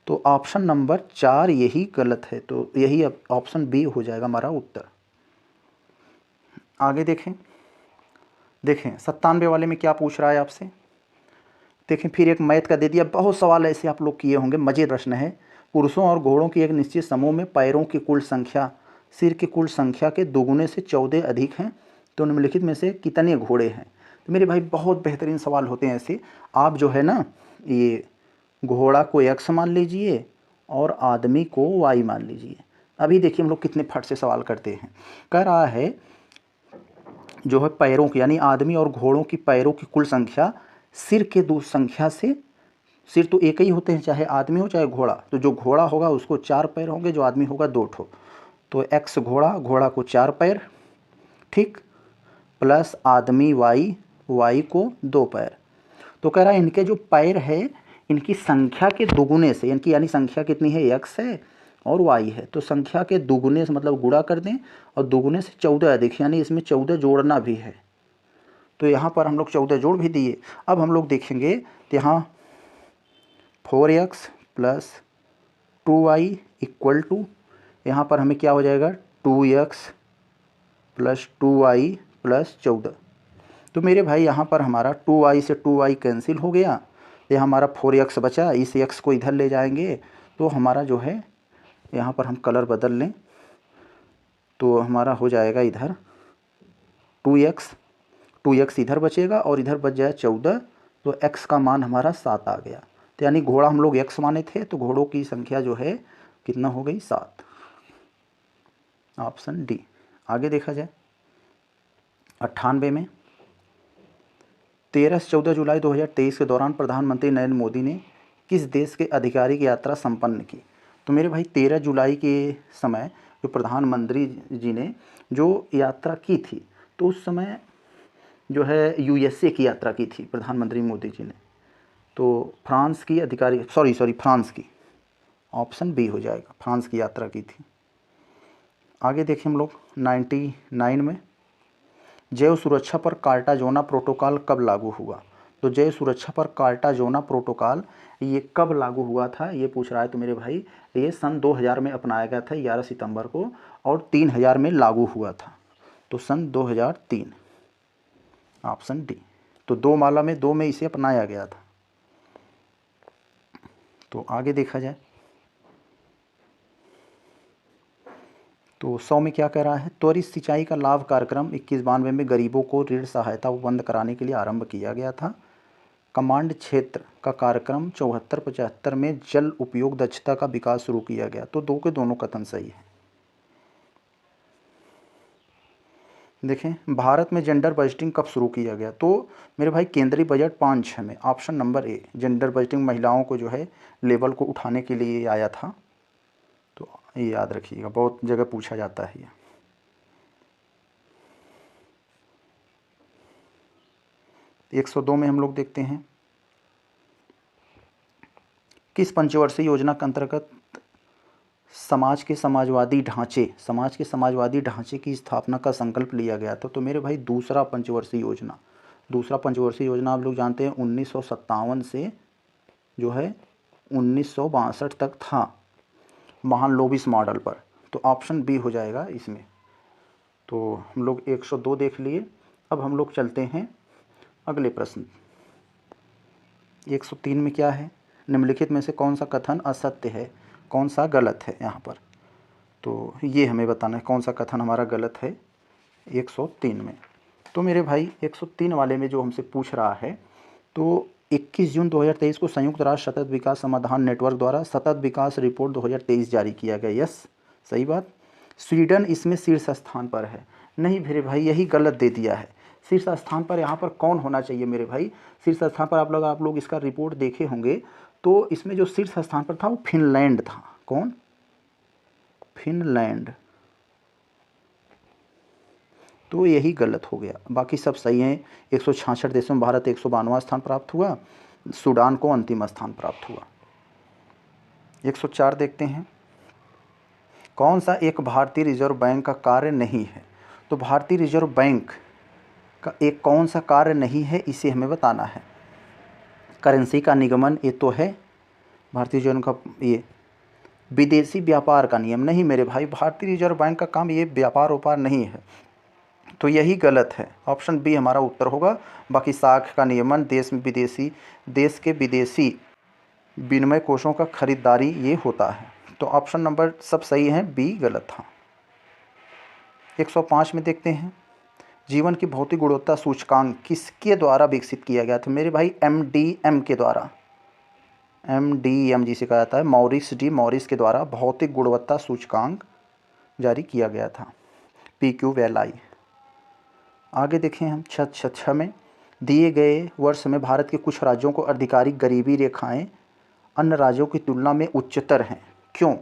तो ऑप्शन नंबर 4 यही गलत है। तो यही अब ऑप्शन बी हो जाएगा हमारा उत्तर। आगे देखें, देखें 97 वाले में क्या पूछ रहा है आपसे। देखें फिर एक मैथ का दे दिया। बहुत सवाल ऐसे आप लोग किए होंगे, मजे प्रश्न है। पुरुषों और घोड़ों की एक निश्चित समूह में पैरों की कुल संख्या सिर की कुल संख्या के दोगुने से 14 अधिक हैं, तो निम्नलिखित में से कितने घोड़े हैं? तो मेरे भाई बहुत बेहतरीन सवाल होते हैं ऐसे। आप जो है ना, ये घोड़ा को x मान लीजिए और आदमी को y मान लीजिए। अभी देखिए हम लोग कितने फट से सवाल करते हैं। कह रहा है जो है पैरों की, यानी आदमी और घोड़ों की पैरों की कुल संख्या सिर के दो संख्या से, सिर तो एक ही होते हैं चाहे आदमी हो चाहे घोड़ा, तो जो घोड़ा होगा उसको 4 पैर होंगे, जो आदमी होगा 2 ठो। तो x घोड़ा, घोड़ा को 4 पैर, ठीक, प्लस आदमी y को 2 पैर। तो कह रहा है इनके जो पैर है इनकी संख्या के दुगुने से, इनकी यानी संख्या कितनी है, x है और y है, तो संख्या के दुगुने से मतलब गुणा कर दें, और दुगुने से 14 अधिक, यानी इसमें 14 जोड़ना भी है। तो यहाँ पर हम लोग 14 जोड़ भी दिए। अब हम लोग देखेंगे तो यहाँ 4x plus 2y equal to, यहाँ पर हमें क्या हो जाएगा 2x प्लस 2y प्लस 14। तो मेरे भाई यहाँ पर हमारा 2y से 2y कैंसिल हो गया, ये हमारा 4x बचा। इस x को इधर ले जाएंगे तो हमारा जो है, यहाँ पर हम कलर बदल लें तो हमारा हो जाएगा इधर 2x इधर बचेगा और इधर बच जाए 14, तो x का मान हमारा 7 आ गया। तो यानी घोड़ा हम लोग x माने थे, तो घोड़ों की संख्या जो है कितना हो गई, 7, ऑप्शन डी। आगे देखा जाए 98 में 13 से 14 जुलाई 2023 के दौरान प्रधानमंत्री नरेंद्र मोदी ने किस देश के अधिकारी की यात्रा संपन्न की? तो मेरे भाई 13 जुलाई के समय जो प्रधानमंत्री जी ने जो यात्रा की थी, तो उस समय जो है USA की यात्रा की थी प्रधानमंत्री मोदी जी ने। तो फ्रांस की अधिकारी, फ्रांस की, ऑप्शन बी हो जाएगा, फ्रांस की यात्रा की थी। आगे देखें हम लोग 99 में जैव सुरक्षा पर कार्टाजोना प्रोटोकॉल कब लागू हुआ? तो जैव सुरक्षा पर कार्टाजोना प्रोटोकॉल ये कब लागू हुआ था, ये पूछ रहा है। तो मेरे भाई ये सन 2000 में अपनाया गया था 11 सितंबर को, और 3000 में लागू हुआ था, तो सन 2003, ऑप्शन डी। तो 2 माला में 2 में इसे अपनाया गया था। तो आगे देखा जाए तो 100 में क्या कह रहा है, त्वरित सिंचाई का लाभ कार्यक्रम 2192 में गरीबों को ऋण सहायता बंद कराने के लिए आरंभ किया गया था। कमांड क्षेत्र का कार्यक्रम 74-75 में जल उपयोग दक्षता का विकास शुरू किया गया। तो 2 के दोनों कथन सही है। देखें भारत में जेंडर बजटिंग कब शुरू किया गया? तो मेरे भाई केंद्रीय बजट 5-6 में, ऑप्शन नंबर ए, जेंडर बजटिंग महिलाओं को जो है लेवल को उठाने के लिए आया था। तो ये याद रखिएगा, बहुत जगह पूछा जाता है ये। तो 102 में हम लोग देखते हैं किस पंचवर्षीय योजना के अंतर्गत समाज के समाजवादी ढांचे की स्थापना का संकल्प लिया गया था? तो मेरे भाई दूसरा पंचवर्षीय योजना आप लोग जानते हैं 1957 से जो है 1962 तक था, महालनोबिस मॉडल पर। तो ऑप्शन बी हो जाएगा इसमें। तो हम लोग 102 देख लिए। अब हम लोग चलते हैं अगले प्रश्न। 103 में क्या है? निम्नलिखित में से कौन सा कथन असत्य है, कौन सा गलत है यहाँ पर? तो ये हमें बताना है कौन सा कथन हमारा गलत है 103 में। तो मेरे भाई 103 वाले में जो हमसे पूछ रहा है, तो 21 जून 2023 को संयुक्त राष्ट्र सतत विकास समाधान नेटवर्क द्वारा सतत विकास रिपोर्ट 2023 जारी किया गया। यस, सही बात। स्वीडन इसमें शीर्ष स्थान पर है। नहीं मेरे भाई, यही गलत दे दिया है। शीर्ष स्थान पर यहाँ पर कौन होना चाहिए मेरे भाई? शीर्ष स्थान पर आप लोग इसका रिपोर्ट देखे होंगे, तो इसमें जो शीर्ष स्थान पर था वो फिनलैंड था। कौन? फिनलैंड। तो यही गलत हो गया, बाकी सब सही हैं। 166 देशों में भारत 192वां स्थान प्राप्त हुआ, सूडान को अंतिम स्थान प्राप्त हुआ। 104 देखते हैं। कौन सा एक भारतीय रिजर्व बैंक का कार्य नहीं है? तो भारतीय रिजर्व बैंक का एक कौन सा कार्य नहीं है, इसे हमें बताना है। करेंसी का निगमन ये तो है भारतीय रिजर्व का। ये विदेशी व्यापार का नियम नहीं मेरे भाई, भारतीय रिजर्व बैंक का काम ये व्यापार नहीं है। तो यही गलत है, ऑप्शन बी हमारा उत्तर होगा। बाकी साख का नियमन, देश के विदेशी विनिमय कोषों का खरीदारी ये होता है। तो ऑप्शन नंबर सब सही है, बी गलत था। 105 में देखते हैं। जीवन की भौतिक गुणवत्ता सूचकांक किसके द्वारा विकसित किया गया था? मेरे भाई MDM के द्वारा, MDM जिसे कहा जाता है, मॉरिस के द्वारा भौतिक गुणवत्ता सूचकांक जारी किया गया था, PQVLI। आगे देखें हम 6 में। दिए गए वर्ष में भारत के कुछ राज्यों को आधिकारिक गरीबी रेखाएं अन्य राज्यों की तुलना में उच्चतर हैं, क्यों?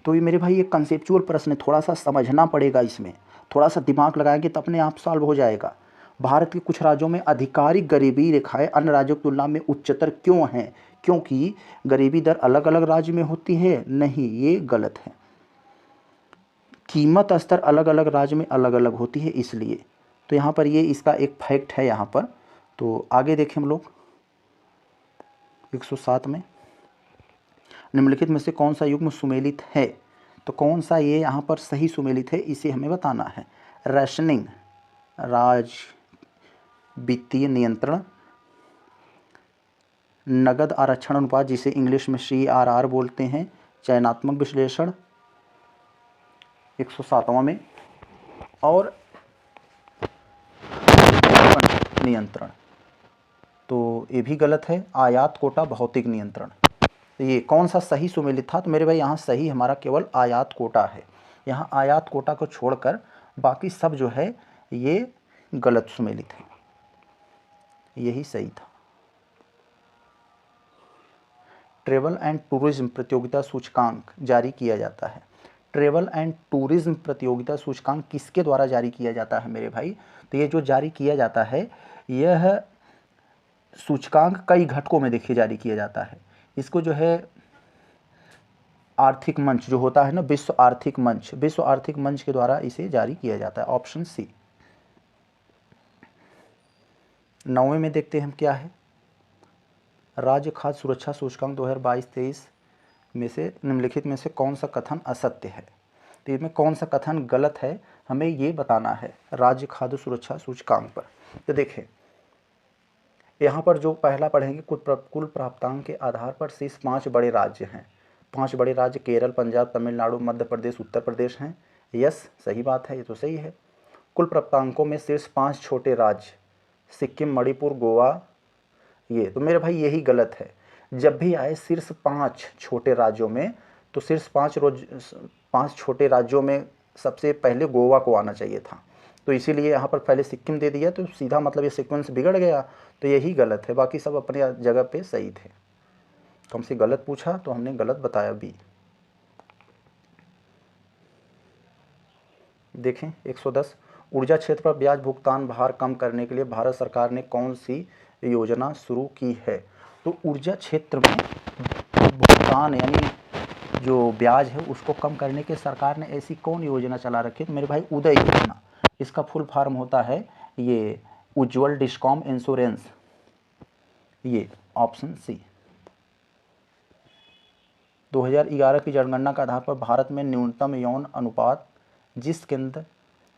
तो ये मेरे भाई ये कंसेप्चुअल प्रश्न है, थोड़ा सा समझना पड़ेगा इसमें, थोड़ा सा दिमाग लगाएंगे तो अपने आप सॉल्व हो जाएगा। भारत के कुछ राज्यों में आधिकारिक गरीबी रेखाएं अन्य राज्यों की तुलना में उच्चतर क्यों हैं? क्योंकि गरीबी दर अलग अलग राज्य में होती है? नहीं, ये गलत है। कीमत स्तर अलग अलग राज्य में अलग अलग होती है, इसलिए। तो यहाँ पर ये इसका एक फैक्ट है यहाँ पर। तो आगे देखें हम लोग 107 में। निम्नलिखित में से कौन सा युग्म सुमेलित है? तो कौन सा ये यहाँ पर सही सुमेलित है, इसे हमें बताना है। रेशनिंग, राज वित्तीय नियंत्रण, नगद आरक्षण अनुपात जिसे इंग्लिश में CRR बोलते हैं, चयनात्मक विश्लेषण 107वां में, और नियंत्रण। तो ये भी गलत है, आयात कोटा भौतिक नियंत्रण। तो ये कौन सा सही सुमेलित था? तो मेरे भाई यहाँ सही हमारा केवल आयात कोटा है। यहाँ आयात कोटा को छोड़कर बाकी सब जो है ये गलत सुमेलित है, यही सही था। ट्रेवल एंड टूरिज्म प्रतियोगिता सूचकांक जारी किया जाता है। ट्रेवल एंड टूरिज्म प्रतियोगिता सूचकांक किसके द्वारा जारी किया जाता है मेरे भाई? तो ये जो जारी किया जाता है, यह सूचकांक कई घटकों में देखिए जारी किया जाता है। इसको जो है आर्थिक मंच जो होता है ना, विश्व आर्थिक मंच के द्वारा इसे जारी किया जाता है, ऑप्शन सी। 9वें में देखते हैं हम क्या है। राज्य खाद्य सुरक्षा सूचकांक 2022-23 में से निम्नलिखित में से कौन सा कथन असत्य है? तो इसमें कौन सा कथन गलत है, हमें ये बताना है राज्य खाद्य सुरक्षा सूचकांक पर। तो देखें यहाँ पर जो पहला पढ़ेंगे, कुल प्राप्तांक के आधार पर शीर्ष 5 बड़े राज्य हैं। 5 बड़े राज्य केरल, पंजाब, तमिलनाडु, मध्य प्रदेश, उत्तर प्रदेश हैं। यस, सही बात है, ये तो सही है। कुल प्राप्तांकों में शीर्ष 5 छोटे राज्य सिक्किम, मणिपुर, गोवा, ये तो मेरे भाई यही गलत है। जब भी आए शीर्ष 5 छोटे राज्यों में, तो शीर्ष 5 छोटे राज्यों में सबसे पहले गोवा को आना चाहिए था। तो इसीलिए यहाँ पर पहले सिक्किम दे दिया, तो सीधा मतलब ये सीक्वेंस बिगड़ गया। तो यही गलत है, बाकी सब अपने जगह पे सही थे। तो हमसे गलत पूछा तो हमने गलत बताया, बी। देखें 110। ऊर्जा क्षेत्र पर ब्याज भुगतान भार कम करने के लिए भारत सरकार ने कौन सी योजना शुरू की है? तो ऊर्जा क्षेत्र में भुगतान यानी जो ब्याज है उसको कम करने के सरकार ने ऐसी कौन योजना चला रखी है? तो मेरे भाई उदय योजना। इसका फुल फॉर्म होता है ये उज्ज्वल डिस्कॉम इंश्योरेंस, ये ऑप्शन सी। 2011 की जनगणना के आधार पर भारत में न्यूनतम यौन अनुपात जिस केंद्र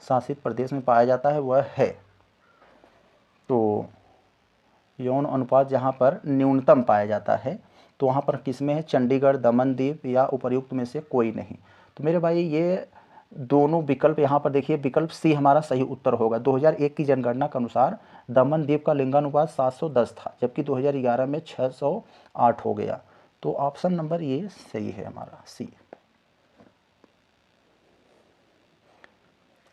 शासित प्रदेश में पाया जाता है वह है, तो यौन अनुपात जहाँ पर न्यूनतम पाया जाता है तो वहाँ पर किस में है? चंडीगढ़, दमन दीव या उपर्युक्त में से कोई नहीं। तो मेरे भाई ये दोनों विकल्प यहाँ पर देखिए, विकल्प सी हमारा सही उत्तर होगा। 2001 की जनगणना के अनुसार दमन द्वीप का लिंगानुपात 710 था, जबकि 2011 में 608 हो गया। तो ऑप्शन नंबर ये सही है हमारा, सी।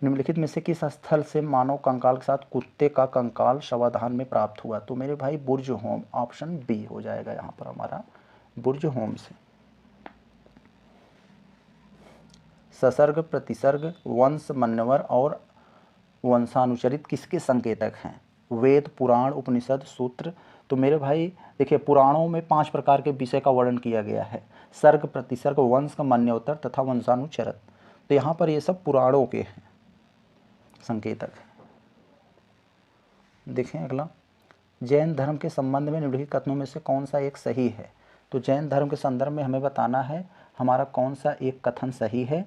निम्नलिखित में से किस स्थल से मानव कंकाल के साथ कुत्ते का कंकाल शवाधान में प्राप्त हुआ? तो मेरे भाई बुर्ज होम, ऑप्शन बी हो जाएगा यहाँ पर हमारा, बुर्ज होम से। ससर्ग, प्रतिसर्ग, वंश, मन्यवर और वंशानुचरित किसके संकेतक हैं? वेद, पुराण, उपनिषद, सूत्र। तो मेरे भाई देखिए, पुराणों में 5 प्रकार के विषय का वर्णन किया गया है, सर्ग, प्रतिसर्ग, वंश, मन्योत्तर तथा वंशानुचरित। तो यहाँ पर ये सब पुराणों के हैं संकेतक। देखें अगला, जैन धर्म के संबंध में निम्नलिखित कथनों में से कौन सा एक सही है? तो जैन धर्म के संदर्भ में हमें बताना है हमारा कौन सा एक कथन सही है।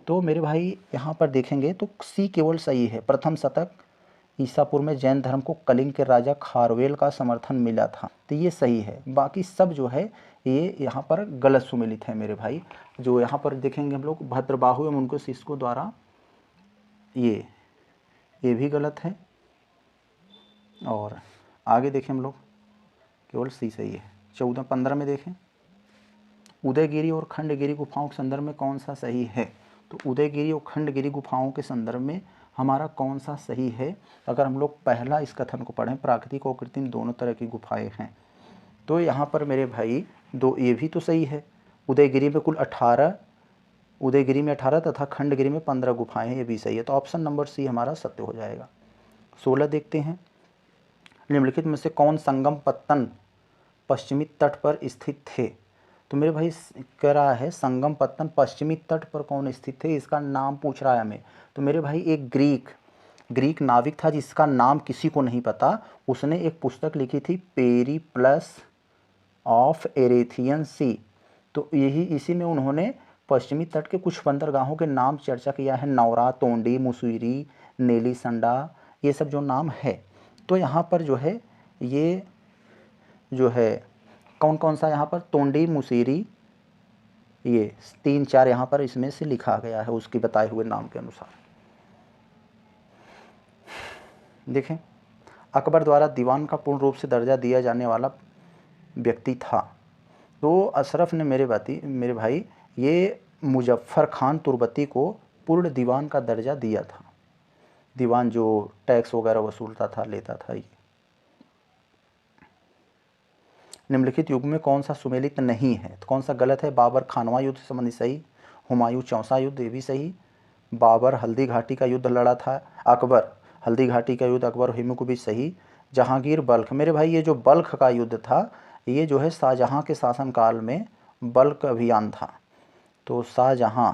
तो मेरे भाई यहाँ पर देखेंगे तो सी केवल सही है। प्रथम शतक ईसा पूर्व में जैन धर्म को कलिंग के राजा खारवेल का समर्थन मिला था, तो ये सही है। बाकी सब जो है ये यहाँ पर गलत सुमेलित है मेरे भाई। जो यहाँ पर देखेंगे हम लोग, भद्रबाहु एवं उनके शिष्यों द्वारा, ये भी गलत है। और आगे देखें हम लोग, केवल सी सही है। 14-15 में देखें, उदयगिरी और खंडगिरी गुफाओं के संदर्भ में कौन सा सही है? तो उदयगिरी और खंडगिरी गुफाओं के संदर्भ में हमारा कौन सा सही है? अगर हम लोग पहला इस कथन को पढ़ें, प्राकृतिक और कृत्रिम दोनों तरह की गुफाएं हैं, तो यहाँ पर मेरे भाई दो ये भी तो सही है। उदयगिरी में कुल 18, उदयगिरी में 18 तथा खंडगिरी में 15 गुफाएं हैं, ये भी सही है। तो ऑप्शन नंबर सी हमारा सत्य हो जाएगा। 16 देखते हैं, निम्नलिखित में से कौन संगम पत्तन पश्चिमी तट पर स्थित थे? तो मेरे भाई कह रहा है संगम पत्तन पश्चिमी तट पर कौन स्थित थे, इसका नाम पूछ रहा है हमें। तो मेरे भाई एक ग्रीक नाविक था जिसका नाम किसी को नहीं पता, उसने एक पुस्तक लिखी थी, पेरिप्लस ऑफ एरेथियन सी। तो यही इसी में उन्होंने पश्चिमी तट के कुछ बंदरगाहों के नाम चर्चा किया है, नौरा, तोंडी, मुसुरी, नेलीसंडा, ये सब जो नाम है। तो यहाँ पर जो है ये जो है कौन कौन सा यहाँ पर, तोंडी, मुसेरी, ये 3-4 यहाँ पर इसमें से लिखा गया है उसके बताए हुए नाम के अनुसार। देखें, अकबर द्वारा दीवान का पूर्ण रूप से दर्जा दिया जाने वाला व्यक्ति था। तो अशरफ ने मेरे भाई ये मुजफ्फर खान तुर्बती को पूर्ण दीवान का दर्जा दिया था। दीवान जो टैक्स वगैरह वसूलता था, लेता था। ये निम्नलिखित युग में कौन सा सुमेलित नहीं है? तो कौन सा गलत है? बाबर खानवा युद्ध संबंधी सही, हुमायूं चौसा युद्ध, ये भी सही। बाबर हल्दी घाटी का युद्ध लड़ा था, अकबर हल्दी घाटी का युद्ध अकबर और हिमू को भी सही। जहांगीर बल्ख, मेरे भाई ये जो बल्ख का युद्ध था ये जो है शाहजहां के शासनकाल में बल्ख अभियान था। तो शाहजहां,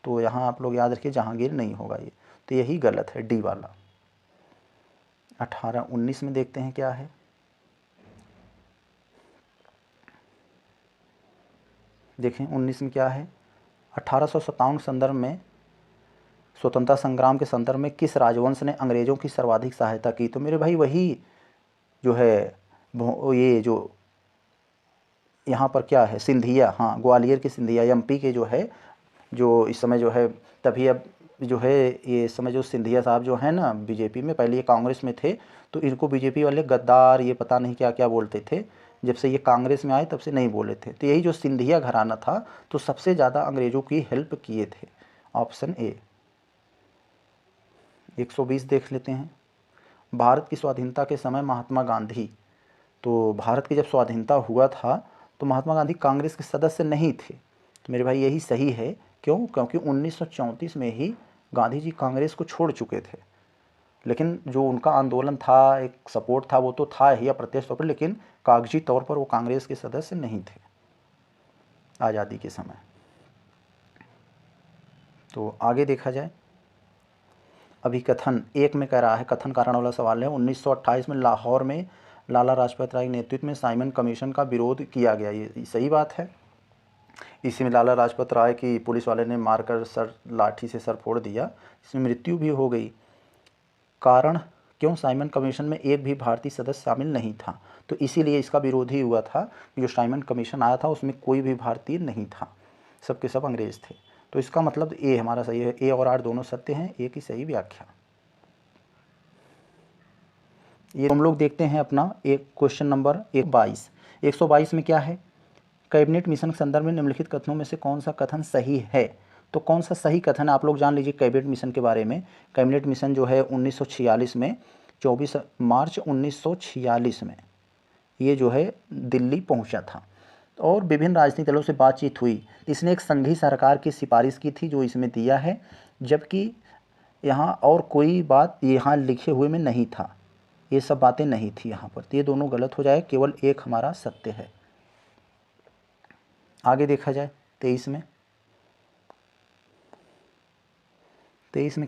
तो यहाँ आप लोग याद रखिए जहांगीर नहीं होगा ये, तो यही गलत है, डी वाला। 18-19 में देखते हैं क्या है। देखें 19 में क्या है, 1857 के संदर्भ में स्वतंत्रता संग्राम के संदर्भ में किस राजवंश ने अंग्रेज़ों की सर्वाधिक सहायता की? तो मेरे भाई वही जो है ये जो यहाँ पर क्या है, सिंधिया, हाँ ग्वालियर के सिंधिया, एमपी के जो है, जो इस समय जो है, तभी अब जो है ये समय जो सिंधिया साहब जो है ना बीजेपी में, पहले ये कांग्रेस में थे, तो इनको बीजेपी वाले गद्दार ये पता नहीं क्या क्या बोलते थे। जब से ये कांग्रेस में आए तब से नहीं बोले थे। तो यही जो सिंधिया घराना था तो सबसे ज़्यादा अंग्रेज़ों की हेल्प किए थे। Option A. 120 देख लेते हैं, भारत की स्वाधीनता के समय महात्मा गांधी, तो भारत की जब स्वाधीनता हुआ था तो महात्मा गांधी कांग्रेस के सदस्य नहीं थे। तो मेरे भाई यही सही है। क्यों? क्योंकि 1934 में ही गांधी जी कांग्रेस को छोड़ चुके थे, लेकिन जो उनका आंदोलन था, एक सपोर्ट था, वो तो था ही अप्रत्यक्ष तौर पर, लेकिन कागजी तौर पर वो कांग्रेस के सदस्य नहीं थे। आज़ादी के समय। तो आगे देखा जाए, अभी कथन एक में कह रहा है, कथन कारण वाला सवाल है। 1928 में लाहौर में लाला लाजपत राय के नेतृत्व में साइमन कमीशन का विरोध किया गया, ये सही बात है। इसी में लाला लाजपत राय की पुलिस वाले ने मारकर सर, लाठी से सर फोड़ दिया, इसमें मृत्यु भी हो गई। कारण क्यों? साइमन कमीशन में एक भी भारतीय सदस्य शामिल नहीं था, तो इसीलिए इसका विरोध ही हुआ था। जो साइमन कमीशन आया था उसमें कोई भी भारतीय नहीं था, सब के सब अंग्रेज थे। तो इसका मतलब ए हमारा सही है, ए और आर दोनों सत्य हैं, ए की सही व्याख्या। ये हम लोग देखते हैं अपना एक क्वेश्चन नंबर 122 में क्या है, कैबिनेट मिशन के संदर्भ में निम्नलिखित कथनों में से कौन सा कथन सही है। तो कौन सा सही कथन है आप लोग जान लीजिए कैबिनेट मिशन के बारे में। कैबिनेट मिशन जो है 1946 में 24 मार्च 1946 में ये जो है दिल्ली पहुंचा था और विभिन्न राजनीतिक दलों से बातचीत हुई। इसने एक संघीय सरकार की सिफारिश की थी जो इसमें दिया है, जबकि यहाँ और कोई बात यहाँ लिखे हुए में नहीं था, ये सब बातें नहीं थी यहाँ पर। तो ये दोनों गलत हो जाए, केवल एक हमारा सत्य है। आगे देखा जाए 23 में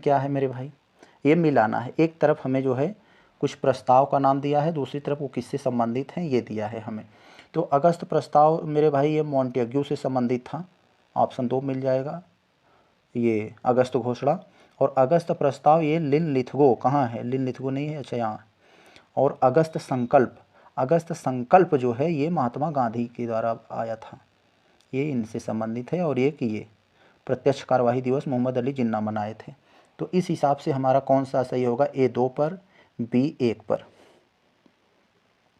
क्या है मेरे भाई, ये मिलाना है। एक तरफ हमें जो है कुछ प्रस्ताव का नाम दिया है, दूसरी तरफ वो किससे संबंधित हैं ये दिया है हमें। तो अगस्त प्रस्ताव मेरे भाई ये मॉन्टेग्यू से संबंधित था, ऑप्शन 2 मिल जाएगा, ये अगस्त घोषणा। और अगस्त प्रस्ताव ये लिनलिथगो, कहाँ है, लिनलिथगो नहीं है, अच्छा यहाँ। और अगस्त संकल्प जो है ये महात्मा गांधी के द्वारा आया था, ये इनसे संबंधित है। और एक ये प्रत्यक्ष कार्यवाही दिवस मोहम्मद अली जिन्ना मनाए थे। तो इस हिसाब से हमारा कौन सा सही होगा, ए 2 पर, बी 1 पर,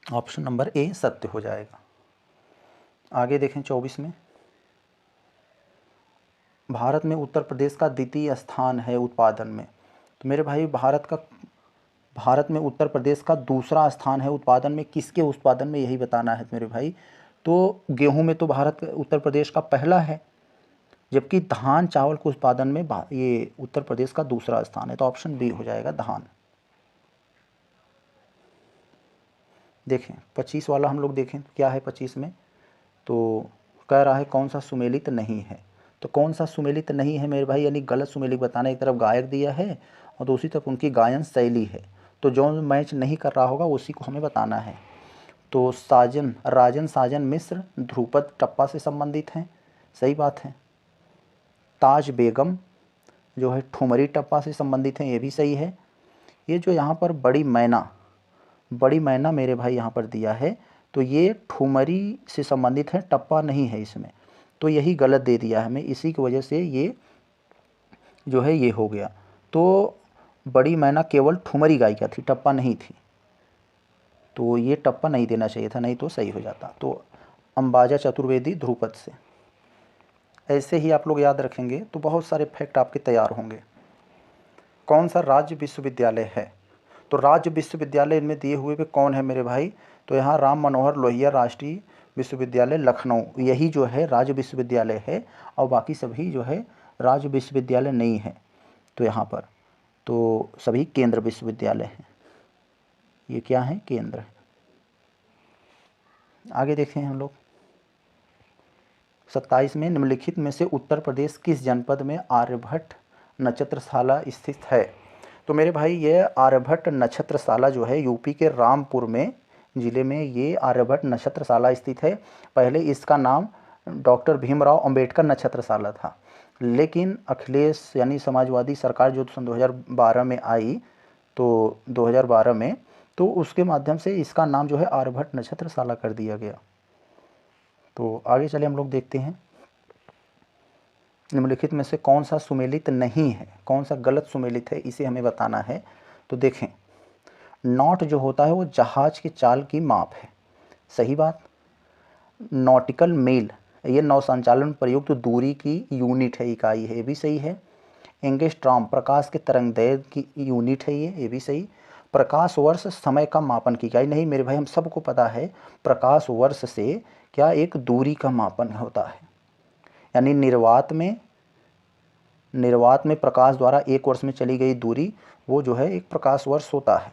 ऑप्शन नंबर ए सत्य हो जाएगा। आगे देखें 24 में, भारत में उत्तर प्रदेश का द्वितीय स्थान है उत्पादन में। तो मेरे भाई भारत में उत्तर प्रदेश का दूसरा स्थान है उत्पादन में, किसके उत्पादन में यही बताना है मेरे भाई। तो गेहूं में तो उत्तर प्रदेश का पहला है, जबकि धान चावल के उत्पादन में ये उत्तर प्रदेश का दूसरा स्थान है। तो ऑप्शन बी हो जाएगा धान। देखें 25 वाला हम लोग देखें क्या है 25 में, तो कह रहा है कौन सा सुमेलित नहीं है। तो कौन सा सुमेलित नहीं है मेरे भाई, यानी गलत सुमेलित बताना। एक तरफ गायक दिया है और दूसरी तरफ उनकी गायन शैली है, तो जो मैच नहीं कर रहा होगा उसी को हमें बताना है। तो राजन साजन मिश्र ध्रुपद टप्पा से संबंधित हैं, सही बात है। ताज बेगम जो है ठुमरी टप्पा से संबंधित हैं, ये भी सही है। ये जो यहाँ पर बड़ी मैना मेरे भाई यहाँ पर दिया है, तो ये ठुमरी से संबंधित है, टप्पा नहीं है इसमें, तो यही गलत दे दिया है हमें, इसी की वजह से ये जो है ये हो गया। तो बड़ी मैना केवल ठुमरी गायिका थी, टप्पा नहीं थी, तो ये टप्पा नहीं देना चाहिए था, नहीं तो सही हो जाता। तो अंबाजा चतुर्वेदी ध्रुपद से। ऐसे ही आप लोग याद रखेंगे तो बहुत सारे फैक्ट आपके तैयार होंगे। कौन सा राज्य विश्वविद्यालय है, तो राज्य विश्वविद्यालय इनमें दिए हुए पे कौन है मेरे भाई, तो यहाँ राम मनोहर लोहिया राष्ट्रीय विश्वविद्यालय लखनऊ, यही जो है राज्य विश्वविद्यालय है, और बाकी सभी जो है राज्य विश्वविद्यालय नहीं है। तो यहाँ पर तो सभी केंद्र विश्वविद्यालय हैं, ये क्या है, केंद्र है। आगे देखें हम लोग 27 में, निम्नलिखित में से उत्तर प्रदेश किस जनपद में आर्यभट्ट नक्षत्रशाला स्थित है। तो मेरे भाई ये आर्यभट्ट नक्षत्रशाला जो है यूपी के रामपुर में ज़िले में ये आर्यभट्ट नक्षत्रशाला स्थित है। पहले इसका नाम डॉक्टर भीमराव अंबेडकर नक्षत्रशाला था, लेकिन अखिलेश यानी समाजवादी सरकार जो सन 2012 में आई, तो 2012 में तो उसके माध्यम से इसका नाम जो है आर्यभट्ट नक्षत्रशाला कर दिया गया। तो आगे चले हम लोग देखते हैं निम्नलिखित में से कौन सा सुमेलित नहीं है, कौन सा गलत सुमेलित है, इसे हमें बताना है। तो देखें नॉट जो होता है वो जहाज के चाल की माप है, सही बात। नॉटिकल मील ये नौ संचालन प्रयुक्त दूरी की यूनिट है, इकाई है, ये भी सही है। एंगस्ट्रॉम प्रकाश के तरंगदैर्घ्य की यूनिट है, ये भी सही। प्रकाश वर्ष समय का मापन की इकाई नहीं मेरे भाई, हम सबको पता है प्रकाश वर्ष से क्या एक दूरी का मापन होता है, यानी निर्वात में प्रकाश द्वारा एक वर्ष में चली गई दूरी वो जो है एक प्रकाश वर्ष होता है।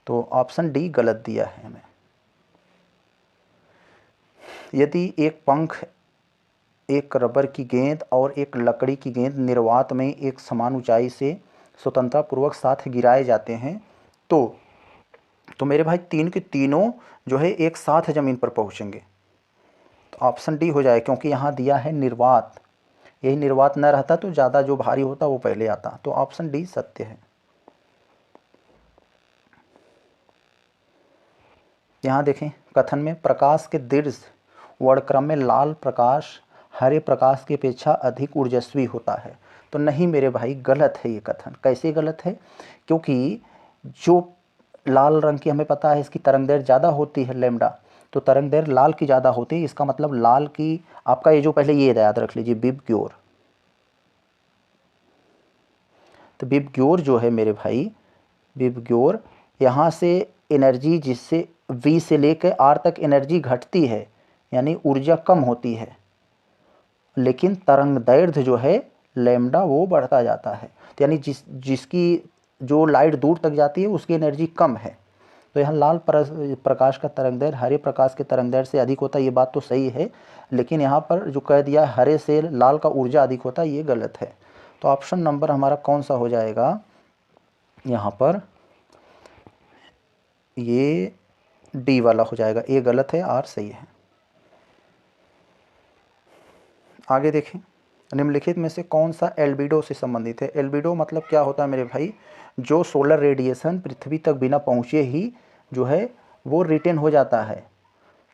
तो ऑप्शन डी गलत दिया है हमें। यदि एक पंख एक रबर की गेंद और एक लकड़ी की गेंद निर्वात में एक समान ऊंचाई से स्वतंत्रतापूर्वक साथ गिराए जाते हैं तो मेरे भाई तीन के तीनों जो है एक साथ ज़मीन पर पहुंचेंगे। तो ऑप्शन डी हो जाए, क्योंकि यहाँ दिया है निर्वात, यही निर्वात न रहता तो ज़्यादा जो भारी होता वो पहले आता। तो ऑप्शन डी सत्य है। यहाँ देखें, कथन में प्रकाश के दीर्घ वर्णक्रम में लाल प्रकाश हरे प्रकाश की अपेक्षा अधिक ऊर्जस्वी होता है। तो नहीं मेरे भाई, गलत है ये कथन। कैसे गलत है? क्योंकि जो लाल रंग की हमें पता है इसकी तरंग दैर्घ्य ज़्यादा होती है लैम्डा, तो तरंग दैर्घ्य लाल की ज़्यादा होती है। इसका मतलब लाल की, आपका ये जो पहले ये याद रख लीजिए, विबग्योर। तो विबग्योर जो है मेरे भाई, विबग्योर यहाँ से एनर्जी जिससे V से लेकर R तक एनर्जी घटती है, यानी ऊर्जा कम होती है, लेकिन तरंग दैर्घ्य जो है लैम्डा वो बढ़ता जाता है। तो यानी जिसकी जो लाइट दूर तक जाती है उसकी एनर्जी कम है। तो यहाँ लाल प्रकाश का तरंग दैर्घ्य हरे प्रकाश के तरंग दैर्घ्य से अधिक होता है, ये बात तो सही है, लेकिन यहाँ पर जो कह दिया हरे से लाल का ऊर्जा अधिक होता है, ये गलत है। तो ऑप्शन नंबर हमारा कौन सा हो जाएगा यहाँ पर? ये डी वाला हो जाएगा। ए गलत है, आर सही है। आगे देखें, निम्नलिखित में से कौन सा एल्बिडो से संबंधित है? एल्बिडो मतलब क्या होता है मेरे भाई? जो सोलर रेडिएशन पृथ्वी तक बिना पहुँचे ही जो है वो रिटेन हो जाता है,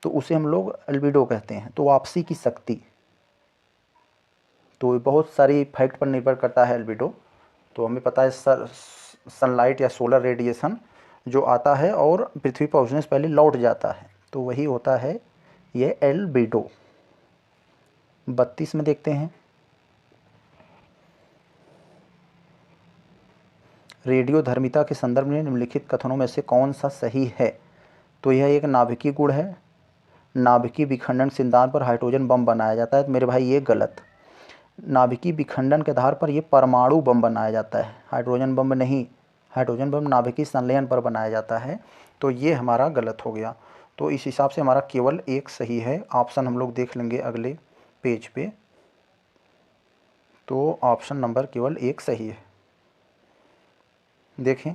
तो उसे हम लोग एल्बिडो कहते हैं। तो वापसी की शक्ति, तो बहुत सारी फैक्ट पर निर्भर करता है एल्बिडो। तो हमें पता है सनलाइट या सोलर रेडिएशन जो आता है और पृथ्वी पहुंचने से पहले लौट जाता है, तो वही होता है ये एल्बिडो। 32 में देखते हैं, रेडियो धर्मिता के संदर्भ में निम्नलिखित कथनों में से कौन सा सही है? तो यह एक नाभिकीय गुण है, नाभिकीय विखंडन सिद्धांत पर हाइड्रोजन बम बनाया जाता है। तो मेरे भाई ये गलत। नाभिकीय विखंडन के आधार पर यह परमाणु बम बनाया जाता है, हाइड्रोजन बम नहीं। हाइड्रोजन बम नाभिकीय संलयन पर बनाया जाता है, तो ये हमारा गलत हो गया। तो इस हिसाब से हमारा केवल एक सही है। ऑप्शन हम लोग देख लेंगे अगले पेज पे, तो ऑप्शन नंबर केवल एक सही है। देखें,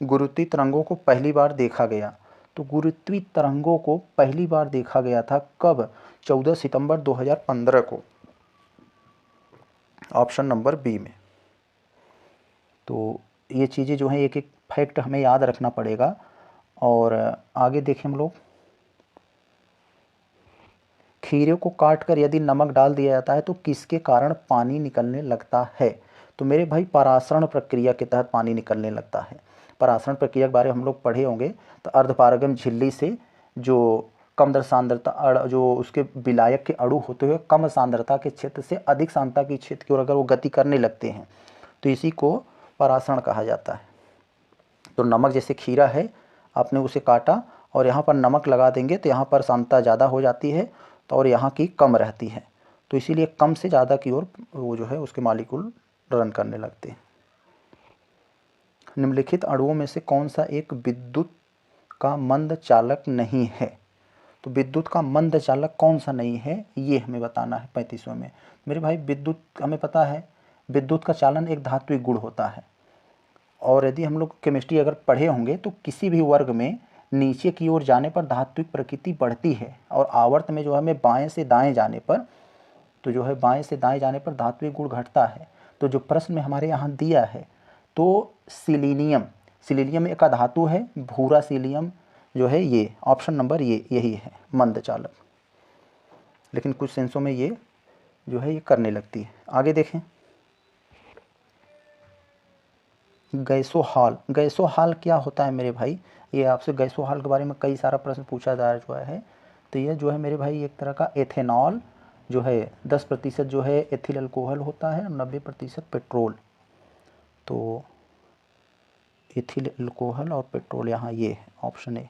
गुरुत्वीय तरंगों को पहली बार देखा गया। तो गुरुत्वीय तरंगों को पहली बार देखा गया था कब? 14 सितंबर 2015 को, ऑप्शन नंबर बी में। तो ये चीज़ें जो हैं एक एक फैक्ट हमें याद रखना पड़ेगा। और आगे देखें हम लोग, खीरे को काटकर यदि नमक डाल दिया जाता है तो किसके कारण पानी निकलने लगता है? तो मेरे भाई परासरण प्रक्रिया के तहत पानी निकलने लगता है। परासरण प्रक्रिया के बारे में हम लोग पढ़े होंगे। तो अर्धपारगम झिल्ली से जो कम सांद्रता जो उसके विलायक के अणु होते हुए कम सांद्रता के क्षेत्र से अधिक सांद्रता के क्षेत्र की ओर अगर वो गति करने लगते हैं तो इसी को परासरण कहा जाता है। तो नमक जैसे खीरा है, आपने उसे काटा और यहाँ पर नमक लगा देंगे तो यहाँ पर सांद्रता ज़्यादा हो जाती है, तो और यहाँ की कम रहती है, तो इसीलिए कम से ज़्यादा की ओर वो जो है उसके मालिक्यूल रन करने लगते हैं। निम्नलिखित अणुओं में से कौन सा एक विद्युत का मंद चालक नहीं है? तो विद्युत का मंद चालक कौन सा नहीं है ये हमें बताना है 35वें में। मेरे भाई विद्युत हमें पता है, विद्युत का चालन एक धात्विक गुण होता है, और यदि हम लोग केमिस्ट्री अगर पढ़े होंगे तो किसी भी वर्ग में नीचे की ओर जाने पर धात्विक प्रकृति बढ़ती है, और आवर्त में जो है हमें बाएं से दाएं जाने पर, तो जो है बाएं से दाएं जाने पर धात्विक गुण घटता है। तो जो प्रश्न में हमारे यहाँ दिया है, तो सिलीनियम, सिलीनियम एक धातु है, भूरा सीलियम जो है ये ऑप्शन नंबर ये यही है मंद चालक, लेकिन कुछ सेंसों में ये जो है ये करने लगती है। आगे देखें, गैसोहॉल, गैसोहॉल क्या होता है मेरे भाई? ये आपसे गैसोहॉल के बारे में कई सारा प्रश्न पूछा जा रहा है। तो ये जो है मेरे भाई एक तरह का एथेनॉल जो है 10% जो है एथिल अल्कोहल होता है और 90% पेट्रोल। तो एथिल अल्कोहल और पेट्रोल यहाँ ये है ऑप्शन ए।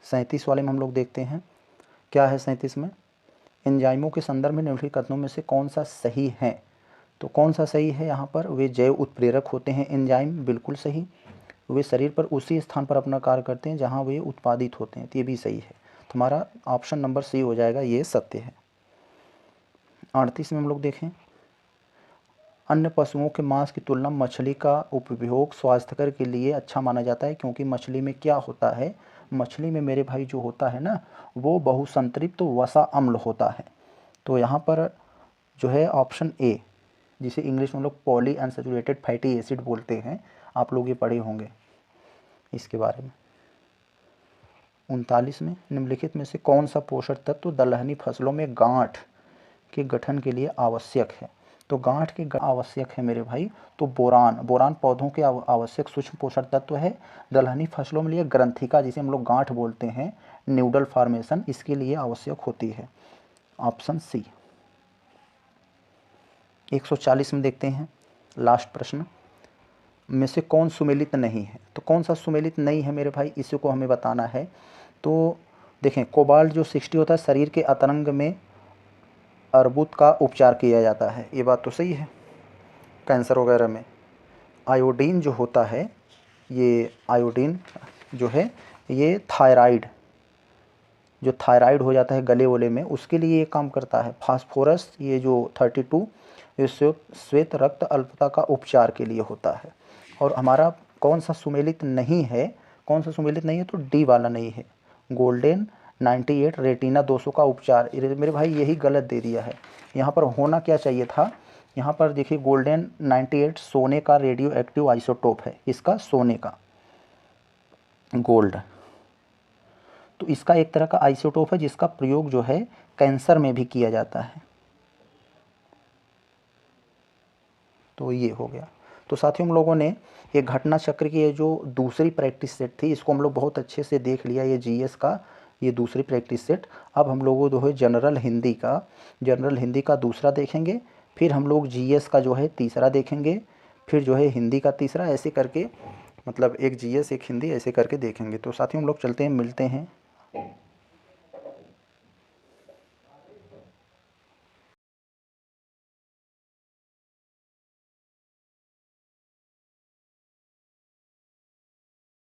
37 वाले में हम लोग देखते हैं क्या है 37 में, एंजाइमों के संदर्भ में निम्नलिखित कथनों में से कौन सा सही है? तो कौन सा सही है यहाँ पर? वे जैव उत्प्रेरक होते हैं एंजाइम, बिल्कुल सही। तो वे शरीर पर उसी स्थान पर अपना कार्य करते हैं जहाँ वे उत्पादित होते हैं। तो ये भी सही है, तो हमारा ऑप्शन नंबर सी हो जाएगा, ये सत्य है। 38 में हम लोग देखें, अन्य पशुओं के मांस की तुलना मछली का उपभोग स्वास्थ्यकर के लिए अच्छा माना जाता है, क्योंकि मछली में क्या होता है, मछली में मेरे भाई जो होता है ना, वो बहुसंतृप्त वसा अम्ल होता है। तो यहाँ पर जो है ऑप्शन ए, जिसे इंग्लिश में हम लोग पॉली अनसैचुरेटेड फैटी एसिड बोलते हैं, आप लोग ये पढ़े होंगे इसके बारे में। 39 में, निम्नलिखित में से कौन सा पोषक तत्व दलहनी फसलों में गांठ के गठन के लिए आवश्यक है। तो गांठ के आवश्यक है मेरे भाई, तो बोरान, बोरान पौधों के आवश्यक सूक्ष्म पोषक तत्व है। दलहनी फसलों में लिए ग्रंथिका, जिसे हम लोग गांठ बोलते हैं, न्यूडल फॉर्मेशन, इसके लिए आवश्यक होती है। Option C. 140 में देखते हैं, लास्ट प्रश्न में से कौन सुमेलित नहीं है। तो कौन सा सुमेलित नहीं है मेरे भाई, इसी को हमें बताना है। तो देखें, कोबाल्ट जो 60 होता है, शरीर के अतरंग में अर्बुद का उपचार किया जाता है, ये बात तो सही है, कैंसर वगैरह में। आयोडीन जो होता है, ये आयोडीन जो है, ये थायराइड, जो थायराइड हो जाता है गले वले में, उसके लिए ये काम करता है। फास्फोरस, ये जो 32, ये श्वेत रक्त अल्पता का उपचार के लिए होता है। और हमारा कौन सा सुमेलित नहीं है, कौन सा सुमेलित नहीं है, तो डी वाला नहीं है, गोल्डन 98 रेटिना 200 का उपचार। मेरे भाई यही गलत दे दिया है, यहाँ पर होना क्या चाहिए था, यहाँ पर देखिए गोल्डन 98 सोने का रेडियो एक्टिव आइसोटोप है, इसका सोने का गोल्ड, तो इसका एक तरह का आइसोटोप है जिसका प्रयोग जो है कैंसर में भी किया जाता है। तो ये हो गया। तो साथियों, हम लोगों ने ये घटना चक्र की ये जो दूसरी प्रैक्टिस सेट थी, इसको हम लोग बहुत अच्छे से देख लिया, ये जीएस का ये दूसरी प्रैक्टिस सेट। अब हम लोगों जो है जनरल हिंदी का दूसरा देखेंगे, फिर हम लोग जीएस का जो है तीसरा देखेंगे, फिर जो है हिंदी का तीसरा, ऐसे करके, मतलब एक जीएस एक हिंदी ऐसे करके देखेंगे। तो साथियों, हम लोग चलते हैं, मिलते हैं